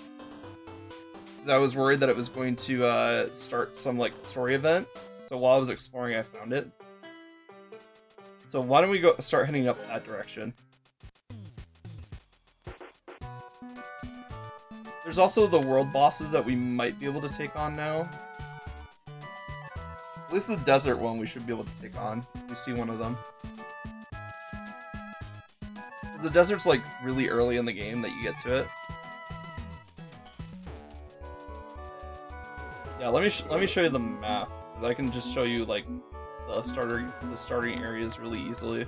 because I was worried that it was going to start some like story event. So while I was exploring, I found it. So why don't we go start heading up that direction? There's also the world bosses that we might be able to take on now. At least the desert one we should be able to take on. We see one of them. Because the desert's like really early in the game that you get to it. Yeah, let me show you the map, because I can just show you like the starting areas really easily.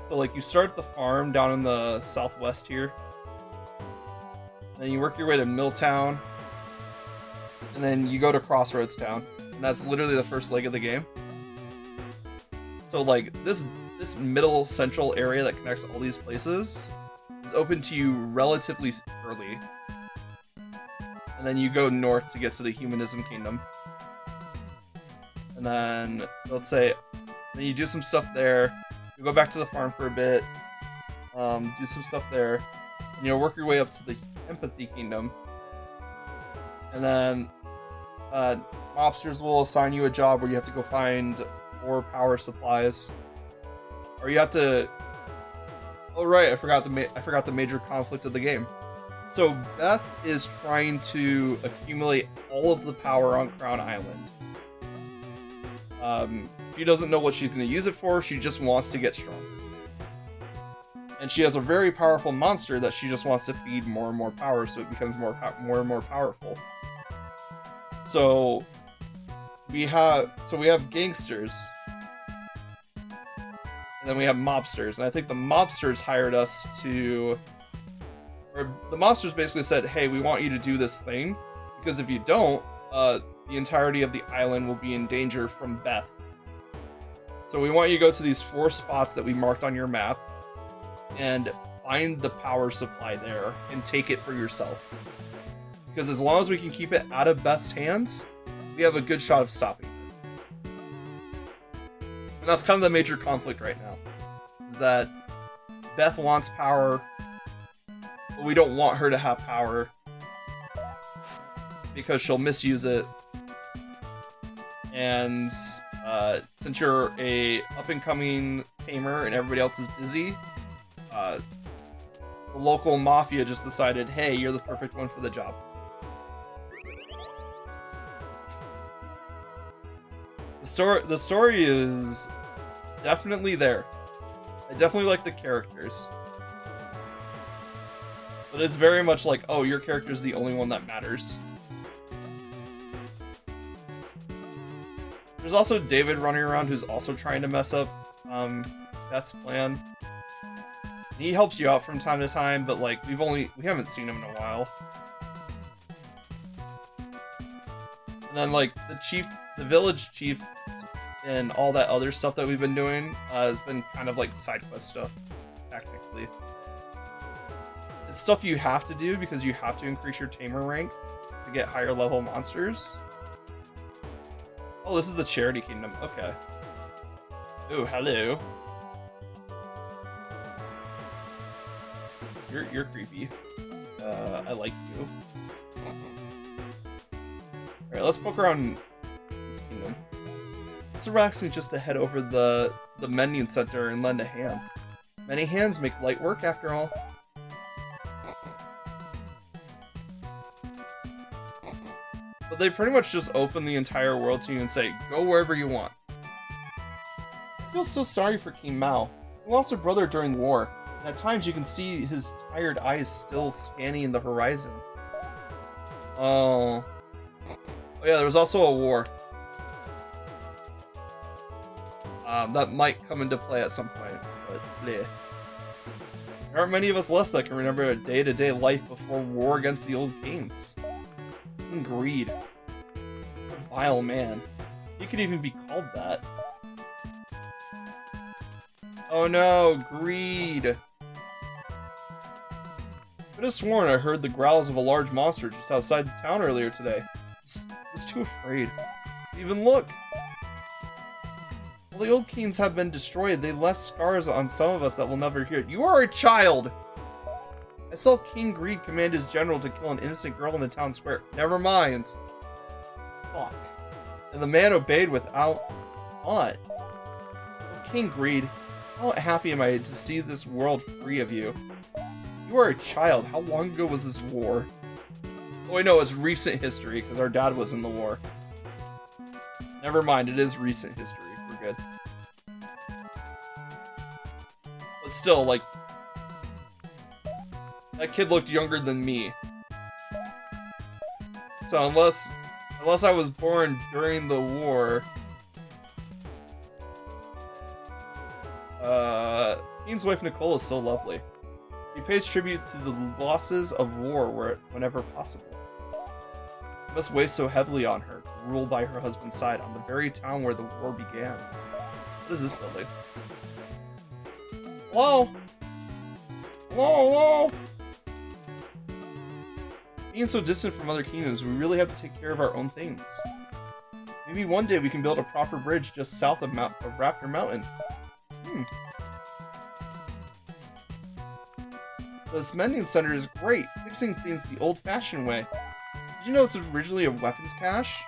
So like you start the farm down in the southwest here. Then you work your way to Milltown, and then you go to Crossroads Town, and that's literally the first leg of the game. So like this middle central area that connects all these places is open to you relatively early, and then you go north to get to the Humanism Kingdom, and then let's say then you do some stuff there. You go back to the farm for a bit, do some stuff there, and you'll work your way up to the Empathy Kingdom, and then mobsters will assign you a job where you have to go find 4 power supplies, or you have to. Oh right, I forgot the major conflict of the game. So Beth is trying to accumulate all of the power on Crown Island. She doesn't know what she's going to use it for. She just wants to get stronger. And she has a very powerful monster that she just wants to feed more and more power, so it becomes more and more powerful. So we have gangsters, and then we have mobsters. And I think the mobsters hired us to, or the mobsters basically said, "Hey, we want you to do this thing, because if you don't, the entirety of the island will be in danger from Beth. So we want you to go to these 4 spots that we marked on your map, and find the power supply there and take it for yourself. Because as long as we can keep it out of Beth's hands, we have a good shot of stopping it." And that's kind of the major conflict right now, is that Beth wants power, but we don't want her to have power because she'll misuse it. And since you're a up-and-coming tamer and everybody else is busy, the local mafia just decided, hey, you're the perfect one for the job. The story is definitely there. I definitely like the characters. But it's very much like, oh, your character's the only one that matters. There's also David running around who's also trying to mess up Beth's plan. He helps you out from time to time, but like we haven't seen him in a while. And then like the village chief and all that other stuff that we've been doing has been kind of like side quest stuff, technically. It's stuff you have to do because you have to increase your tamer rank to get higher level monsters. Oh, this is the Charity Kingdom. Okay. Ooh, hello. You're creepy. I like you. Alright, let's poke around this kingdom. It's relaxing just to head over the mending center and lend a hand. Many hands make light work after all. But they pretty much just open the entire world to you and say, go wherever you want. I feel so sorry for King Mao. He lost a brother during the war, and at times you can see his tired eyes still scanning the horizon. Oh yeah, there was also a war. That might come into play at some point, but bleh. There aren't many of us left that can remember a day-to-day life before war against the old kings. Greed. A vile man. He could even be called that. Oh no, greed. I could have sworn I heard the growls of a large monster just outside the town earlier today. I was too afraid to even look. While the old kings have been destroyed, they left scars on some of us that will never hear. You are a child! I saw King Greed command his general to kill an innocent girl in the town square. Never mind. Fuck. And the man obeyed without thought. King Greed, how happy am I to see this world free of you. You are a child. How long ago was this war? Oh, I know, it's recent history, because our dad was in the war. Never mind, it is recent history. We're good. But still, like, that kid looked younger than me. So unless I was born during the war, King's wife Nicole is so lovely. He pays tribute to the losses of war whenever possible. He must weigh so heavily on her to rule by her husband's side on the very town where the war began. What is this building? Hello? Hello, hello? Being so distant from other kingdoms, we really have to take care of our own things. Maybe one day we can build a proper bridge just south of Raptor Mountain. This mending center is great, fixing things the old-fashioned way. Did you know it's originally a weapons cache?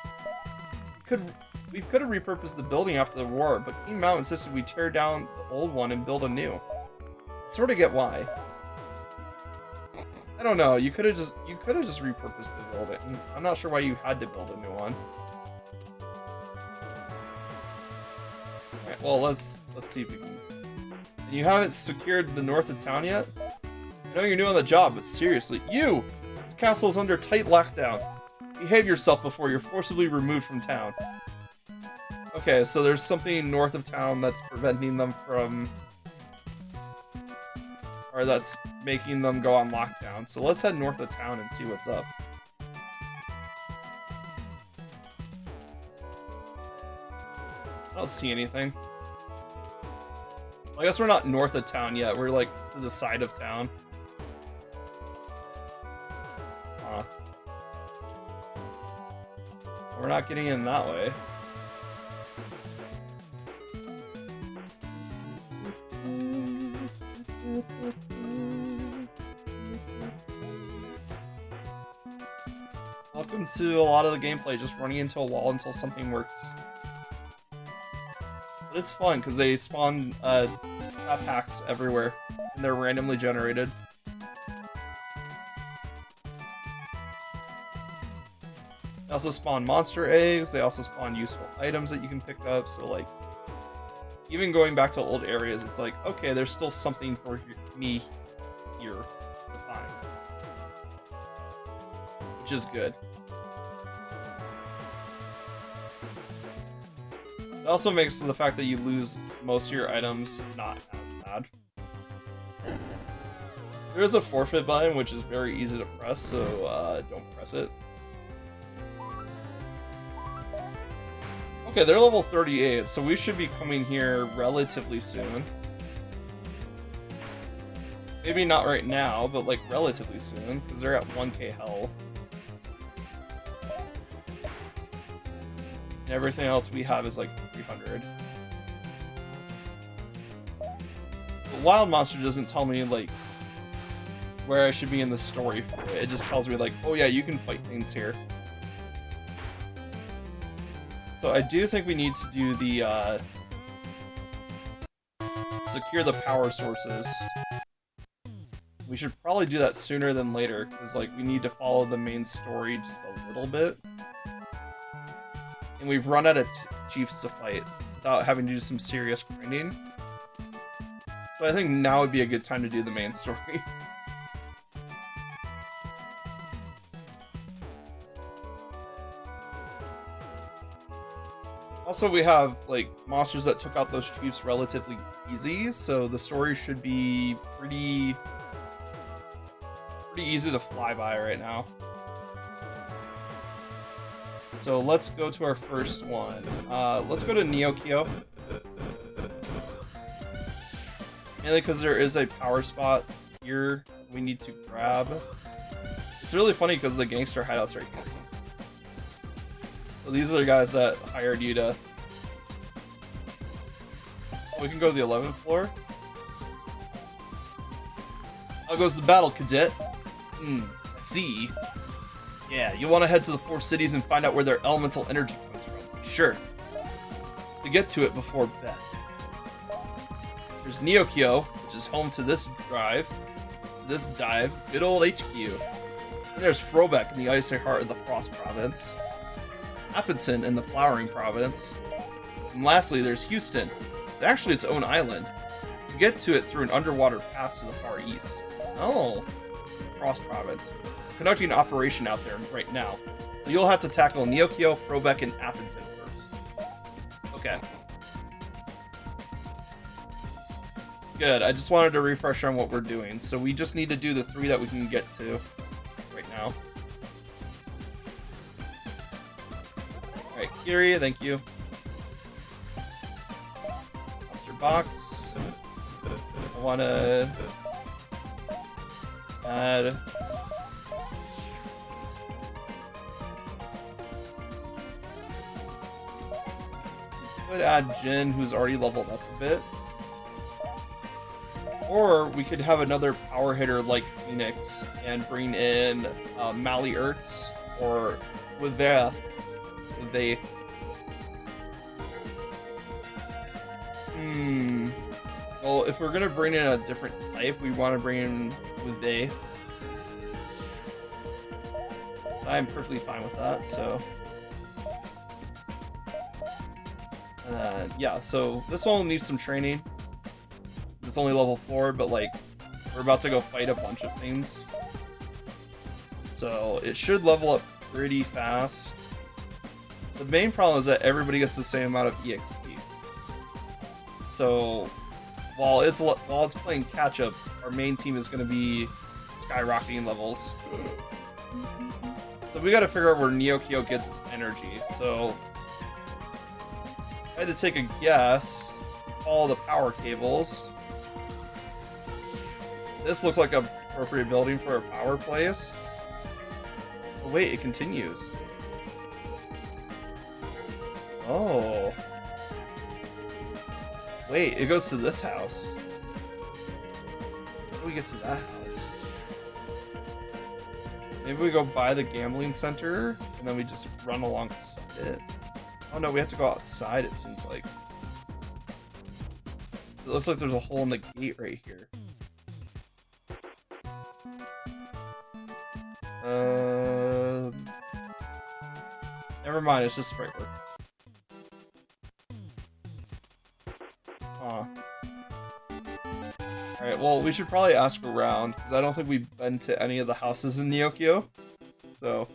We could have repurposed the building after the war, but King Mao insisted we tear down the old one and build a new. I sort of get why. I don't know. You could have just repurposed the building. I'm not sure why you had to build a new one. All right. Well, let's see if we can. And you haven't secured the north of town yet? I know you're new on the job, but seriously, you! This castle is under tight lockdown. Behave yourself before you're forcibly removed from town. Okay, so there's something north of town that's preventing them from... or that's making them go on lockdown. So let's head north of town and see what's up. I don't see anything. Well, I guess we're not north of town yet. We're like to the side of town. We're not getting in that way. Welcome to a lot of the gameplay, just running into a wall until something works. But it's fun, because they spawn packs everywhere, and they're randomly generated. They also spawn monster eggs, they also spawn useful items that you can pick up, so like, even going back to old areas, it's like, okay, there's still something for me here to find. which is good. It also makes the fact that you lose most of your items not as bad. There is a forfeit button, which is very easy to press, so don't press it. Okay, they're level 38, so we should be coming here relatively soon. Maybe not right now, but like relatively soon, because they're at 1k health. And everything else we have is like 300. The wild monster doesn't tell me like where I should be in the story for it. It just tells me like, oh yeah, you can fight things here. So I do think we need to do the secure the power sources. We should probably do that sooner than later, because like we need to follow the main story just a little bit. And we've run out of chiefs to fight without having to do some serious grinding. So I think now would be a good time to do the main story. Also, we have like monsters that took out those chiefs relatively easy, so the story should be pretty easy to fly by right now. So let's go to our first one. Let's go to Neokyo. Mainly because there is a power spot here we need to grab. It's really funny because the gangster hideout's right here. So these are the guys that hired you to... We can go to the 11th floor. How goes the battle, cadet? I see. Yeah, you want to head to the 4 cities and find out where their elemental energy comes from. Sure. To get to it before bed. There's Neokyo, which is home to this dive, good old HQ. And there's Frobeck in the icy heart of the Frost Province. Appleton in the Flowering Province. And lastly, there's Houston. It's actually its own island. You get to it through an underwater pass to the far east. Oh, Frost Province. Conducting an operation out there right now. So you'll have to tackle Neokyo, Frobeck, and Appleton first. Okay. Good, I just wanted to refresh on what we're doing. So we just need to do the 3 that we can get to right now. Alright, Kiri, thank you. Monster box. I wanna add... Could add Jin, who's already leveled up a bit. Or we could have another power hitter like Phoenix and bring in Mally Ertz or Wivea. Well, if we're gonna bring in a different type, we want to bring in Wivea. I'm perfectly fine with that, so... yeah, so this one will need some training. It's only level 4, but like, we're about to go fight a bunch of things. So it should level up pretty fast. The main problem is that everybody gets the same amount of EXP. So while it's playing catch up, our main team is going to be skyrocketing levels. So we got to figure out where Neokyo gets its energy. So I had to take a guess. Follow the power cables. This looks like an appropriate building for a power place. Oh wait, it continues. Oh. Wait, it goes to this house. How do we get to that house? Maybe we go by the gambling center, and then we just run alongside it. Oh no, we have to go outside, it seems like. It looks like there's a hole in the gate right here. Never mind, it's just sprite work. Huh. Alright, well, we should probably ask around, because I don't think we've been to any of the houses in Neokyo. So,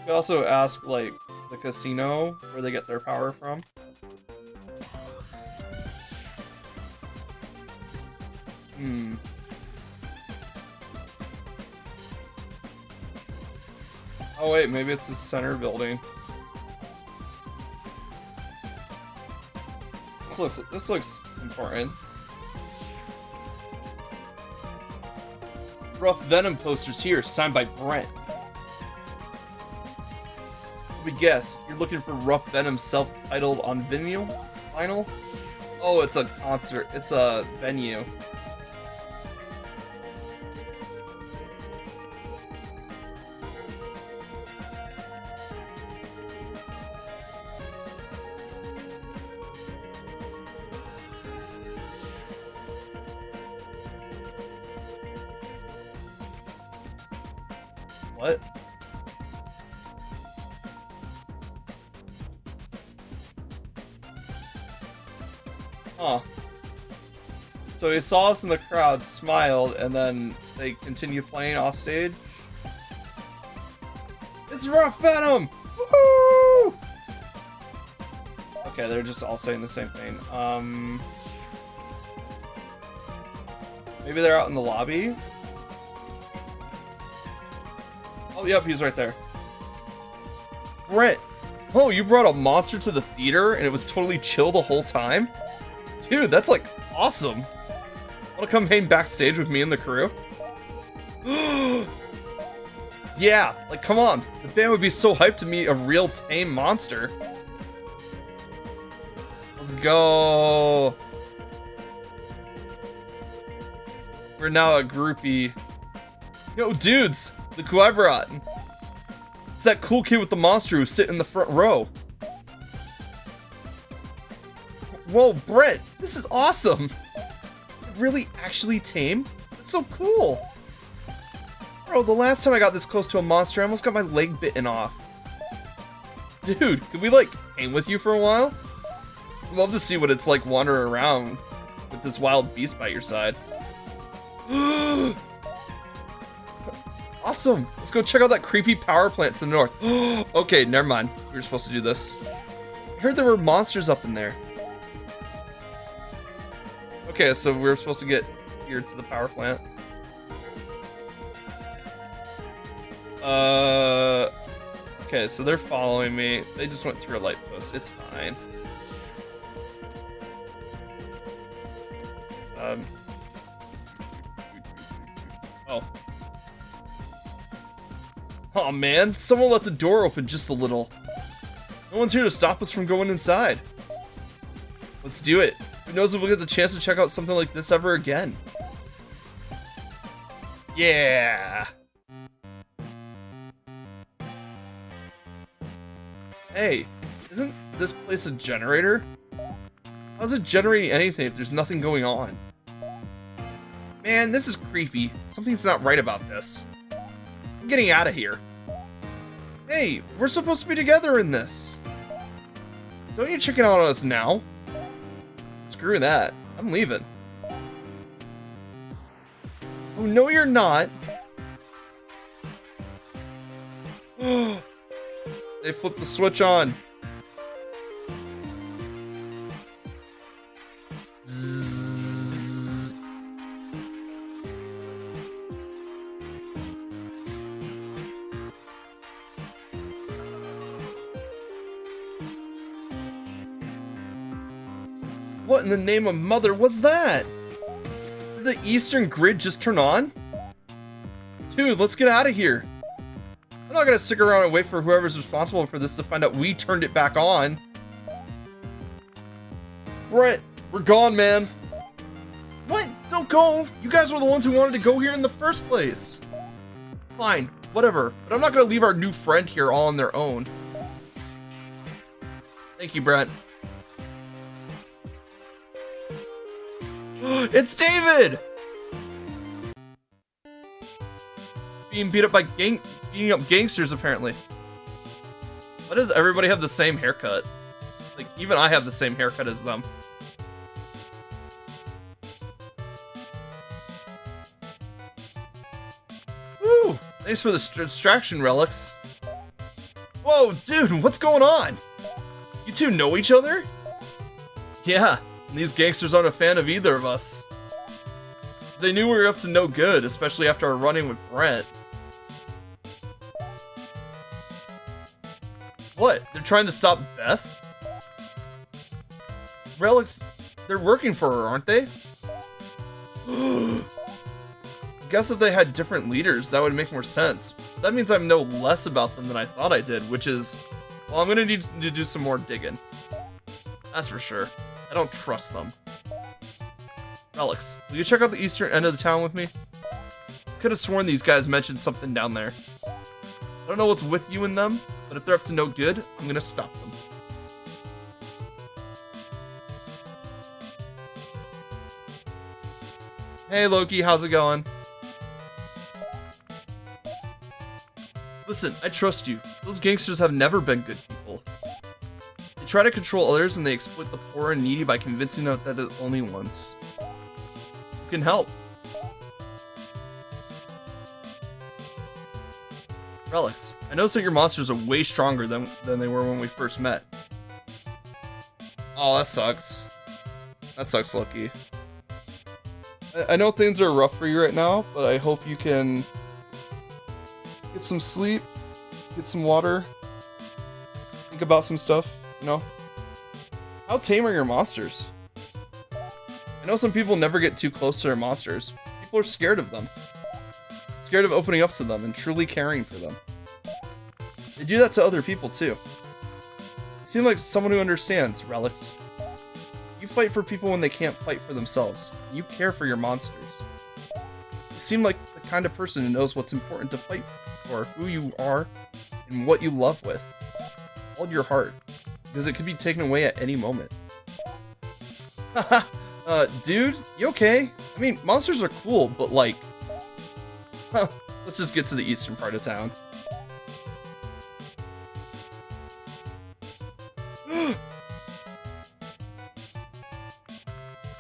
We also ask, like, the casino where they get their power from. Oh wait, maybe it's the center building. This looks important. Rough Venom posters here, signed by Brent. Let me guess, you're looking for Rough Venom self-titled on vinyl? Oh, it's a concert. It's a venue. What? Huh. So he saw us in the crowd, smiled, and then they continued playing off stage. It's Rough Venom! Woohoo! Okay, they're just all saying the same thing. Maybe they're out in the lobby? Oh, yep, he's right there. Brent! Oh, you brought a monster to the theater and it was totally chill the whole time? Dude, that's like awesome. Wanna come hang backstage with me and the crew? Yeah, like come on. The band would be so hyped to meet a real tame monster. Let's go. We're now a groupie. Yo, dudes, look who I brought. It's that cool kid with the monster who's sitting in the front row. Whoa, Brett, this is awesome. Really actually tame? That's so cool. Bro, the last time I got this close to a monster, I almost got my leg bitten off. Dude, could we like hang with you for a while? I'd love to see what it's like wandering around with this wild beast by your side. Awesome! Let's go check out that creepy power plant to the north. Okay, never mind. We were supposed to do this. I heard there were monsters up in there. Okay, so we were supposed to get here to the power plant. Okay, so they're following me. They just went through a light post. It's fine. Oh. Aw, man, someone let the door open just a little. No one's here to stop us from going inside. Let's do it. Who knows if we'll get the chance to check out something like this ever again. Yeah. Hey, isn't this place a generator? How's it generating anything if there's nothing going on? Man, this is creepy. Something's not right about this. I'm getting out of here. Hey, we're supposed to be together in this. Don't you chicken out on us now? Screw that. I'm leaving. Oh, no, you're not. They flipped the switch on. Zzz. What in the name of mother was that? Did the eastern grid just turn on? Dude, let's get out of here. I'm not gonna stick around and wait for whoever's responsible for this to find out we turned it back on. Brett, we're gone, man. What? Don't go. You guys were the ones who wanted to go here in the first place. Fine, whatever. But I'm not gonna leave our new friend here all on their own. Thank you, Brett. It's David! Being beat up by beating up gangsters, apparently. Why does everybody have the same haircut? Like, even I have the same haircut as them. Woo! Thanks for the distraction, Relix. Whoa, dude, what's going on? You two know each other? Yeah, and these gangsters aren't a fan of either of us. They knew we were up to no good, especially after our running with Brent. What? They're trying to stop Beth? Relix, they're working for her, aren't they? I guess if they had different leaders, that would make more sense. That means I know less about them than I thought I did, which is... well, I'm gonna need to do some more digging. That's for sure. I don't trust them. Relix, will you check out the eastern end of the town with me? I could have sworn these guys mentioned something down there. I don't know what's with you and them, but if they're up to no good, I'm gonna stop them. Hey Loki, how's it going? Listen, I trust you. Those gangsters have never been good people. They try to control others and they exploit the poor and needy by convincing them that they're the only ones who can help. Relix, I noticed that your monsters are way stronger than they were when we first met. Oh, that sucks. That sucks, Loki. I know things are rough for you right now, but I hope you can get some sleep, get some water, think about some stuff, you know? How tame are your monsters? I know some people never get too close to their monsters. People are scared of them. Scared of opening up to them and truly caring for them. They do that to other people too. You seem like someone who understands, Relix. You fight for people when they can't fight for themselves. You care for your monsters. You seem like the kind of person who knows what's important to fight for, who you are, and what you love with. Hold your heart, because it could be taken away at any moment. Haha, dude, you okay? I mean, monsters are cool, but like... let's just get to the eastern part of town.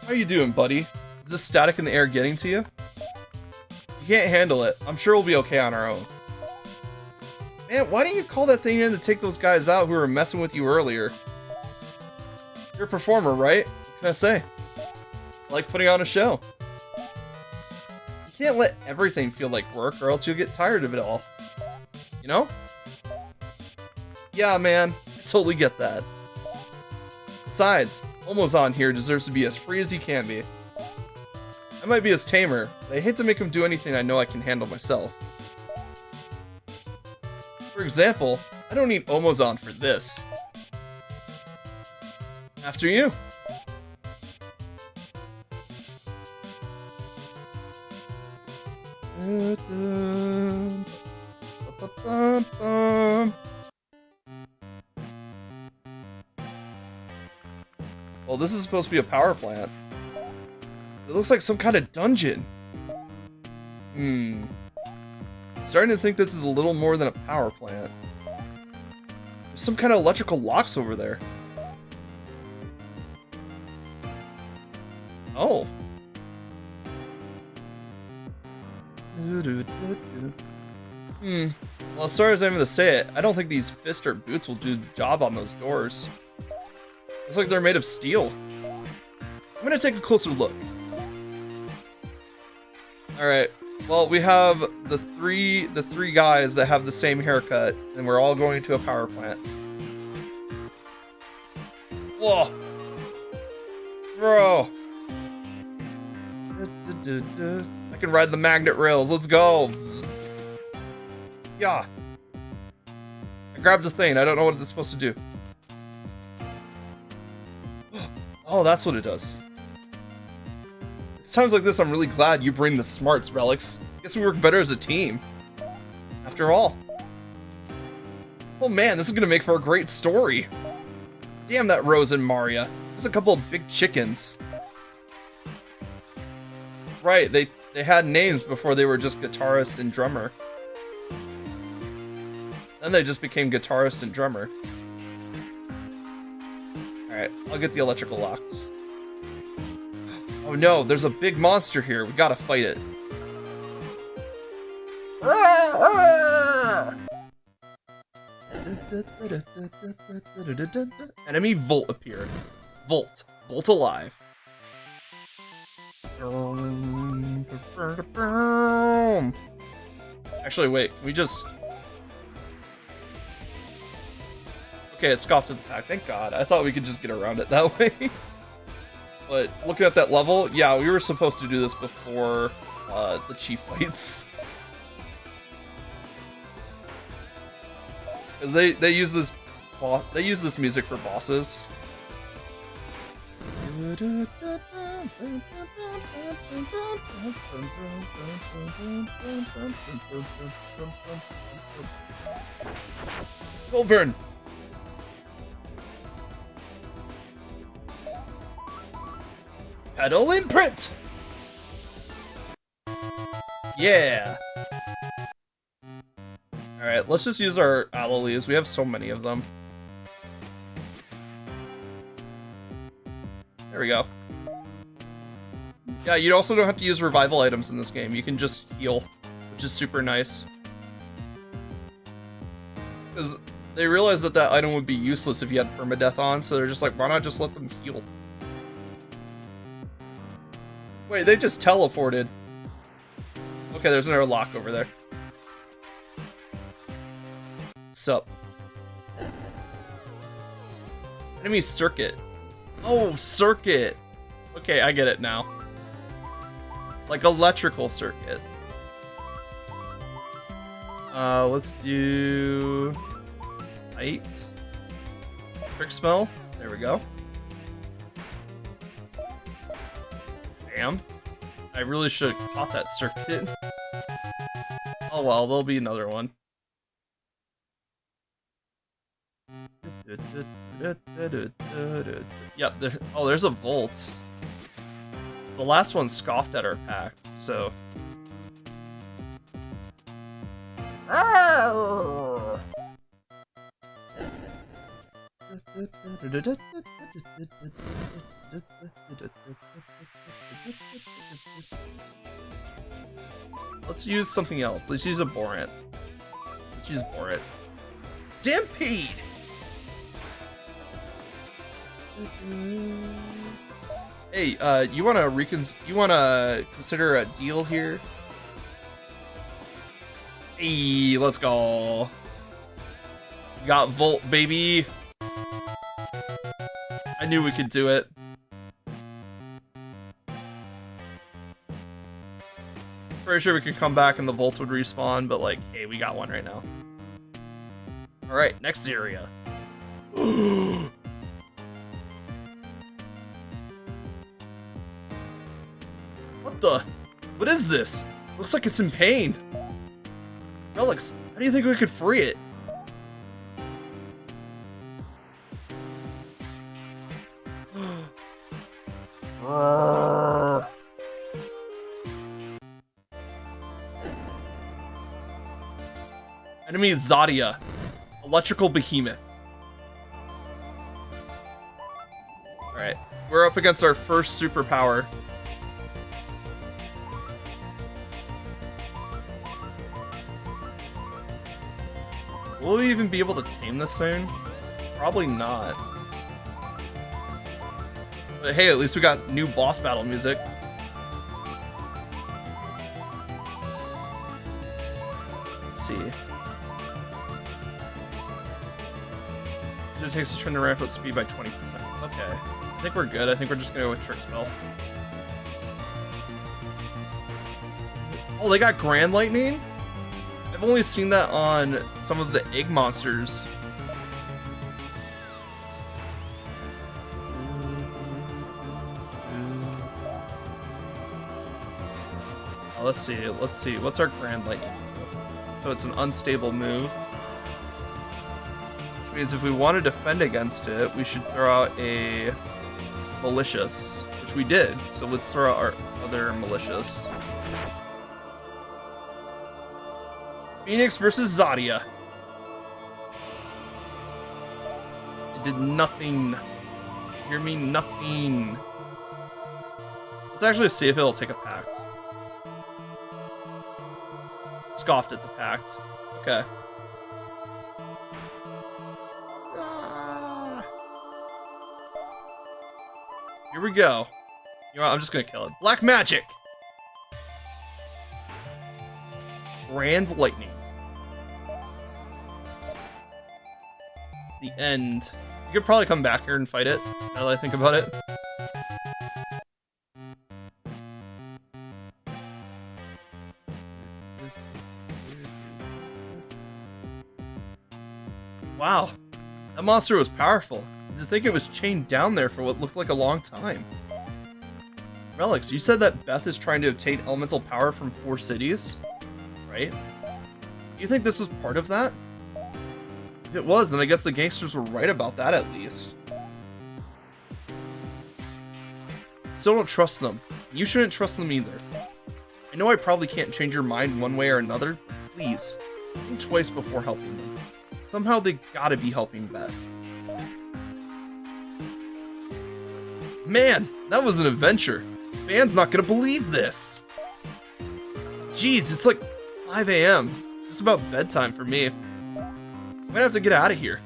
How you doing, buddy? Is this static in the air getting to you? You can't handle it. I'm sure we'll be okay on our own. Man, why didn't you call that thing in to take those guys out who were messing with you earlier? You're a performer, right? What can I say? I like putting on a show. You can't let everything feel like work or else you'll get tired of it all. You know? Yeah, man. I totally get that. Besides, Omozan here deserves to be as free as he can be. I might be his tamer, but I hate to make him do anything I know I can handle myself. For example, I don't need Omozan for this. After you. Well, this is supposed to be a power plant. It looks like some kind of dungeon. Starting to think this is a little more than a power plant. There's some kind of electrical locks over there. Oh. Well, as far as I'm gonna say it, I don't think these fist or boots will do the job on those doors. Looks like they're made of steel. I'm gonna take a closer look. Alright, well, we have the three guys that have the same haircut, and we're all going to a power plant. Whoa! Bro! I can ride the magnet rails, let's go! Yeah! I grabbed the thing, I don't know what it's supposed to do. Oh, that's what it does. It's times like this I'm really glad you bring the smarts, Relix. Guess we work better as a team. After all. Oh man, this is gonna make for a great story. Damn that Rose and Maria. Just a couple of big chickens. Right, they had names before they were just guitarist and drummer. Then they just became guitarist and drummer. Alright, I'll get the electrical locks. Oh no, there's a big monster here. We gotta fight it. Enemy Volt appeared. Volt. Volt alive. Actually, wait. We just... Okay, it scoffed at the pack. Thank God. I thought we could just get around it that way. But looking at that level, yeah, we were supposed to do this before the chief fights. Because they use this music for bosses. Goldvern! Pedal imprint! Yeah! Alright, let's just use our Allelies. We have so many of them. There we go. Yeah, you also don't have to use revival items in this game. You can just heal, which is super nice. Because they realized that that item would be useless if you had permadeath on, so they're just like, why not just let them heal? Wait, they just teleported. Okay, there's another lock over there. Sup. Enemy circuit. Oh, circuit. Okay, I get it now. Like electrical circuit. Let's do... light. Trick spell. There we go. Damn. I really should have caught that circuit. Oh well, there'll be another one. Yep, there's a Volt. The last one scoffed at our pact, so... Let's use something else. Let's use a Borant. Let's use Borant. Stampede! Hey, you wanna consider a deal here? Hey, let's go. Got Volt, baby. I knew we could do it. Pretty sure we could come back and the Volts would respawn, but like, hey, we got one right now. Alright, next area. What the? What is this? Looks like it's in pain. Relix, how do you think we could free it? Enemy Zadia, electrical behemoth. Alright, we're up against our first superpower. Will we even be able to tame this thing? Probably not. But hey, at least we got new boss battle music. Let's see. It takes a turn to ramp up speed by 20%. Okay. I think we're good. I think we're just gonna go with Trick Spell. Oh, they got Grand Lightning? I've only seen that on some of the egg monsters. Oh, let's see. Let's see. What's our Grand Lightning? So it's an unstable move. Which means if we want to defend against it, we should throw out a Malicious, which we did. So let's throw out our other Malicious. Phoenix versus Zadia. It did nothing. Hear me? Nothing. Let's actually see if it'll take a pact. Scoffed at the pact. Okay. Here we go. You know what? I'm just gonna kill it. Black magic! Grand lightning. The end. You could probably come back here and fight it, now that I think about it. Wow, that monster was powerful. I just think it was chained down there for what looked like a long time. Relix, you said that Beth is trying to obtain elemental power from 4 cities, right? You think this was part of that? If it was, then I guess the gangsters were right about that at least. Still don't trust them. You shouldn't trust them either. I know I probably can't change your mind one way or another, but please, think twice before helping them. Somehow they gotta be helping Beth. Man, that was an adventure. Fan's not gonna believe this. Jeez, it's like 5 AM. Just about bedtime for me. I'm gonna have to get out of here.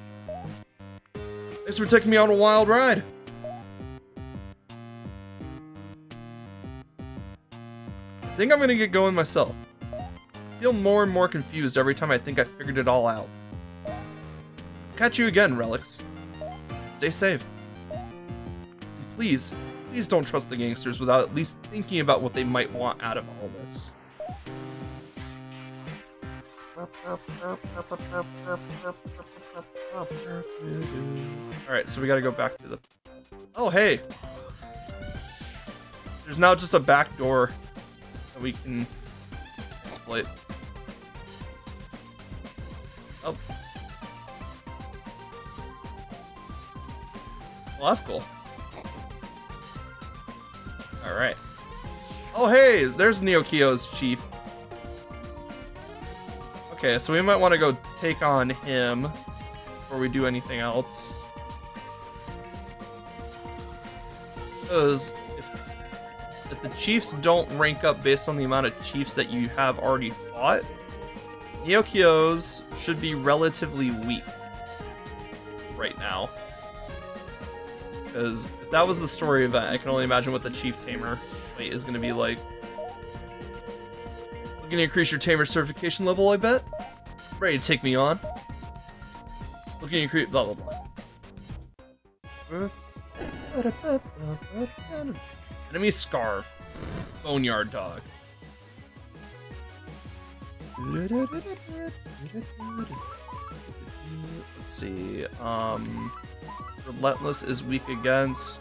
Thanks for taking me on a wild ride. I think I'm gonna get going myself. I feel more and more confused every time I think I figured it all out. Catch you again, Relix. Stay safe. And please don't trust the gangsters without at least thinking about what they might want out of all this. Alright, so we gotta go back to the... Oh, hey! There's now just a back door that we can exploit. Oh. Well, that's cool. Alright. Oh, hey! There's Neokio's chief. Okay, so we might want to go take on him before we do anything else. Because if the chiefs don't rank up based on the amount of chiefs that you have already fought, Neokio's should be relatively weak right now. Because if that was the story event, I can only imagine what the Chief Tamer fight is going to be like. Looking to increase your Tamer certification level, I bet? Ready to take me on? Looking to increase... blah, blah, blah. Enemy Scarf. Boneyard Dog. Let's see, Relentless is weak against...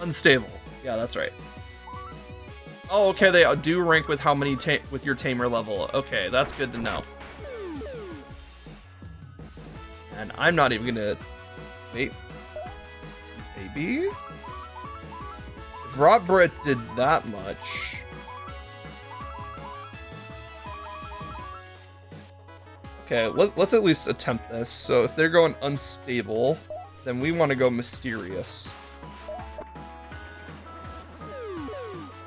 Unstable. Yeah, that's right. Oh, okay, they do rank with how many with your tamer level. Okay, that's good to know. And I'm not even gonna... Wait. Maybe? If Rotbrit did that much... Okay, let's at least attempt this. So if they're going unstable, then we want to go mysterious.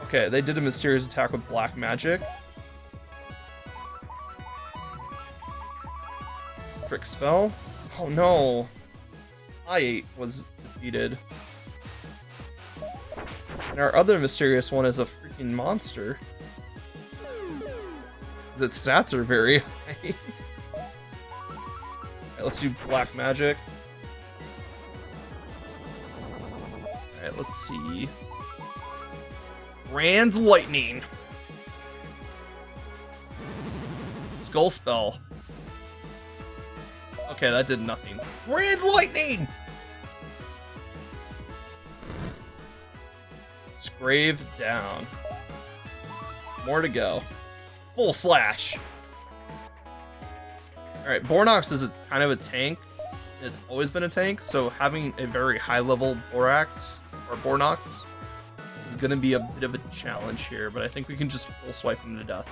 Okay, they did a mysterious attack with black magic. Trick spell. Oh no. I8 was defeated. And our other mysterious one is a freaking monster. Its stats are very high. Let's do black magic. Alright, let's see. Grand lightning. Skull spell. Okay, that did nothing. Grand lightning! Scrave down. More to go. Full slash. Alright, Bornox is kind of a tank. It's always been a tank, so having a very high level Borax, or Bornox, is gonna be a bit of a challenge here, but I think we can just full swipe him to death.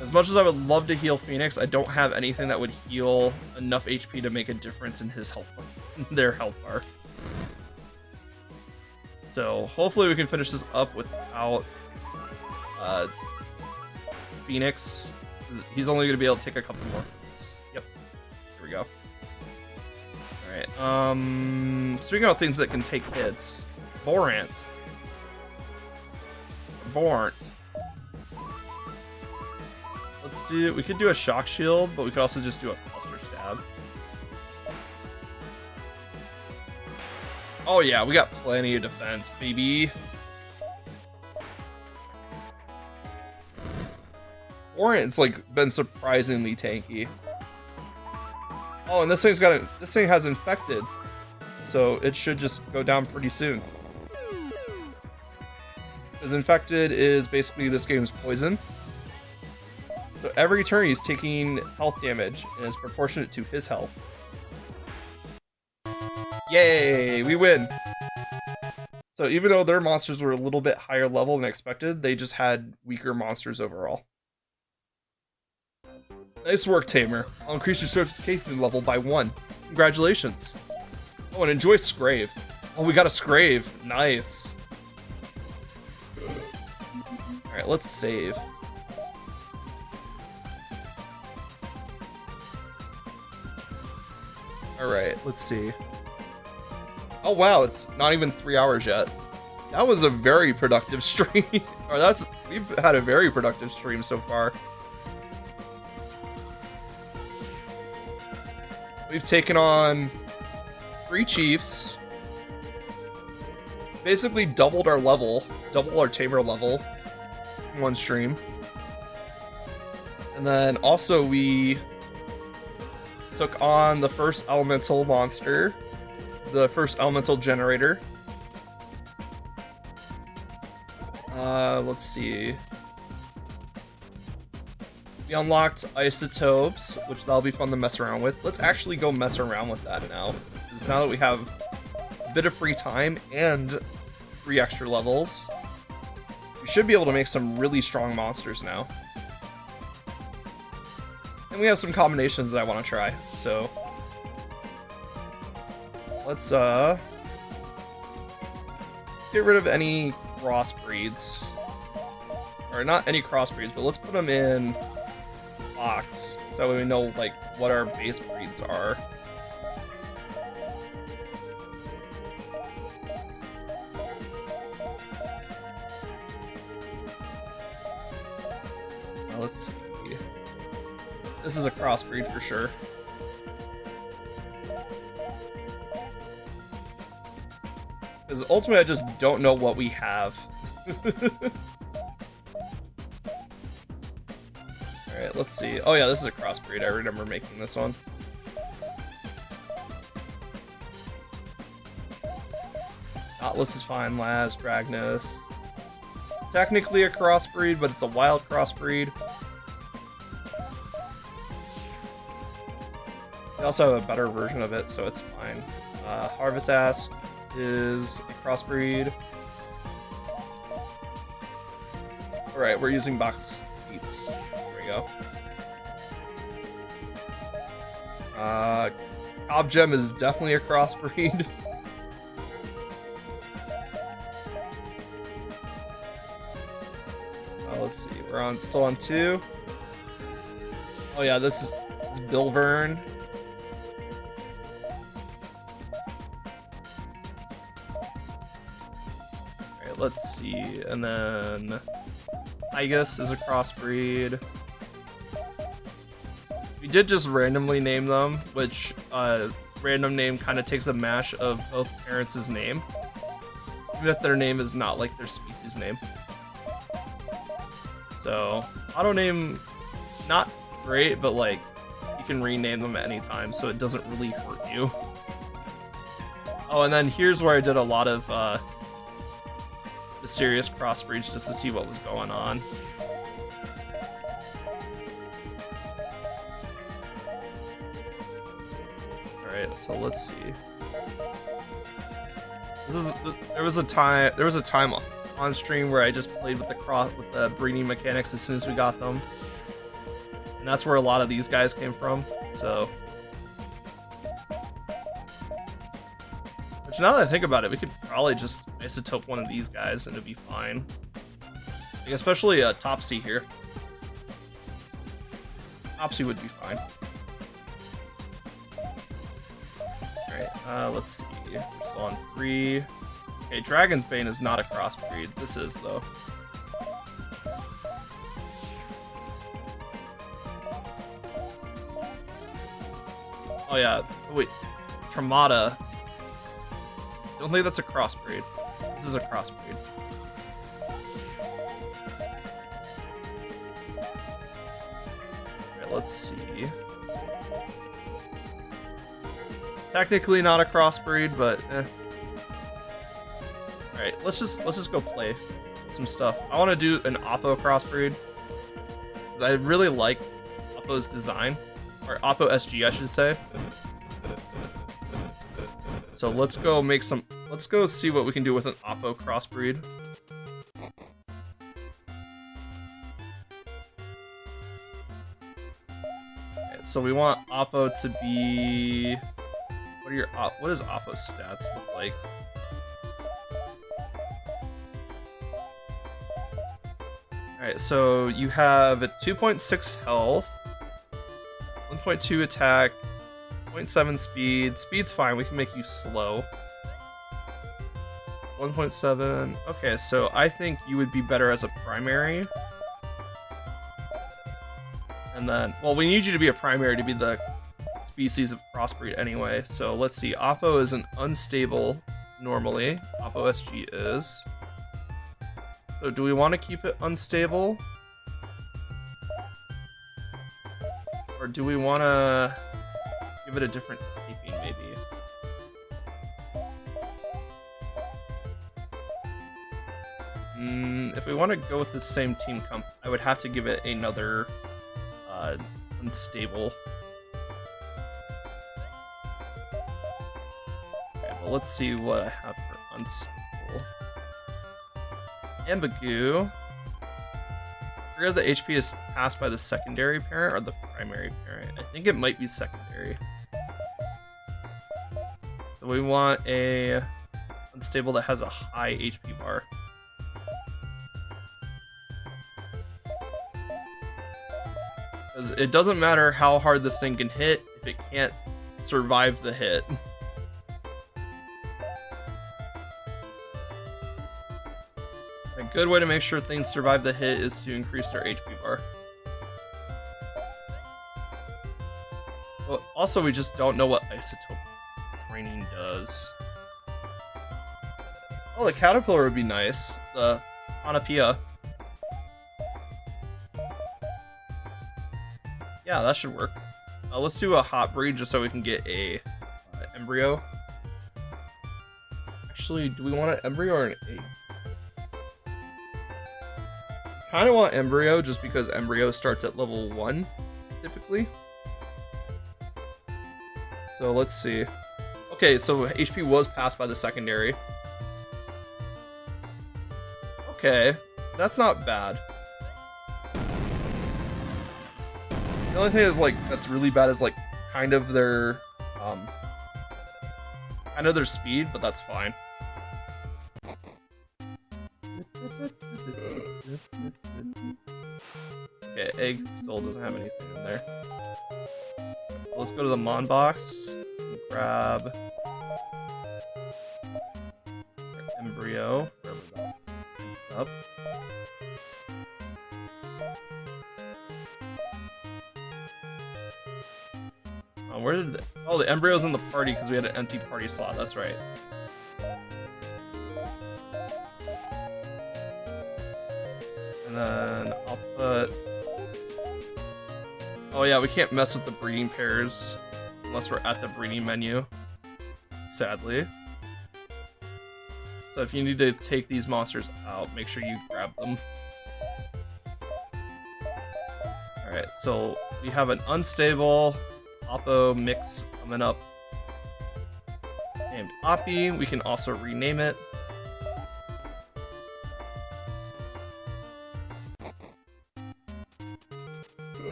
As much as I would love to heal Phoenix, I don't have anything that would heal enough HP to make a difference in his health bar, their health bar. So hopefully we can finish this up without Phoenix He's only gonna be able to take a couple more hits. Yep. Here we go. Alright, speaking of things that can take hits, Borant. We could do a shock shield, but we could also just do a cluster stab. Oh yeah, we got plenty of defense, baby. Borant's like been surprisingly tanky. Oh, and this thing has infected, so it should just go down pretty soon. Because infected is basically this game's poison. So every turn he's taking health damage and is proportionate to his health. Yay, we win! So even though their monsters were a little bit higher level than expected, they just had weaker monsters overall. Nice work, Tamer. I'll increase your certification level by 1. Congratulations. Oh, and enjoy Scrave. Oh, we got a Scrave. Nice. Alright, let's save. Alright, let's see. Oh wow, it's not even 3 hours yet. That was a very productive stream. We've had a very productive stream so far. We've taken on 3 chiefs. Basically doubled our level, double our Tamer level in one stream. And then also we took on the first elemental monster, the first elemental generator. Let's see. We unlocked isotopes, which that'll be fun to mess around with. Let's actually go mess around with that now. Because now that we have a bit of free time and 3 extra levels, we should be able to make some really strong monsters now. And we have some combinations that I want to try, so let's get rid of any crossbreeds. Or not any crossbreeds, but let's put them in box, so that way we know like what our base breeds are. Now let's see. This is a crossbreed for sure. Because ultimately I just don't know what we have. Alright, let's see. Oh yeah, this is a crossbreed. I remember making this one. Atlas is fine, Laz, Dragnus. Technically a crossbreed, but it's a wild crossbreed. We also have a better version of it, so it's fine. Harvest Ass is a crossbreed. Alright, we're using box beats. There we go. Obgem is definitely a crossbreed. Let's see, we're still on 2. Oh yeah, this is Bilvern. Alright, let's see, and then Igus is a crossbreed. We did just randomly name them, which random name kind of takes a mash of both parents' name, even if their name is not like their species name. So, auto name, not great, but like, you can rename them at any time, so it doesn't really hurt you. Oh, and then here's where I did a lot of mysterious crossbreeds just to see what was going on. Alright, so let's see. There was a time on stream where I just played with the breeding mechanics as soon as we got them. And that's where a lot of these guys came from, so. Which now that I think about it, we could probably just isotope one of these guys and it'd be fine. Like, especially Topsy here. Topsy would be fine. Alright, let's see. We're still on 3. Okay, Dragon's Bane is not a crossbreed. This is, though. Oh yeah, wait. Tremata. Don't think that's a crossbreed. This is a crossbreed. Alright, let's see. Technically not a crossbreed, but eh. Alright, let's just go play some stuff. I want to do an Oppo crossbreed. Because I really like Oppo's design. Or Oppo SG, I should say. So let's go make some... Let's go see what we can do with an Oppo crossbreed. Okay, so we want Oppo to be... What does Oppo's stats look like? Alright, so you have a 2.6 health, 1.2 attack, 0.7 speed. Speed's fine, we can make you slow. 1.7. Okay, so I think you would be better as a primary. And then, well, we need you to be a primary to be the species of crossbreed anyway. So let's see, Oppo is an unstable normally. Oppo SG is. So do we want to keep it unstable? Or do we want to give it a different typing, maybe? If we want to go with the same team comp, I would have to give it another unstable. Okay, well, let's see what I have for unstable. Ambigu. I forget if the HP is passed by the secondary parent or the primary parent. I think it might be secondary. So we want a unstable that has a high HP bar. Because it doesn't matter how hard this thing can hit if it can't survive the hit. A good way to make sure things survive the hit is to increase their HP bar. Well, also, we just don't know what isotope training does. Oh, the caterpillar would be nice. The Panapia. Yeah, that should work. Let's do a hot breed just so we can get a embryo. Actually, do we want an embryo or an egg? Kind of want embryo just because embryo starts at level 1 typically. So let's see. Okay, so HP was passed by the secondary. Okay, that's not bad. The only thing is, like, that's really bad is, like, kind of their speed, but that's fine. Okay, egg still doesn't have anything in there. Let's go to the Mon box and grab our embryo. Wherever that ends up. Where did oh, the embryo's in the party because we had an empty party slot, that's right. And then I'll put... Oh yeah, we can't mess with the breeding pairs unless we're at the breeding menu, sadly. So if you need to take these monsters out, make sure you grab them. Alright, so we have an unstable Oppo mix coming up named Oppi. We can also rename it.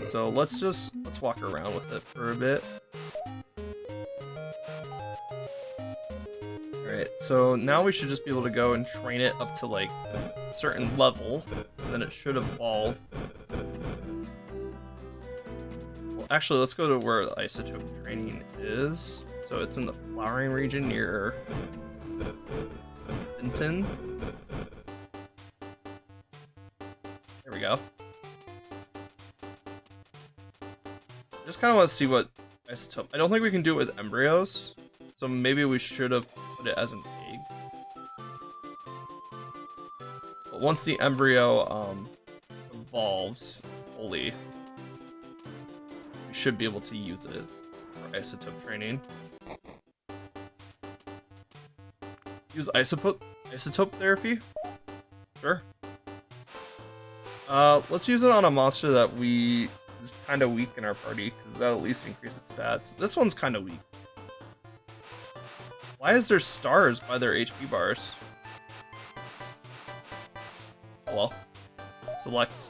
So let's walk around with it for a bit. Alright, so now we should just be able to go and train it up to like a certain level, and then it should evolve. actually, let's go to where the isotope training is. So it's in the flowering region near Benton. There we go. Just kind of want to see what isotope. I don't think we can do it with embryos, so maybe we should have put it as an egg. But once the embryo evolves fully, we should be able to use it for isotope training. Use isotope therapy? Sure. Let's use it on a monster that is kind of weak in our party, because that'll at least increase its stats. This one's kind of weak. Why is there stars by their HP bars? Oh well. Select.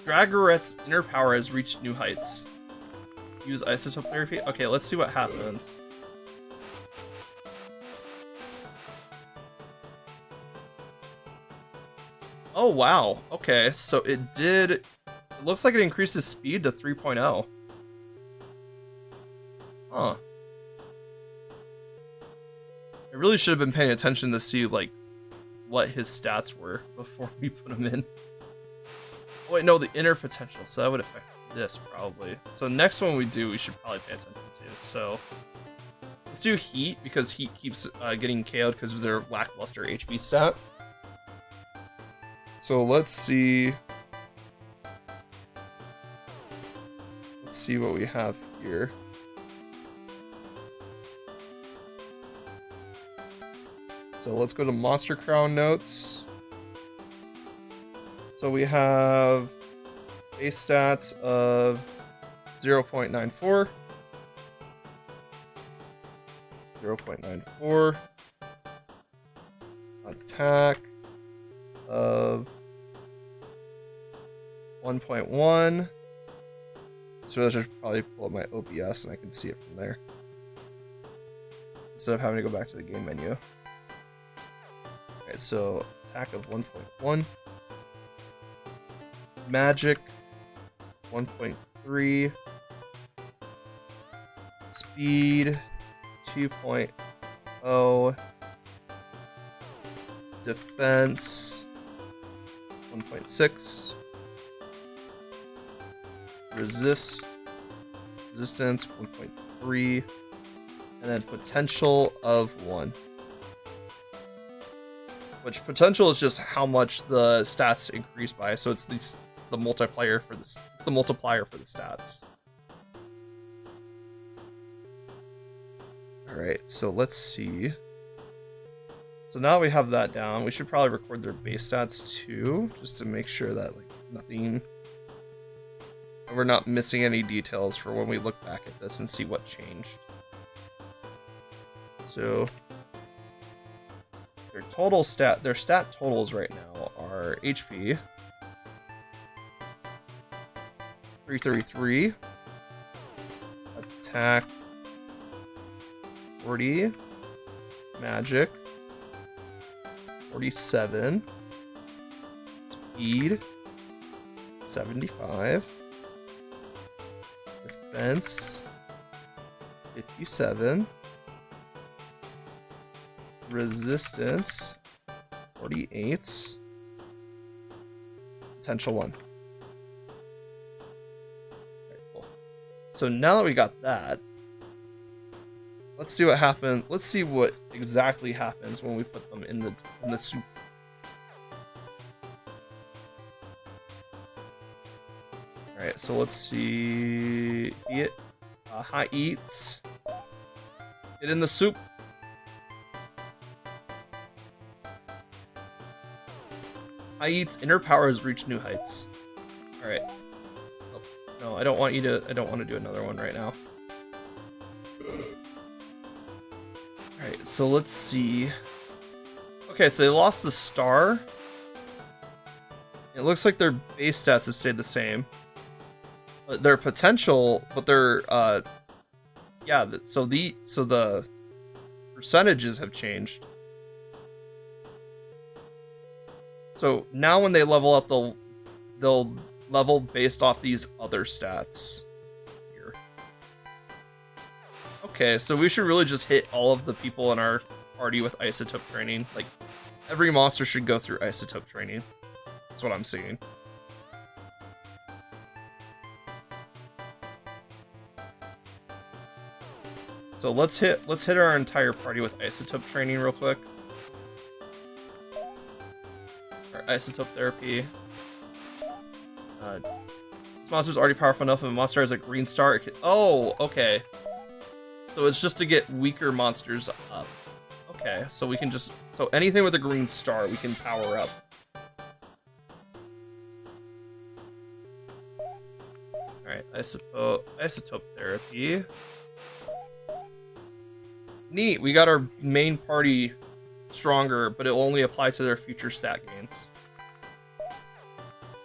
Dragoret's inner power has reached new heights. Use isotope therapy? Okay, let's see what happens. Oh wow, okay, so it looks like it increases speed to 3.0. Huh. I really should have been paying attention to see, like, what his stats were before we put him in. Oh wait, no, the inner potential, so that would affect this, probably. So next one we do, we should probably pay attention to. So, let's do Heat, because Heat keeps getting KO'd because of their lackluster HP stat. So let's see what we have here. So let's go to Monster Crown notes. So we have base stats of 0.94, 0.94, attack of 1.1. So I should probably pull up my OBS and I can see it from there, instead of having to go back to the game menu. Okay, so attack of 1.1. Magic 1.3. Speed 2.0. Defense 1.6. Resistance 1.3. And then potential of 1. Which potential is just how much the stats increase by, so it's the multiplier for this. It's the multiplier for the stats. All right, so let's see. So now we have that down. We should probably record their base stats too, just to make sure that we're not missing any details for when we look back at this and see what changed. So their stat totals right now are HP 333, attack 40, magic 47, speed 75, defense 57, resistance 48, potential 1. Okay, cool. So now that we got that, let's see what happens. Let's see what exactly happens when we put them in the soup. All right, so let's see. High eats. Get in the soup. High eats. Inner power has reached new heights. All right. Oh, no, I don't want to do another one right now. Alright, so let's see. Okay, so they lost the star. It looks like their base stats have stayed the same. But their potential, yeah, so the percentages have changed. So now when they level up, they'll level based off these other stats here. Okay, so we should really just hit all of the people in our party with isotope training. Like, every monster should go through isotope training. That's what I'm seeing. So let's hit our entire party with isotope training real quick. Or isotope therapy. This monster's already powerful enough. If a monster has a green star, it can... Oh, okay. So it's just to get weaker monsters up. Okay, so we can just... So anything with a green star, we can power up. Alright, isotope therapy. Neat, we got our main party stronger, but it will only apply to their future stat gains.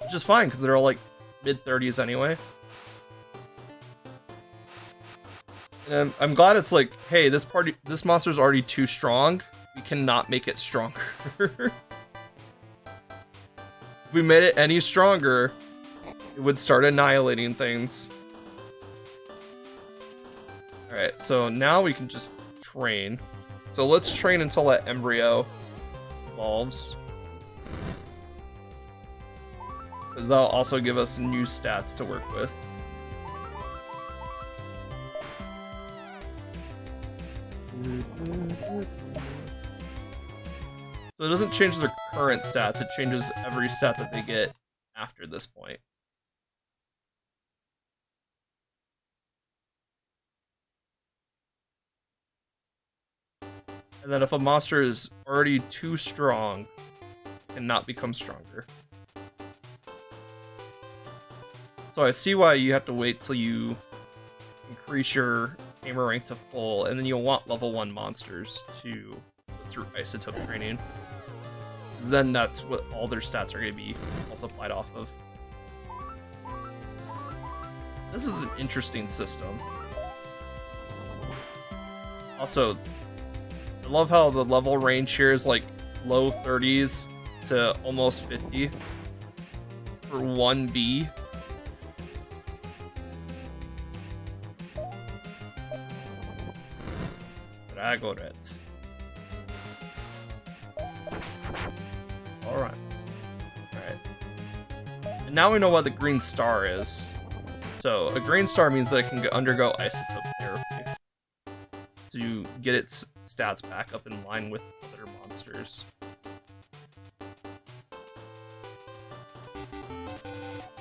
Which is fine, because they're all like mid-30s anyway. And I'm glad it's like, hey, this monster's already too strong. We cannot make it stronger. If we made it any stronger, it would start annihilating things. Alright, so now we can just train. So let's train until that embryo evolves. Because that'll also give us new stats to work with. So it doesn't change their current stats, it changes every stat that they get after this point. And then if a monster is already too strong, it cannot become stronger. So I see why you have to wait till you increase your tamer rank to full, and then you'll want level 1 monsters to go through isotope training. Because then that's what all their stats are going to be multiplied off of. This is an interesting system. Also, I love how the level range here is like low 30s to almost 50 for 1B. Dragoret. Alright. Alright. And now we know what the green star is. So, a green star means that it can undergo isotope therapy to get its stats back up in line with other monsters.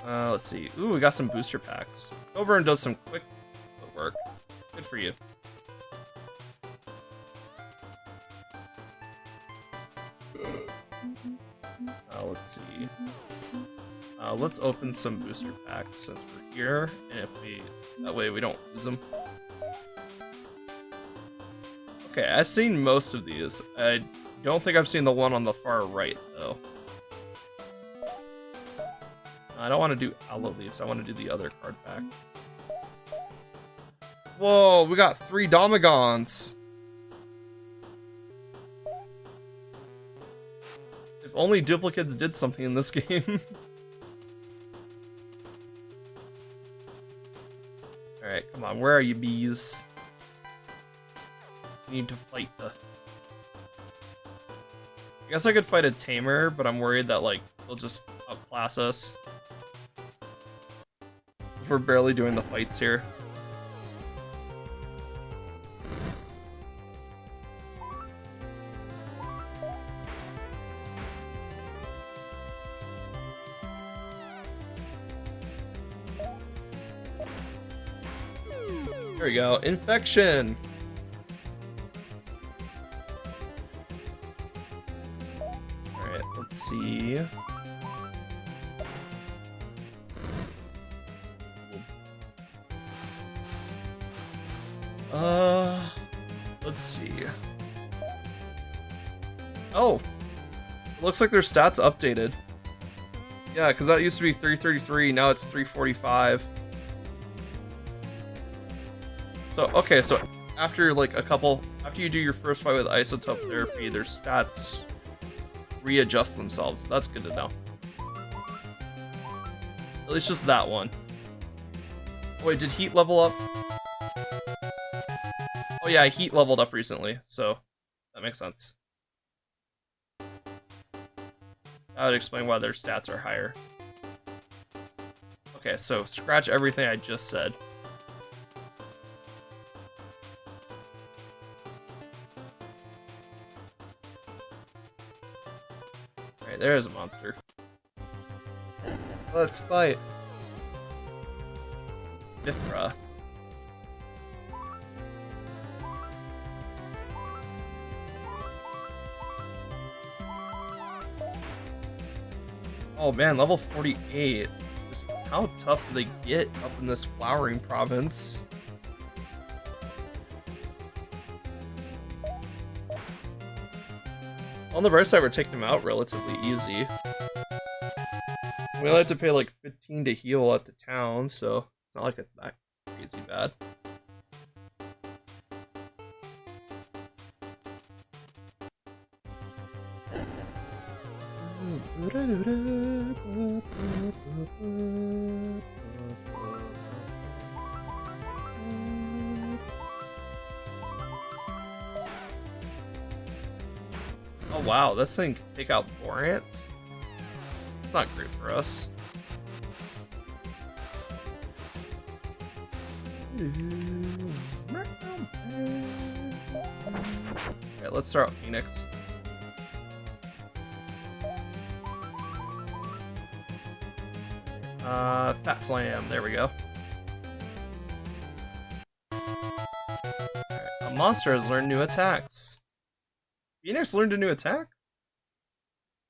Let's see. Ooh, we got some booster packs. Over and does some quick footwork. Good for you. Let's see. Let's open some booster packs since we're here, and that way we don't lose them. Okay, I've seen most of these. I don't think I've seen the one on the far right, though. I don't want to do Aloe Leaves, I want to do the other card pack. Whoa, we got 3 Domagons! If only duplicates did something in this game. Alright, come on, where are you, bees? We need to fight the... I guess I could fight a tamer, but I'm worried that, like, they'll just outclass us. We're barely doing the fights here. There we go. Infection! Alright, let's see. Let's see. Oh! It looks like their stats updated. Yeah, because that used to be 333, now it's 345. So, okay, so after like after you do your first fight with isotope therapy, their stats readjust themselves. That's good to know. At least just that one. Oh, wait, did Heat level up? Oh yeah, Heat leveled up recently, so that makes sense. That would explain why their stats are higher. Okay, so scratch everything I just said. Alright, there's a monster. Let's fight. Mithra. Oh man, level 48. Just how tough do they get up in this flowering province? On the bright side, we're taking them out relatively easy. We only have to pay like 15 to heal at the town, so it's not like it's that crazy bad. Oh wow, this thing can take out Borant? It's not great for us. Alright, let's start out Phoenix. Fat Slam, there we go. Alright, a monster has learned new attacks. Phoenix learned a new attack?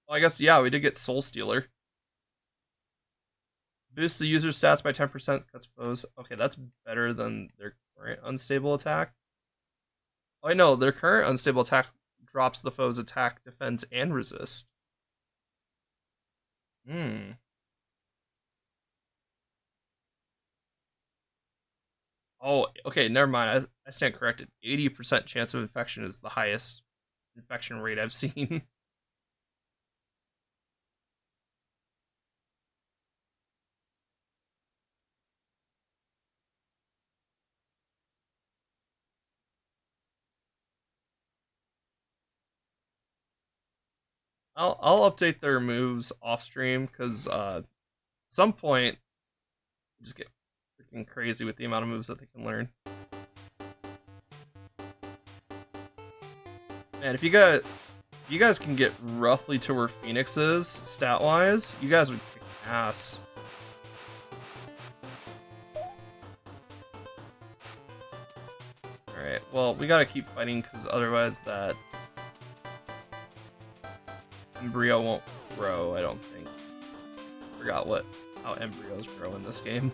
Well, I guess, yeah, we did get Soul Stealer. Boosts the user's stats by 10%, cuts foes. Okay, that's better than their current unstable attack. Oh, I know, their current unstable attack drops the foe's attack, defense, and resist. Oh, okay, never mind. I stand corrected. 80% chance of infection is the highest infection rate I've seen. I'll update their moves off stream because at some point you just get freaking crazy with the amount of moves that they can learn. Man, if you guys can get roughly to where Phoenix is stat wise, you guys would kick ass. Alright, well, we gotta keep fighting because otherwise that embryo won't grow, I don't think. Forgot how embryos grow in this game.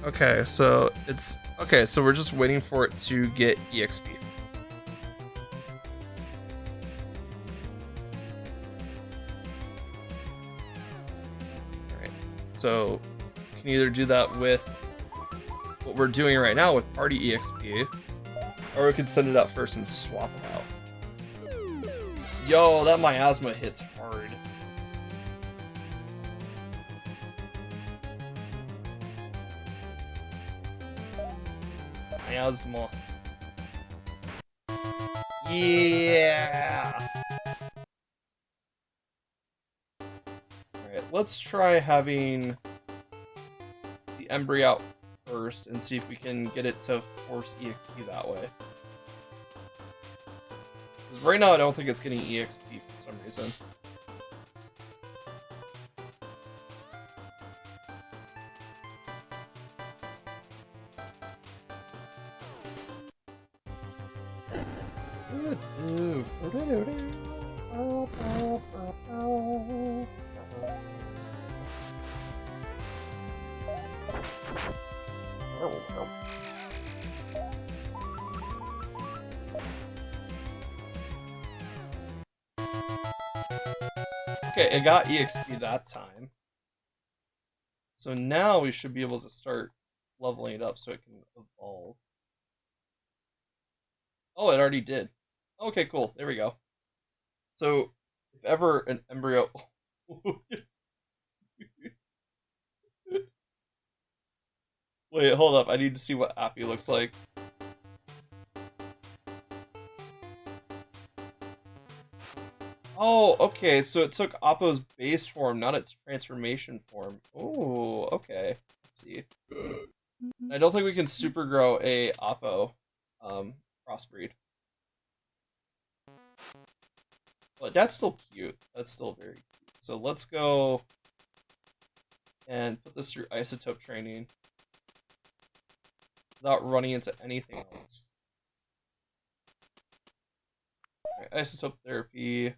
Okay, so so we're just waiting for it to get EXP. Alright, so we can either do that with what we're doing right now with party EXP, or we can send it out first and swap it out. Yo, that miasma hits hard. Miasma. Yeah! Alright, let's try having the embryo out first and see if we can get it to force EXP that way. Because right now I don't think it's getting EXP for some reason. Okay, it got EXP that time. So now we should be able to start leveling it up so it can evolve. Oh, it already did. Okay, cool. There we go. So, if ever an embryo... Wait, hold up. I need to see what Appy looks like. Oh, okay. So it took Oppo's base form, not its transformation form. Oh, okay. Let's see. I don't think we can super grow a Oppo crossbreed. But that's still cute. That's still very cute. So let's go and put this through isotope training without running into anything else. Alright, isotope therapy.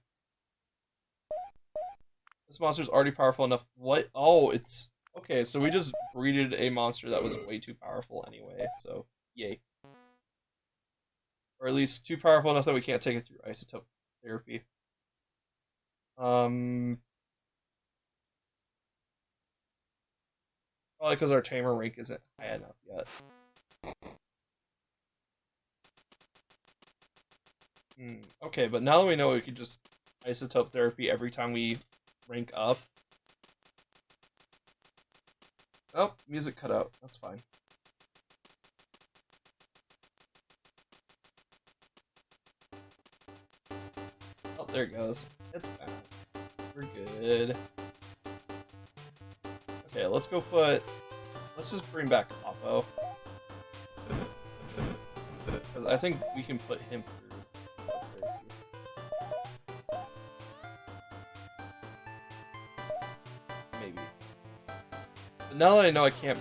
This monster's already powerful enough. What? Oh, it's... Okay, so we just breeded a monster that was way too powerful anyway, so yay. Or at least too powerful enough that we can't take it through isotope therapy. Probably because our tamer rank isn't high enough yet. Okay, but now that we know we can just isotope therapy every time we rank up. Oh, music cut out. That's fine. Oh, there it goes. It's back. We're good. Okay, let's go put... Let's just bring back Oppo. Because I think we can put him through. Maybe. But now that I know I can't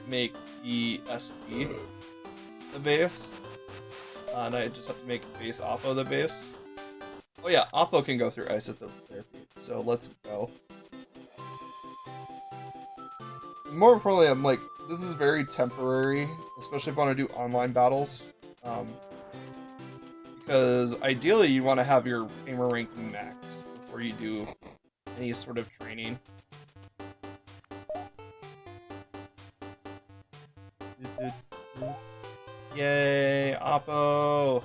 make the SG the base, and I just have to make base Oppo the base. Oh yeah, Oppo can go through isotope therapy, so let's go. More importantly, I'm like, this is very temporary, especially if I want to do online battles. Because ideally you want to have your tamer ranking max before you do any sort of training. Yay, Oppo!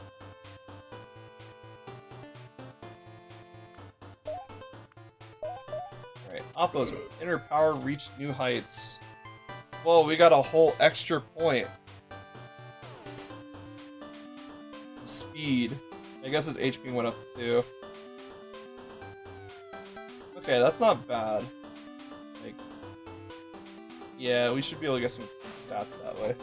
Alright, Oppo's inner power reached new heights. Whoa, we got a whole extra point. Speed. I guess his HP went up too. Okay, that's not bad. Like, yeah, we should be able to get some stats that way.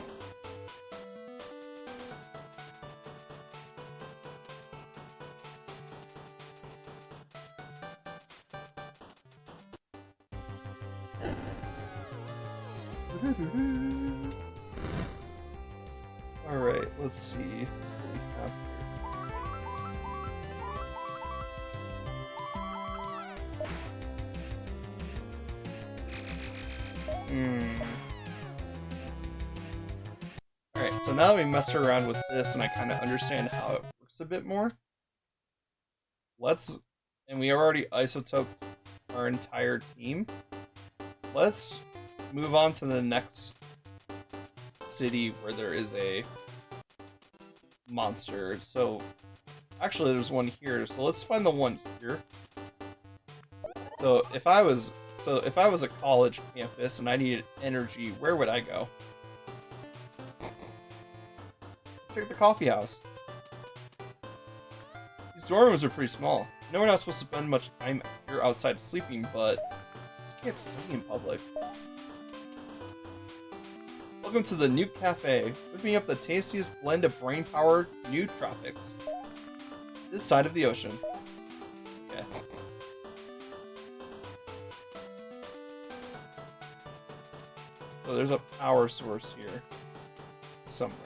Alright, let's see what we have here. Alright, so now that we messed around with this and I kind of understand how it works a bit more, and we already isotoped our entire team, let's move on to the next city where there is a monster. So actually there's one here, so let's find the one here. So if I was a college campus and I needed energy, where would I go? Check the coffee house. These dorm rooms are pretty small. I know we're not supposed to spend much time here outside sleeping, but I just can't study in public. Welcome to the New Cafe, whipping up the tastiest blend of brain-powered new tropics. This side of the ocean. Okay. So there's a power source here. Somewhere.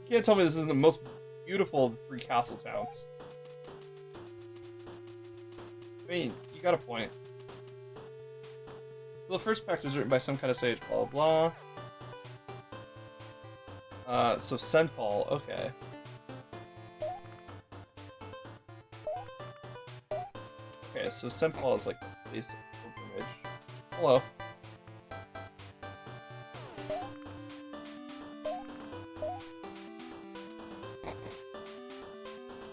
You can't tell me this isn't the most beautiful of the 3 castle towns. I mean, you got a point. So the first pact was written by some kind of sage, blah blah blah. So Senpal, okay. Okay, so Senpal is like the place of pilgrimage. Hello.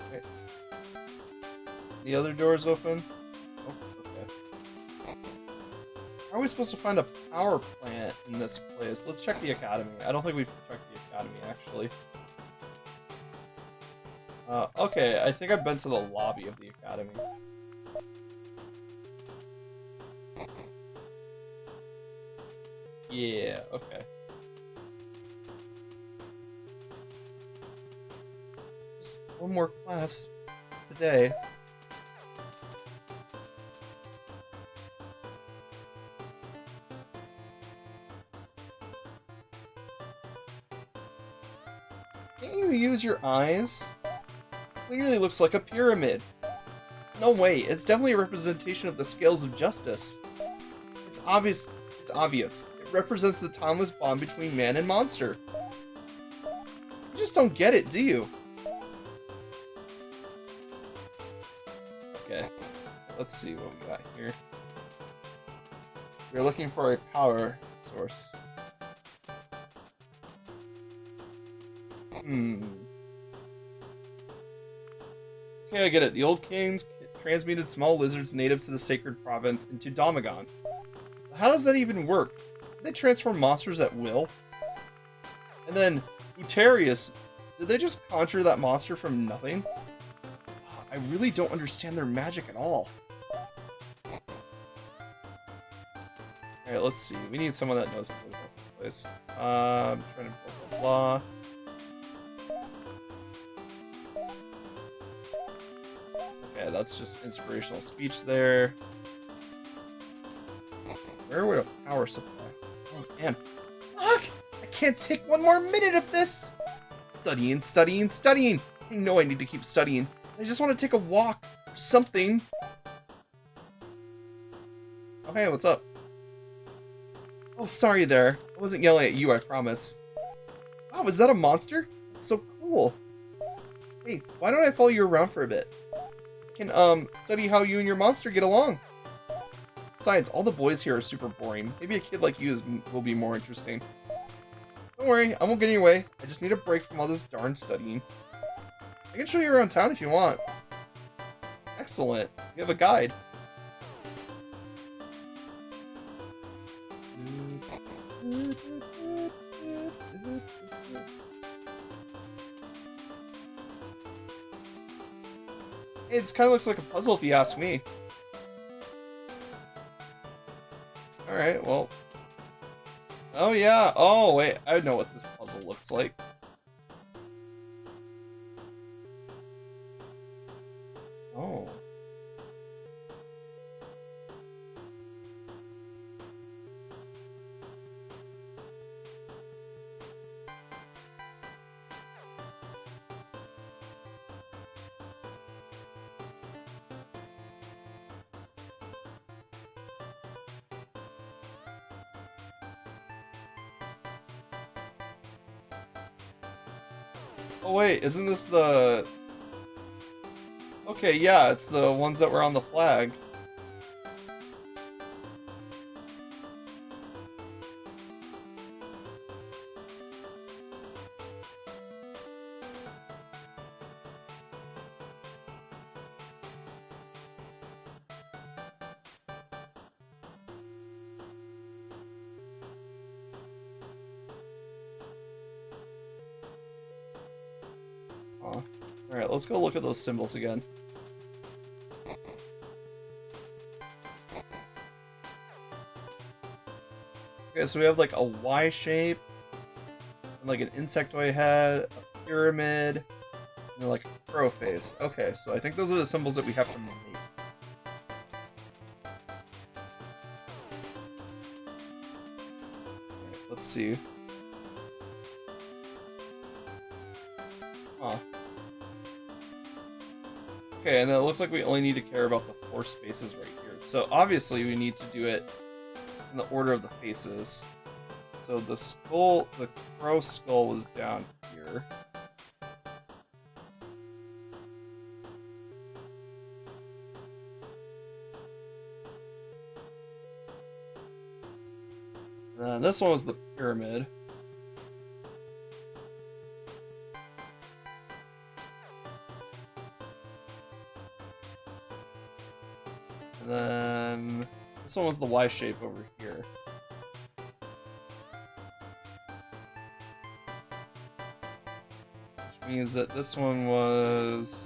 Okay. The other door's open. Oh, okay. How are we supposed to find a power plant in this place? Let's check the academy. I don't think we've checked the academy, actually. Okay, I think I've been to the lobby of the academy. Yeah, okay. Just one more class today. Can't you use your eyes? Clearly looks like a pyramid. No way, it's definitely a representation of the scales of justice. It's obvious. It's obvious. It represents the timeless bond between man and monster. You just don't get it, do you? Okay, let's see what we got here. We're looking for a power source. Okay, I get it. The old kings transmuted small lizards native to the sacred province into Domagon. How does that even work? Did they transform monsters at will? And then, Utarius, did they just conjure that monster from nothing? I really don't understand their magic at all. Alright, let's see. We need someone that knows more about this place. I'm trying to blah blah blah. Okay, that's just inspirational speech there. Where would a power supply? Oh man. Fuck! I can't take one more minute of this! Studying, studying, studying! I know I need to keep studying. I just want to take a walk or something. Oh hey, what's up? Oh, sorry there. I wasn't yelling at you, I promise. Wow, is that a monster? That's so cool. Hey, why don't I follow you around for a bit? I can, study how you and your monster get along. Besides, all the boys here are super boring. Maybe a kid like you will be more interesting. Don't worry, I won't get in your way. I just need a break from all this darn studying. I can show you around town if you want. Excellent. You have a guide. Hey, this kind of looks like a puzzle if you ask me. Alright, well. Oh yeah, oh wait, I know what this puzzle looks like. Oh. Oh wait, isn't this the... Okay, yeah, it's the ones that were on the flag. Alright, let's go look at those symbols again. Okay, so we have like a Y shape, and like an insectoid head, a pyramid, and then like a crow face. Okay, so I think those are the symbols that we have to make. Alright, let's see. Okay, and then it looks like we only need to care about the 4 spaces right here. So obviously we need to do it in the order of the faces. So the skull, the crow skull was down here. And then this one was the pyramid. And then this one was the Y shape over here. Which means that this one was...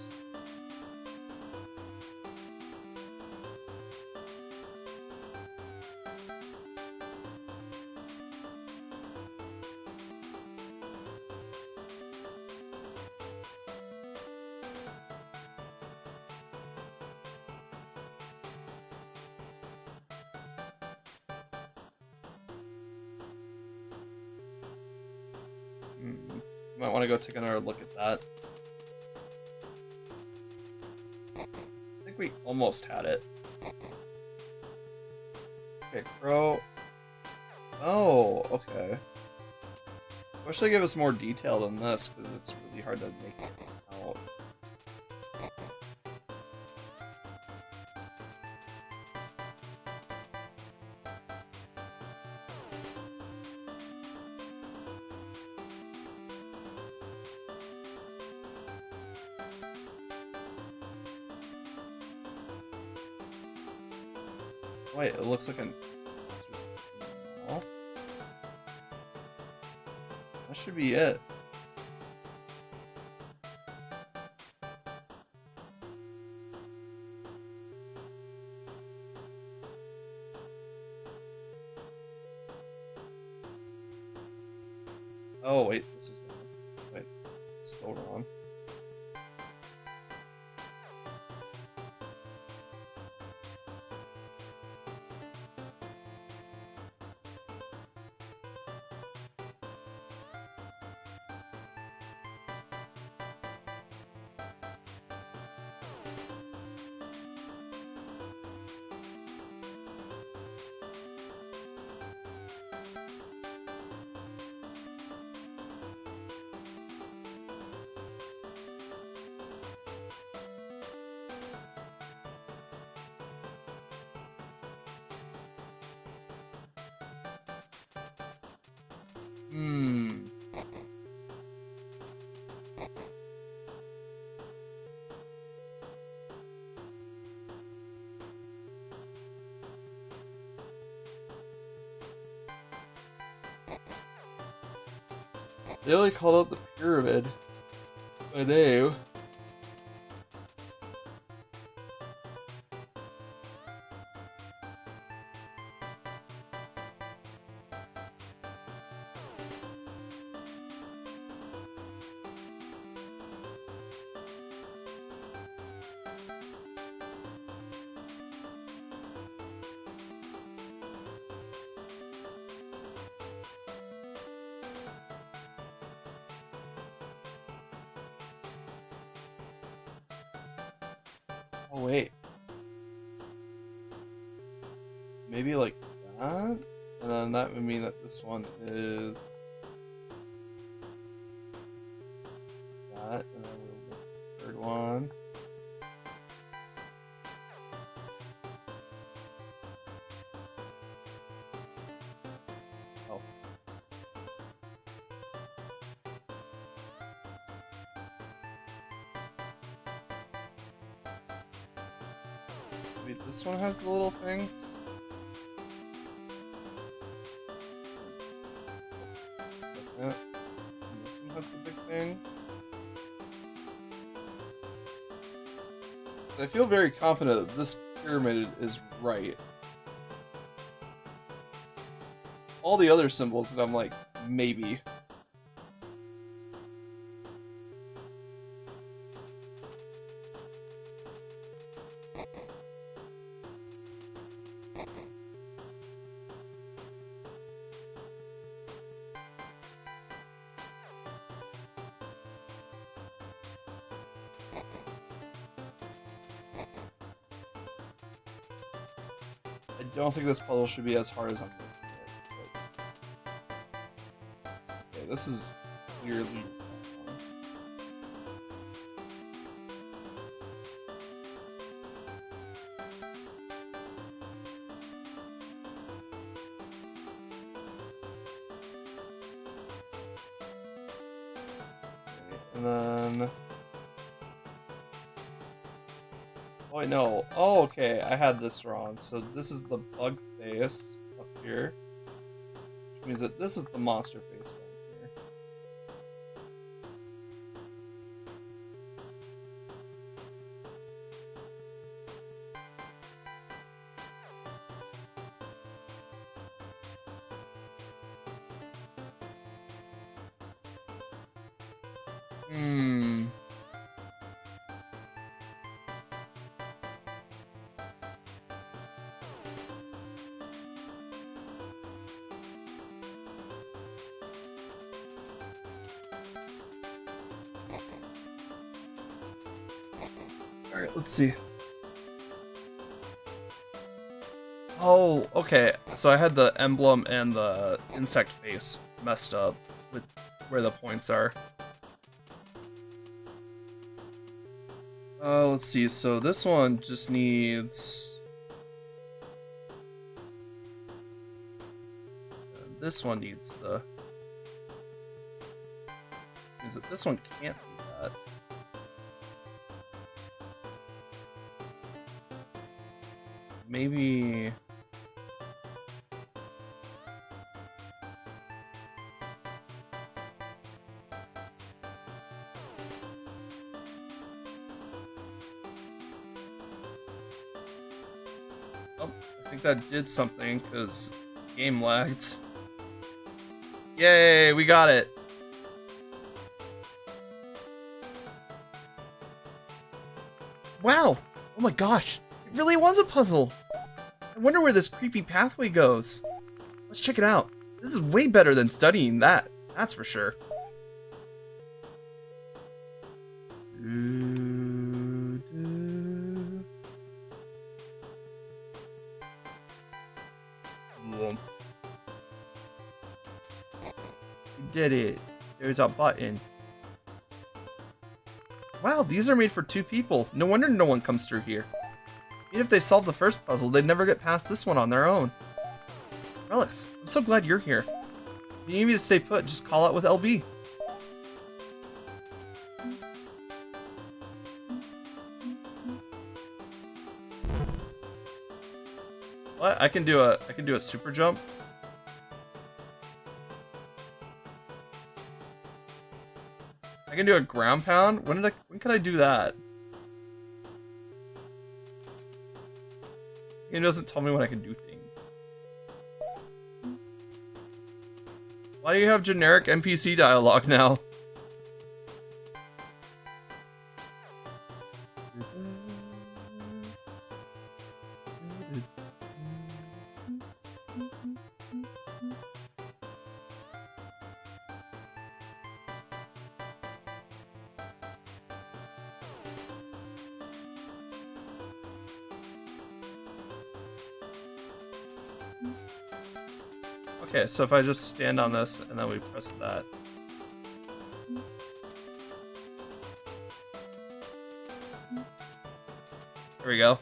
Might want to go take another look at that. I think we almost had it. Okay, crow. Oh, okay. I wish they gave us more detail than this, because it's really hard to make it out. Wait, it looks like an... That should be it. Oh, wait, this was... Wait, it's still wrong. They only called out the pyramid by name. Oh, wait. Maybe like that? And then that would mean that this one is... that, and then we'll look at the third one. Oh. Wait, this one has the little things? Second. And this one has the big thing? I feel very confident that this pyramid is right. All the other symbols that I'm like, maybe. I don't think this puzzle should be as hard as I'm making it. Okay, this is clearly. And then. Oh, I know. Oh, okay. I had this wrong. So this is the bug face up here, which means that this is the monster face down here. Hmm. Alright, let's see. Oh, okay. So I had the emblem and the insect face messed up with where the points are. Let's see. So this one just needs... this one needs the... is it this one can't do that? Maybe... oh, I think that did something, because game lagged. Yay, we got it! Wow! Oh my gosh! It really was a puzzle! I wonder where this creepy pathway goes. Let's check it out. This is way better than studying that. That's for sure. We did it. There's a button. Wow, these are made for 2 people. No wonder no one comes through here. Even if they solved the first puzzle, they'd never get past this one on their own. Relix, I'm so glad you're here. If you need me to stay put, just call out with LB. What? I can do a super jump? I can do a ground pound? When could I do that? It doesn't tell me when I can do things. Why do you have generic NPC dialogue now? Okay, so if I just stand on this and then we press that. There we go.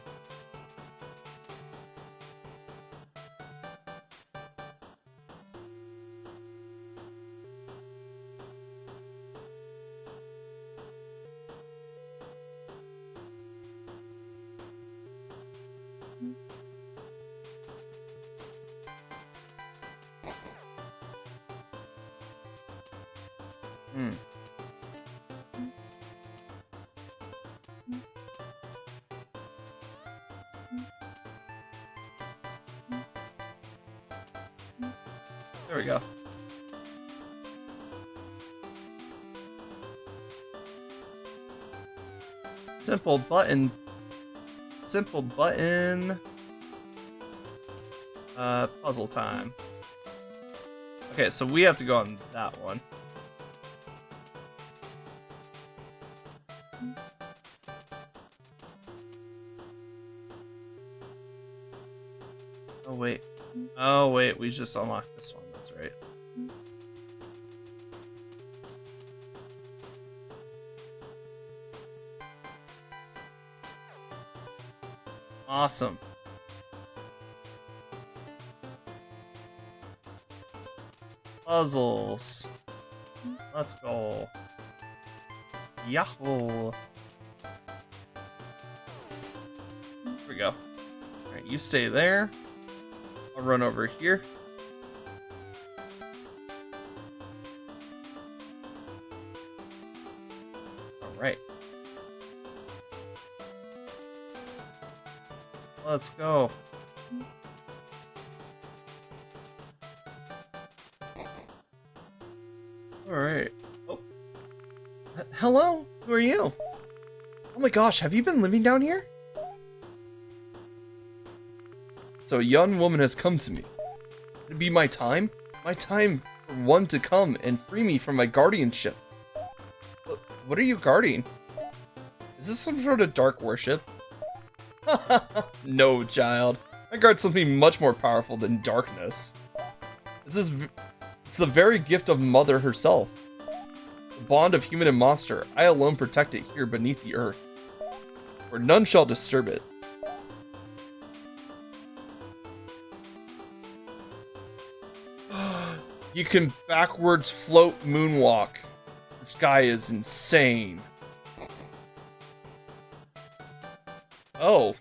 Hmm. There we go. Simple button. Simple button. Puzzle time. Okay, so we have to go on that one. Oh, wait. Oh, wait. We just unlocked this one. That's right. Awesome. Puzzles. Let's go. Yahoo! Here we go. Alright, you stay there. I'll run over here. Alright. Let's go. Alright. Oh. Hello? Who are you? Oh my gosh, have you been living down here? So a young woman has come to me. It'd be my time? My time for one to come and free me from my guardianship. What are you guarding? Is this some sort of dark worship? No, child. I guard something much more powerful than darkness. It's the very gift of Mother herself. The bond of human and monster. I alone protect it here beneath the earth, where none shall disturb it. You can backwards float moonwalk. This guy is insane. Oh.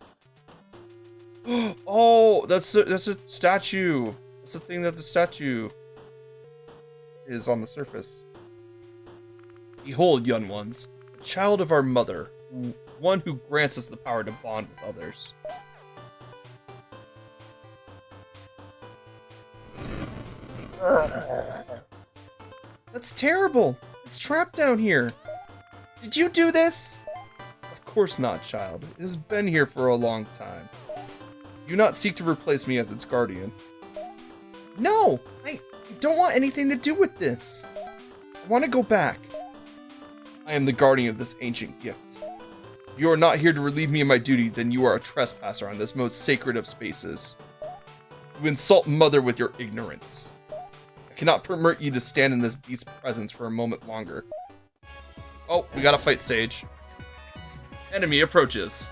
Oh, that's a statue. That's the thing that the statue is on the surface. Behold, young ones, the child of our mother, one who grants us the power to bond with others. That's terrible. It's trapped down here. Did you do this? Of course not, child. It has been here for a long time. Do not seek to replace me as its guardian. No, I don't want anything to do with this. I want to go back. I am the guardian of this ancient gift. If you are not here to relieve me of my duty, then you are a trespasser on this most sacred of spaces. You insult Mother with your ignorance. I cannot permit you to stand in this beast's presence for a moment longer. Oh, we gotta fight Sage. Enemy approaches.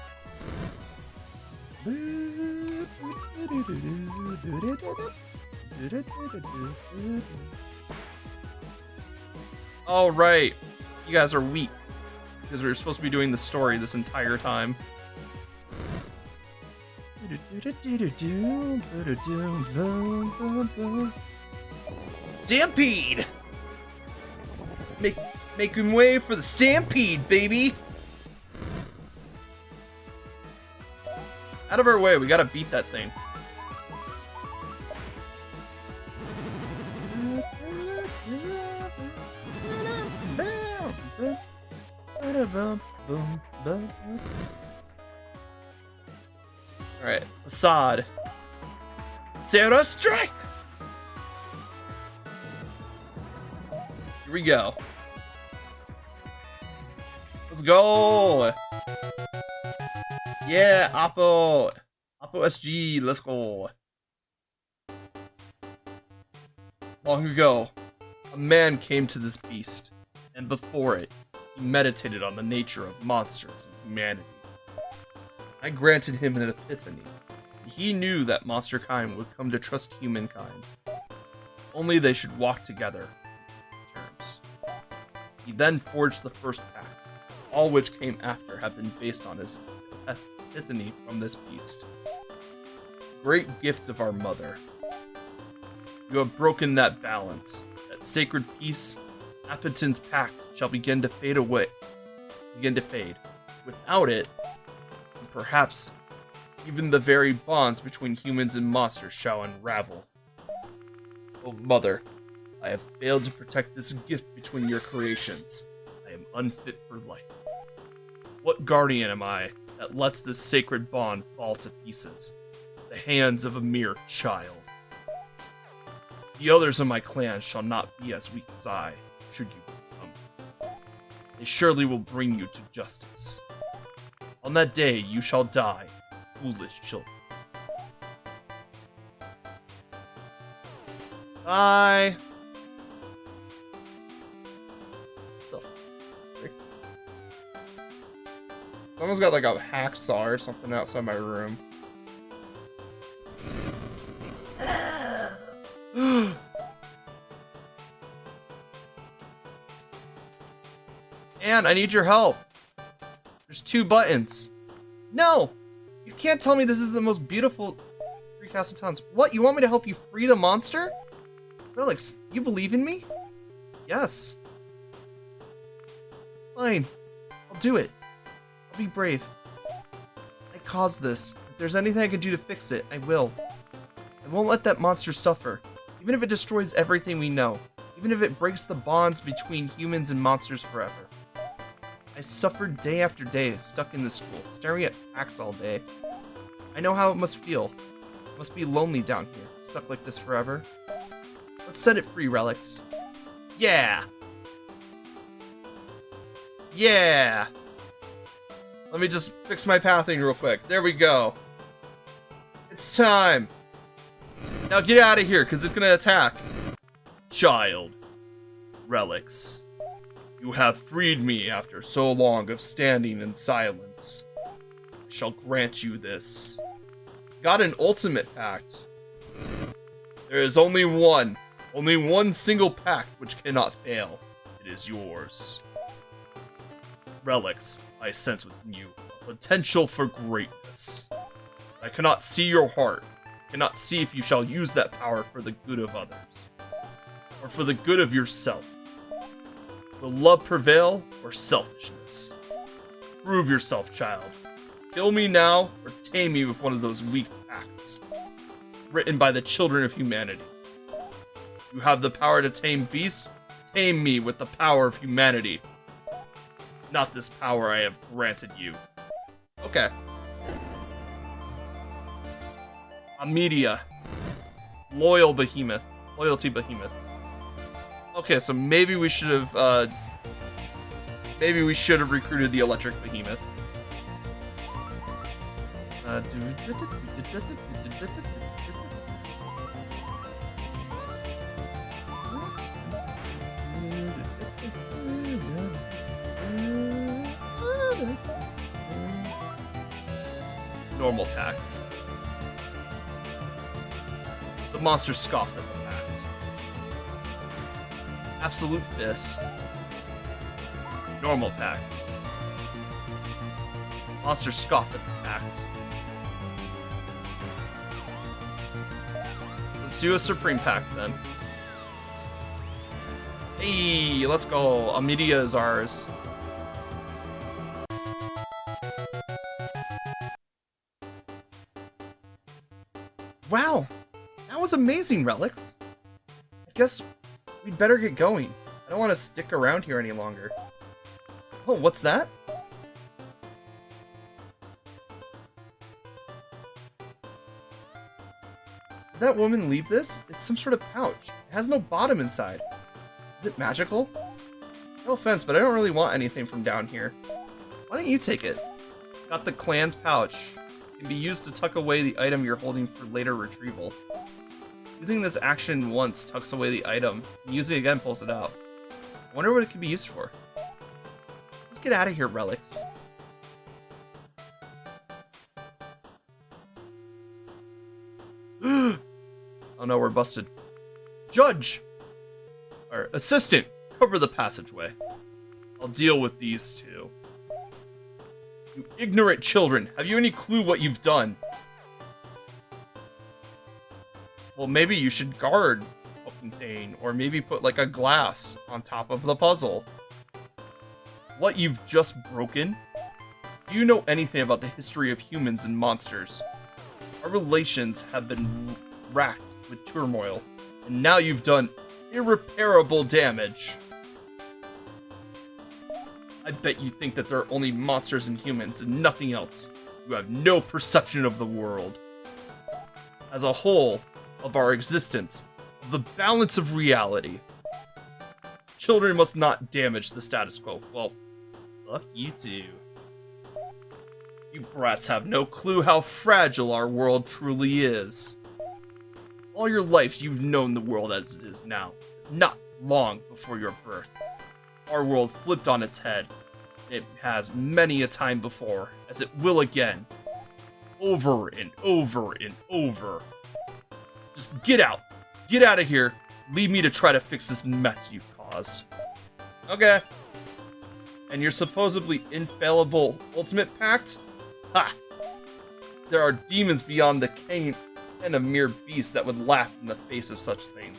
All right, you guys are weak because we were supposed to be doing the story this entire time. Stampede! Making way for the stampede, baby! Out of our way, we gotta beat that thing. Alright, Assad. Sarah strike! Here we go. Let's go! Yeah, Oppo SG, let's go. Long ago, a man came to this beast, and before it, he meditated on the nature of monsters and humanity. I granted him an epiphany. He knew that monster kind would come to trust humankind. Only they should walk together in terms. He then forged the first pact, all which came after have been based on his epiphany from this beast. Great gift of our mother. You have broken that balance. That sacred peace, Appetin's pact shall begin to fade away. Without it, and perhaps even the very bonds between humans and monsters shall unravel. Oh, Mother, I have failed to protect this gift between your creations. I am unfit for life. What guardian am I that lets this sacred bond fall to pieces? The hands of a mere child. The others of my clan shall not be as weak as I, should you come. They surely will bring you to justice. On that day you shall die, foolish children. Bye. Someone's got like a hacksaw or something outside my room. And I need your help. There's 2 buttons. No! You can't tell me this is the most beautiful recast of tons. What? You want me to help you free the monster? Relix, you believe in me? Yes. Fine. I'll do it. I'll be brave. I caused this. If there's anything I can do to fix it, I will. I won't let that monster suffer. Even if it destroys everything we know. Even if it breaks the bonds between humans and monsters forever. I suffered day after day, stuck in this school, staring at packs all day. I know how it must feel. It must be lonely down here, stuck like this forever. Let's set it free, Relix. Yeah! Yeah! Let me just fix my pathing real quick. There we go. It's time! Now get out of here, because it's gonna attack. Child. Relix. You have freed me after so long of standing in silence. I shall grant you this. Got an ultimate pact. There is only one single pact which cannot fail. It is yours. Relix, I sense within you a potential for greatness. I cannot see your heart. I cannot see if you shall use that power for the good of others. Or for the good of yourself. Will love prevail or selfishness? Prove yourself, child. Kill me now or tame me with one of those weak acts. Written by the children of humanity. You have the power to tame beasts. Tame me with the power of humanity. Not this power I have granted you. Okay. Amedia. Loyalty behemoth. Okay, so maybe we should have recruited the electric behemoth. Normal pacts. The monster scoffed at the pacts. Absolute fist. Normal pacts. Monster scoffed at the pacts. Let's do a supreme pact then. Hey, let's go. Amedia is ours. Wow, that was amazing, Relix. I guess we'd better get going. I don't want to stick around here any longer. Oh, what's that? Did that woman leave this? It's some sort of pouch. It has no bottom inside. Is it magical? No offense, but I don't really want anything from down here. Why don't you take it? Got the clan's pouch. It can be used to tuck away the item you're holding for later retrieval. Using this action once tucks away the item, and using it again pulls it out. I wonder what it can be used for. Let's get out of here, Relix. Oh no, we're busted. Judge! Or assistant, cover the passageway. I'll deal with these two. You ignorant children, have you any clue what you've done? Well, maybe you should guard the fucking thing, or maybe put like a glass on top of the puzzle. What you've just broken? Do you know anything about the history of humans and monsters? Our relations have been racked with turmoil, and now you've done irreparable damage. I bet you think that there are only monsters and humans and nothing else. You have no perception of the world. As a whole, of our existence, of the balance of reality. Children must not damage the status quo. Well, fuck you too. You brats have no clue how fragile our world truly is. All your life, you've known the world as it is now. Not long before your birth. Our world flipped on its head. It has many a time before, as it will again. Over and over and over. Just get out. Get out of here. Leave me to try to fix this mess you've caused. Okay. And your supposedly infallible ultimate pact? Ha! There are demons beyond the ken of mere beasts that would laugh in the face of such things.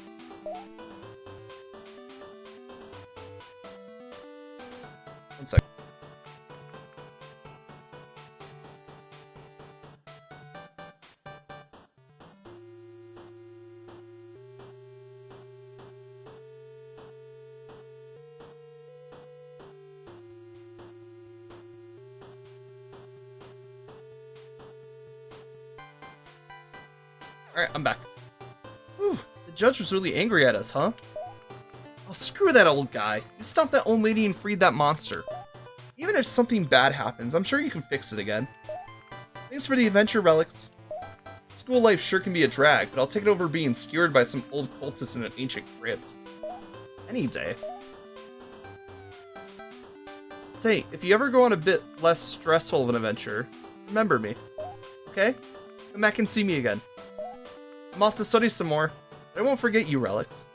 One sec. Alright, I'm back. Whew, the judge was really angry at us, huh? Oh, screw that old guy. You stopped that old lady and freed that monster. Even if something bad happens, I'm sure you can fix it again. Thanks for the adventure, Relix. School life sure can be a drag, but I'll take it over being skewered by some old cultist in an ancient crypt. Any day. Say, if you ever go on a bit less stressful of an adventure, remember me. Okay? Come back and see me again. I'm off to study some more, but I won't forget you, Relix.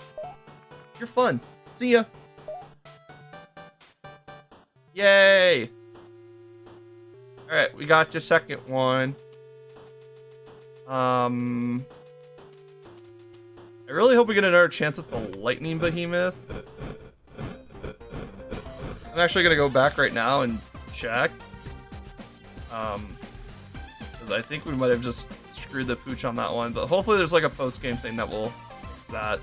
You're fun. See ya. Yay! Alright, we got your second one. I really hope we get another chance at the Lightning Behemoth. I'm actually gonna go back right now and check. Because I think we might have just screwed the pooch on that one, but hopefully there's like a post-game thing that will fix that.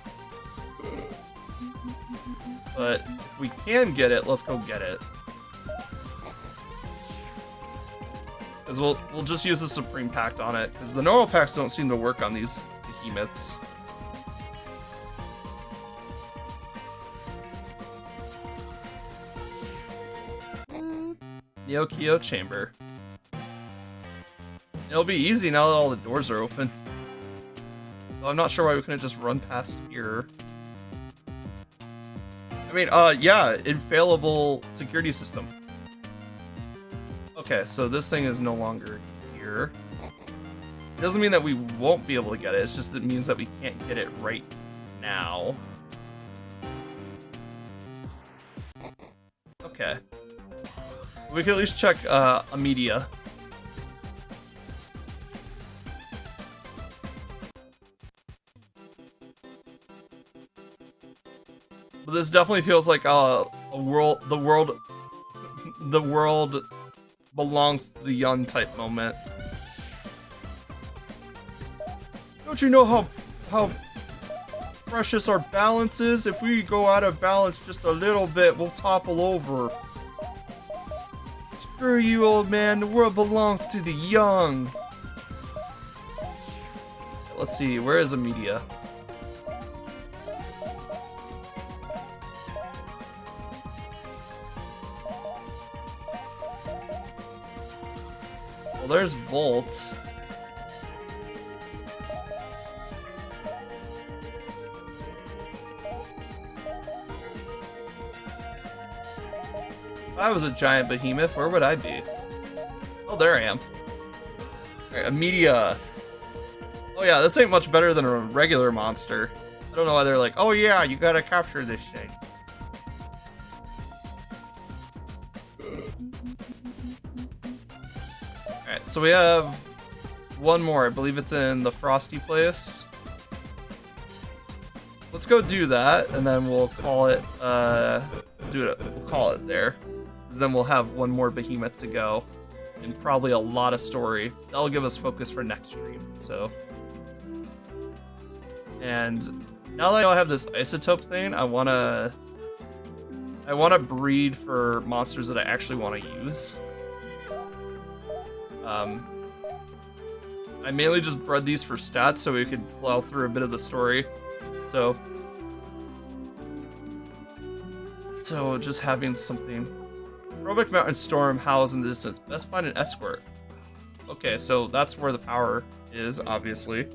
But if we can get it, let's go get it. Because we'll just use the Supreme Pact on it, because the normal pacts don't seem to work on these behemoths. Neokio Chamber. It'll be easy now that all the doors are open. So I'm not sure why we couldn't just run past here. I mean, yeah, infallible security system. Okay, so this thing is no longer here. It doesn't mean that we won't be able to get it, it's just that it means that we can't get it right now. Okay. We can at least check, Amedia. But this definitely feels like the world belongs to the young type moment. Don't you know how precious our balance is? If we go out of balance just a little bit, we'll topple over. Screw you, old man. The world belongs to the young. Let's see, where is Amedia? Well, there's Volt. If I was a giant behemoth, where would I be? Oh, there I am. Alright, Amedia. Oh yeah, this ain't much better than a regular monster. I don't know why they're like, oh yeah, you gotta capture this thing. Alright, so we have one more. I believe it's in the Frosty place. Let's go do that, and then we'll call it, we'll call it there. Then we'll have one more behemoth to go, and probably a lot of story. That'll give us focus for next stream, so. And now that I know I have this isotope thing, I wanna breed for monsters that I actually want to use. I mainly just bred these for stats so we could plow through a bit of the story. So just having something. Robic Mountain Storm howls in the distance. Best find an escort. Okay, so that's where the power is, obviously.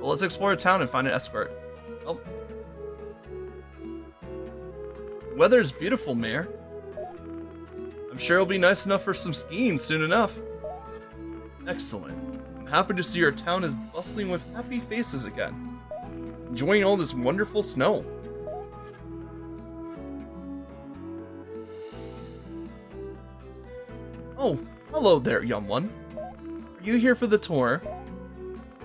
Well, let's explore a town and find an escort. Oh. The weather's beautiful, Mayor. I'm sure it'll be nice enough for some skiing soon enough. Excellent. I'm happy to see our town is bustling with happy faces again. Enjoying all this wonderful snow. Oh, hello there, young one. Are you here for the tour?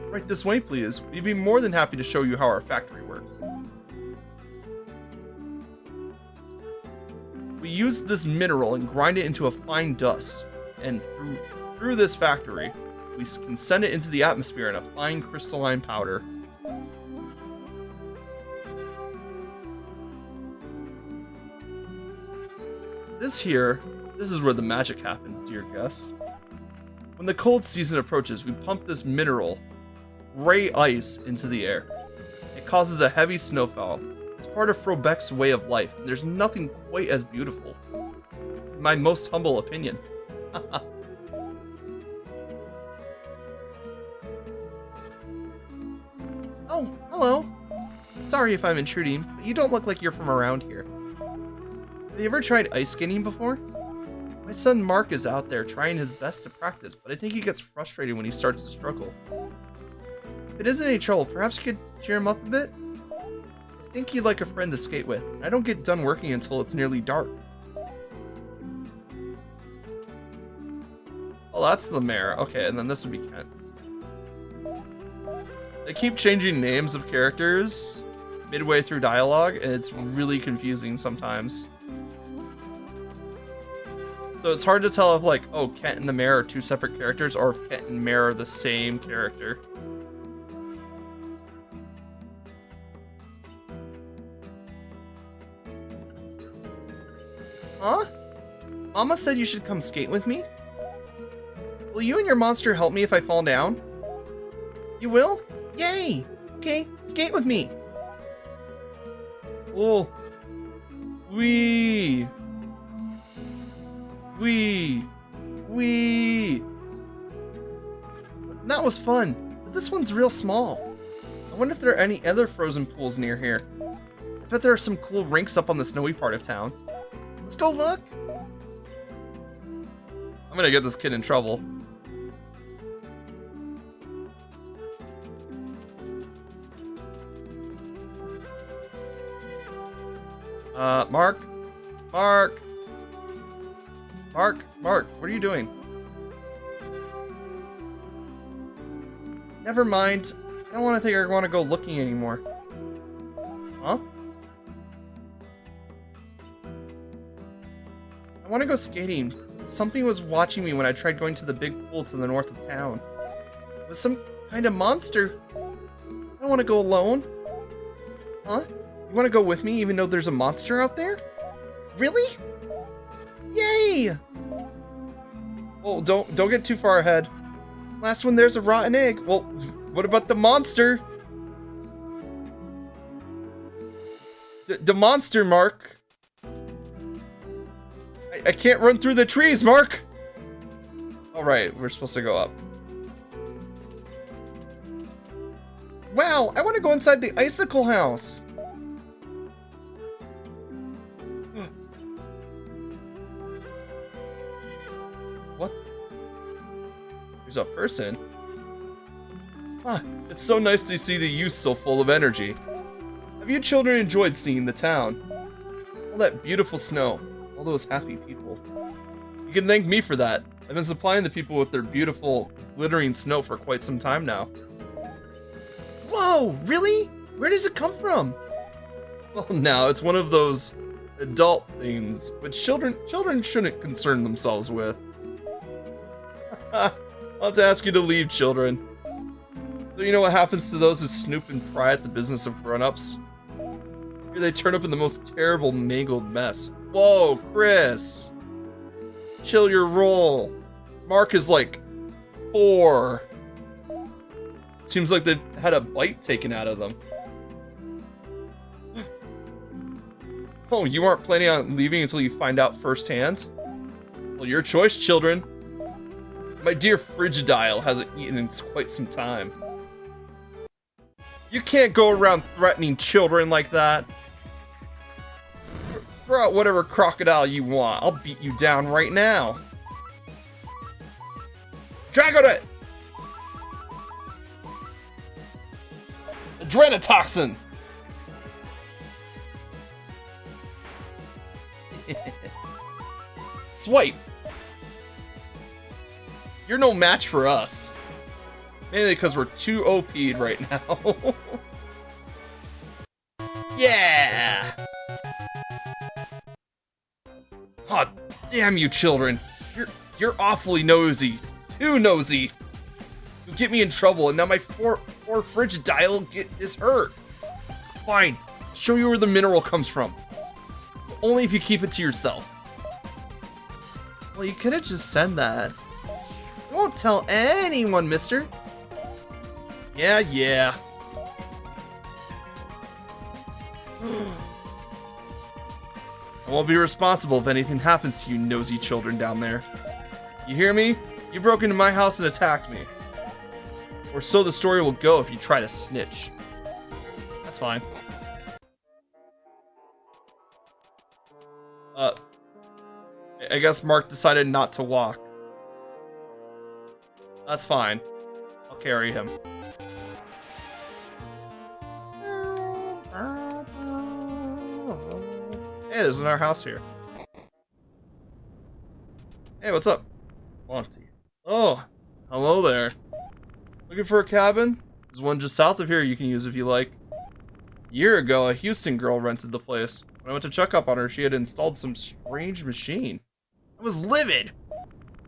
Right this way, please. We'd be more than happy to show you how our factory works. We use this mineral and grind it into a fine dust, and through this factory, we can send it into the atmosphere in a fine crystalline powder. This is where the magic happens, dear guest. When the cold season approaches, we pump this mineral, gray ice, into the air. It causes a heavy snowfall. It's part of Frobec's way of life, and there's nothing quite as beautiful. In my most humble opinion. Oh, hello. Sorry if I'm intruding, but you don't look like you're from around here. Have you ever tried ice skating before? My son Mark is out there trying his best to practice, but I think he gets frustrated when he starts to struggle. If it isn't any trouble, perhaps you could cheer him up a bit? I think he'd like a friend to skate with. I don't get done working until it's nearly dark. Oh, that's the mayor. Okay, and then this would be Kent. They keep changing names of characters midway through dialogue, and it's really confusing sometimes. So it's hard to tell if, like, oh, Kent and the mayor are two separate characters, or if Kent and mayor are the same character. Huh? Mama said you should come skate with me? Will you and your monster help me if I fall down? You will? Yay! Okay, skate with me. Oh. Wee. That was fun, but this one's real small. I wonder if there are any other frozen pools near here. I bet there are some cool rinks up on the snowy part of town. Let's go look. I'm gonna get this kid in trouble. Mark, what are you doing? Never mind. I don't want to think I want to go looking anymore. Huh? I want to go skating. Something was watching me when I tried going to the big pool to the north of town. It was some kind of monster. I don't want to go alone. Huh? You want to go with me even though there's a monster out there? Really? Yay! Oh, don't get too far ahead. Last one, there's a rotten egg. Well, what about the monster? The monster, Mark. I can't run through the trees, Mark. All right, we're supposed to go up. Wow, I want to go inside the icicle house. What? There's a person. Huh, it's so nice to see the youth so full of energy. Have you children enjoyed seeing the town? All that beautiful snow, all those happy people. You can thank me for that. I've been supplying the people with their beautiful, glittering snow for quite some time now. Whoa, really? Where does it come from? Well, now, it's one of those adult things, which children shouldn't concern themselves with. I'll have to ask you to leave, children. So you know what happens to those who snoop and pry at the business of grown-ups? Here they turn up in the most terrible, mangled mess. Whoa, Chris! Chill your roll. Mark is like 4. Seems like they've had a bite taken out of them. Oh, you aren't planning on leaving until you find out firsthand? Well, your choice, children. My dear Frigidile hasn't eaten in quite some time. You can't go around threatening children like that. Throw out whatever crocodile you want. I'll beat you down right now. Drag on it! Adrenatoxin! Swipe! You're no match for us. Mainly because we're too OP'd right now. Yeah! Aw, oh, damn you children. You're awfully nosy. Too nosy. You get me in trouble and now my poor Frigidile is hurt. Fine. Show you where the mineral comes from. Only if you keep it to yourself. Well, you could have just said that. I won't tell anyone, mister. Yeah. I won't be responsible if anything happens to you nosy children down there. You hear me? You broke into my house and attacked me. Or so the story will go if you try to snitch. That's fine. I guess Mark decided not to walk. That's fine. I'll carry him. Hey, there's another house here. Hey, what's up? Monty. Oh, hello there. Looking for a cabin? There's one just south of here you can use if you like. A year ago, a Houston girl rented the place. When I went to check up on her, she had installed some strange machine. I was livid!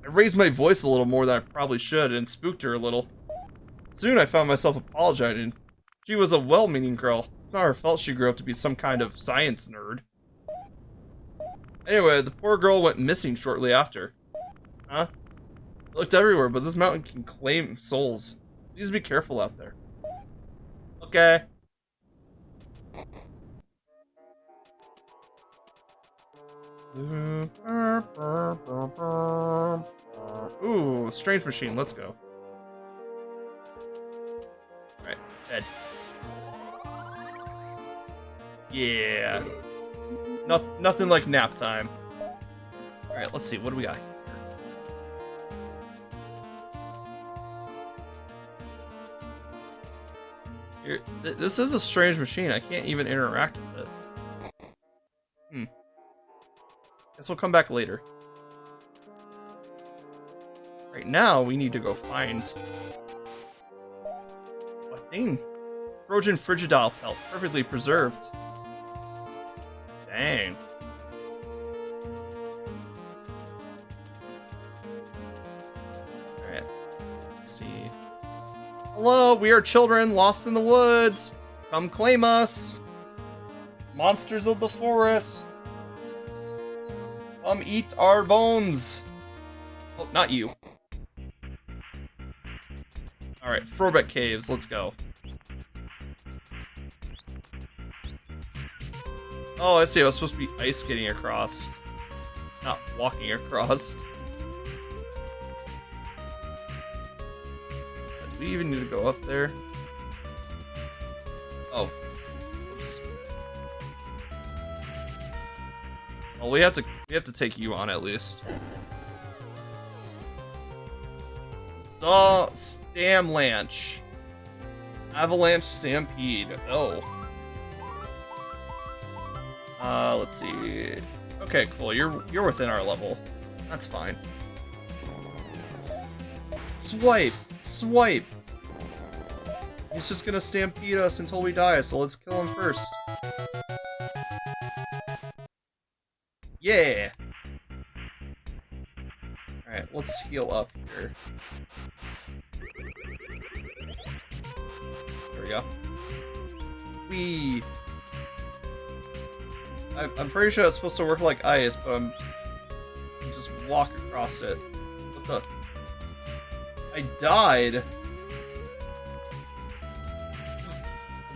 I raised my voice a little more than I probably should and spooked her a little. Soon I found myself apologizing. She was a well-meaning girl. It's not her fault she grew up to be some kind of science nerd. Anyway, the poor girl went missing shortly after. Huh? I looked everywhere, but this mountain can claim souls. Please be careful out there. Okay. Ooh, strange machine, let's go. Alright, dead. Yeah. Nothing like nap time. Alright, let's see, what do we got here? This is a strange machine, I can't even interact with it. Guess we'll come back later. Right now, we need to go find a thing. Trojan Frigidile pelt, perfectly preserved. Dang. Alright. Let's see. Hello, we are children lost in the woods. Come claim us. Monsters of the forest. Come eat our bones. Oh, not you. Alright, Frobet Caves, let's go. Oh, I see, I was supposed to be ice skating across. Not walking across. Do we even need to go up there? Oh. Oops. Well, we have to take you on at least. Stamlanch. Avalanche Stampede. Oh. Let's see. Okay, cool. You're within our level. That's fine. Swipe! Swipe! He's just gonna stampede us until we die, so let's kill him first. Yeah! Alright, let's heal up here. There we go. Whee! I'm pretty sure it's supposed to work like ice, but I'm just walk across it. What the? I died. A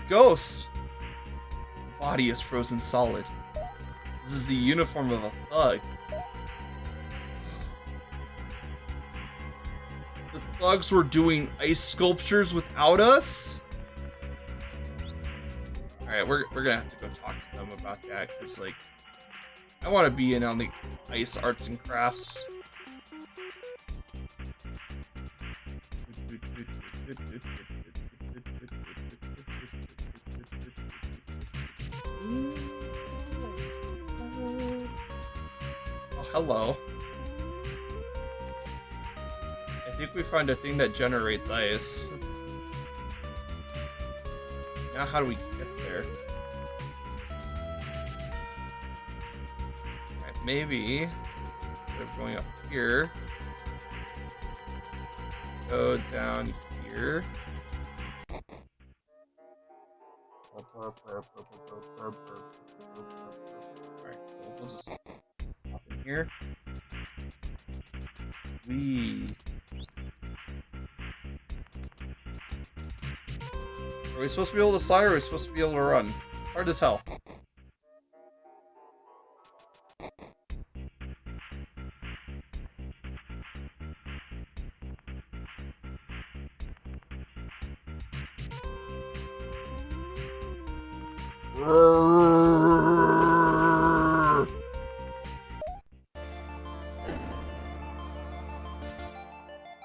ghost. Body is frozen solid. This is the uniform of a thug. The thugs were doing ice sculptures without us? Alright, we're gonna have to go talk to them about that, because, like, I want to be in on the ice arts and crafts. Oh, hello. I think we find a thing that generates ice. Now how do we get there? Alright, maybe instead of going up here, go down here. Alright, we'll just hop in here. Are we supposed to be able to slide, or are we supposed to be able to run? Hard to tell.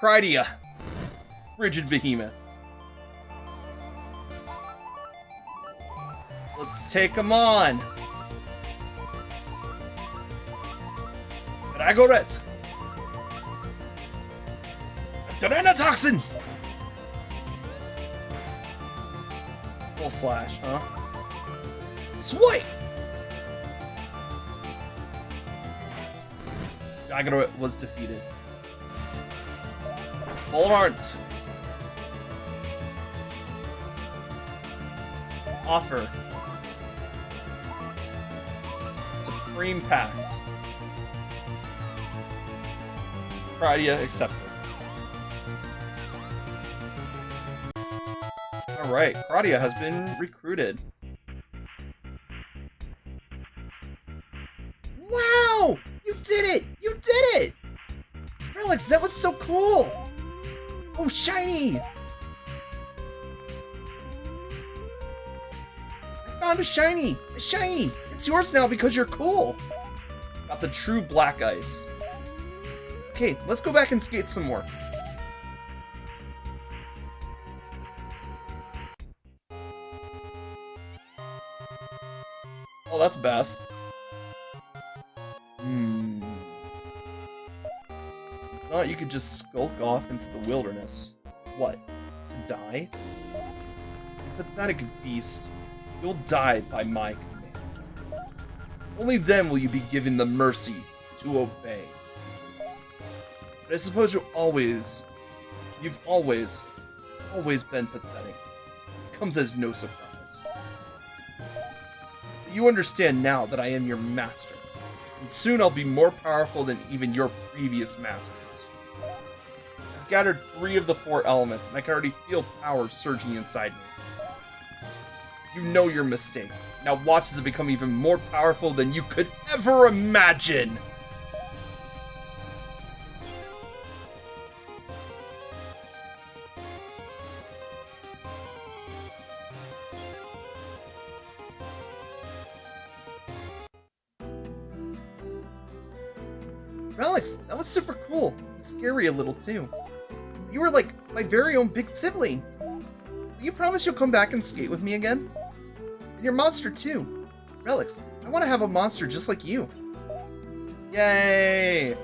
Crydia, frigid behemoth. Let's take him on. Dragoret. Toxin. Full slash, huh? Swipe. Dragoret was defeated. Boulevard. Offer. Supreme Pact. Crydia accepted. Alright, Crydia has been recruited. Wow! You did it! You did it! Relix, that was so cool! Oh, shiny! I found a shiny! A shiny! It's yours now because you're cool! Got the true black ice. Okay, let's go back and skate some more. Oh, that's Beth. Thought you could just skulk off into the wilderness. What? To die? You pathetic beast. You'll die by my command. Only then will you be given the mercy to obey. But I suppose you've always been pathetic. It comes as no surprise. But you understand now that I am your master, and soon I'll be more powerful than even your previous masters. I've gathered 3 of the 4 elements, and I can already feel power surging inside me. You know your mistake. Now watch as it become even more powerful than you could ever imagine! Relix, that was super cool. And scary a little too. You were like my very own big sibling. Will you promise you'll come back and skate with me again? And your monster too. Relix, I want to have a monster just like you. Yay!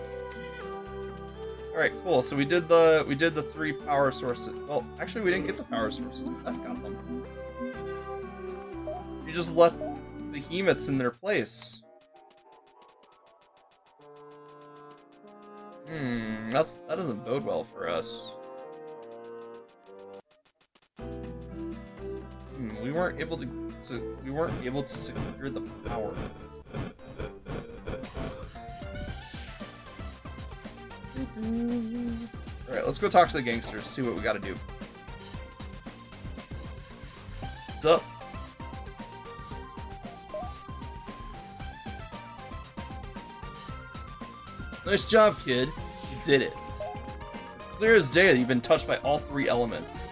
Alright, cool. So we did the 3 power sources. Well, actually we didn't get the power sources. I've got them. You just left behemoths in their place. That doesn't bode well for us. We weren't able to secure the power. Alright, let's go talk to the gangsters, see what we gotta do. What's up? Nice job, kid. You did it. It's clear as day that you've been touched by all 3 elements.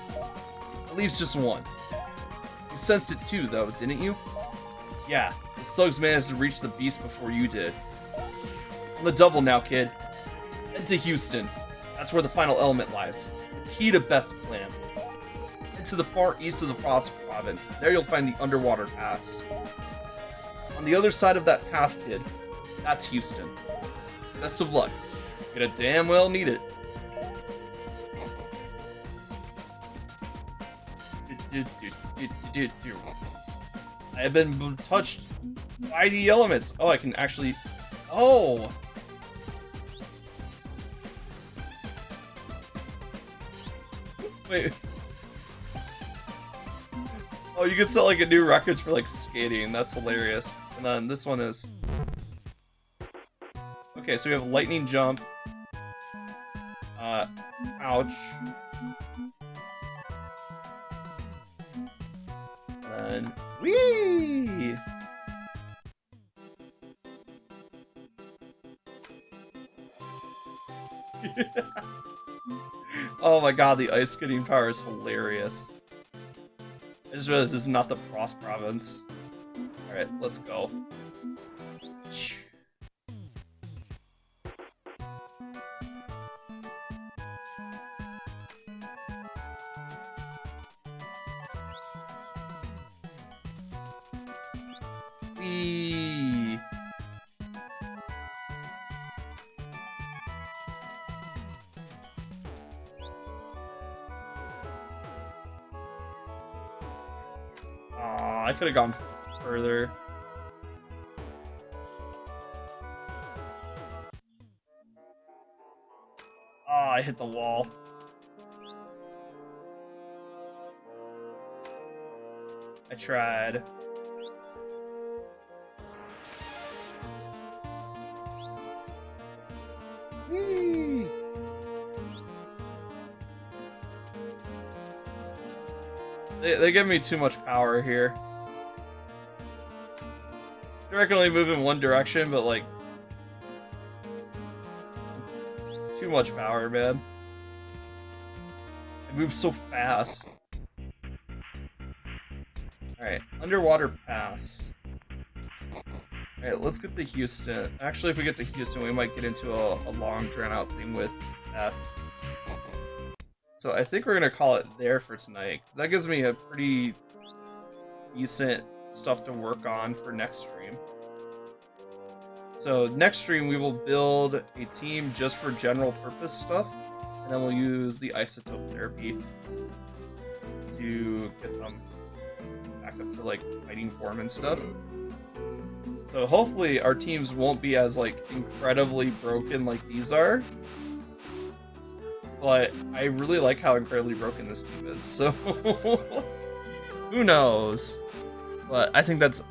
It leaves just one. You sensed it too, though, didn't you? Yeah, the slugs managed to reach the beast before you did. On the double now, kid. Head to Houston. That's where the final element lies. The key to Beth's plan. Head to the far east of the Frost Province. There you'll find the underwater pass. On the other side of that pass, kid, that's Houston. Best of luck. Gonna damn well need it. I have been touched by the elements. Oh, I can actually... Oh! Wait. Oh, you can set like a new record for like skating. That's hilarious. And then this one is... Okay, so we have lightning jump. Ouch. And whee! Oh my god, the ice skating power is hilarious. I just realized this is not the Frost Province. Alright, let's go. Whee! Aw, I could have gone further. Ah, I hit the wall. I tried. Whee! They give me too much power here. I can only move in one direction, but like... Too much power, man. I move so fast. Alright, underwater pass. Alright, let's get to Houston. Actually, if we get to Houston, we might get into a long, drawn-out thing with F. So I think we're gonna call it there for tonight, because that gives me a pretty decent stuff to work on for next stream. So next stream, we will build a team just for general purpose stuff, and then we'll use the isotope therapy to get them back up to like fighting form and stuff. So hopefully our teams won't be as like incredibly broken like these are. But I really like how incredibly broken this team is, so who knows? But I think that's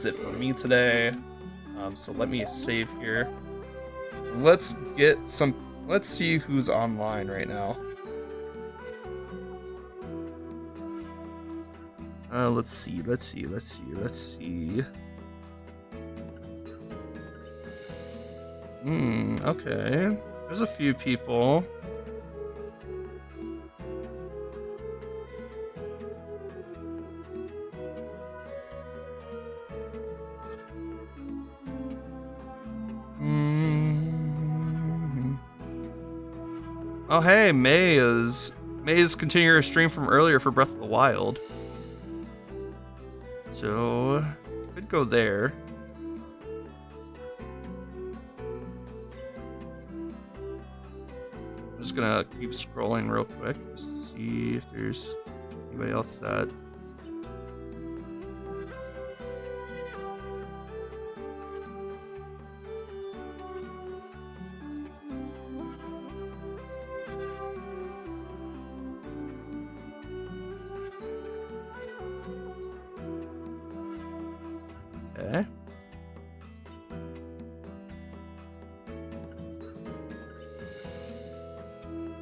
it for me today. So let me save here. Let's see who's online right now. Let's see. Okay. There's a few people. Oh hey, May is continuing her stream from earlier for Breath of the Wild. So could go there. I'm just gonna keep scrolling real quick just to see if there's anybody else that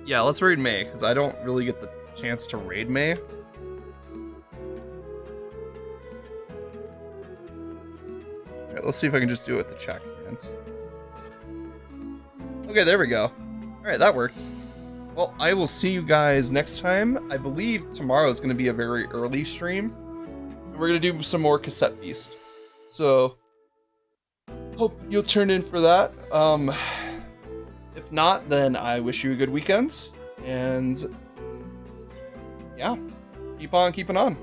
Yeah, let's raid May, because I don't really get the chance to raid May. Alright, let's see if I can just do it with the chat commands. Okay, there we go. Alright, that worked. Well, I will see you guys next time. I believe tomorrow is going to be a very early stream. we're gonna do some more Cassette Beast. So hope you'll turn in for that. If not, then I wish you a good weekend, and yeah, keep on keeping on.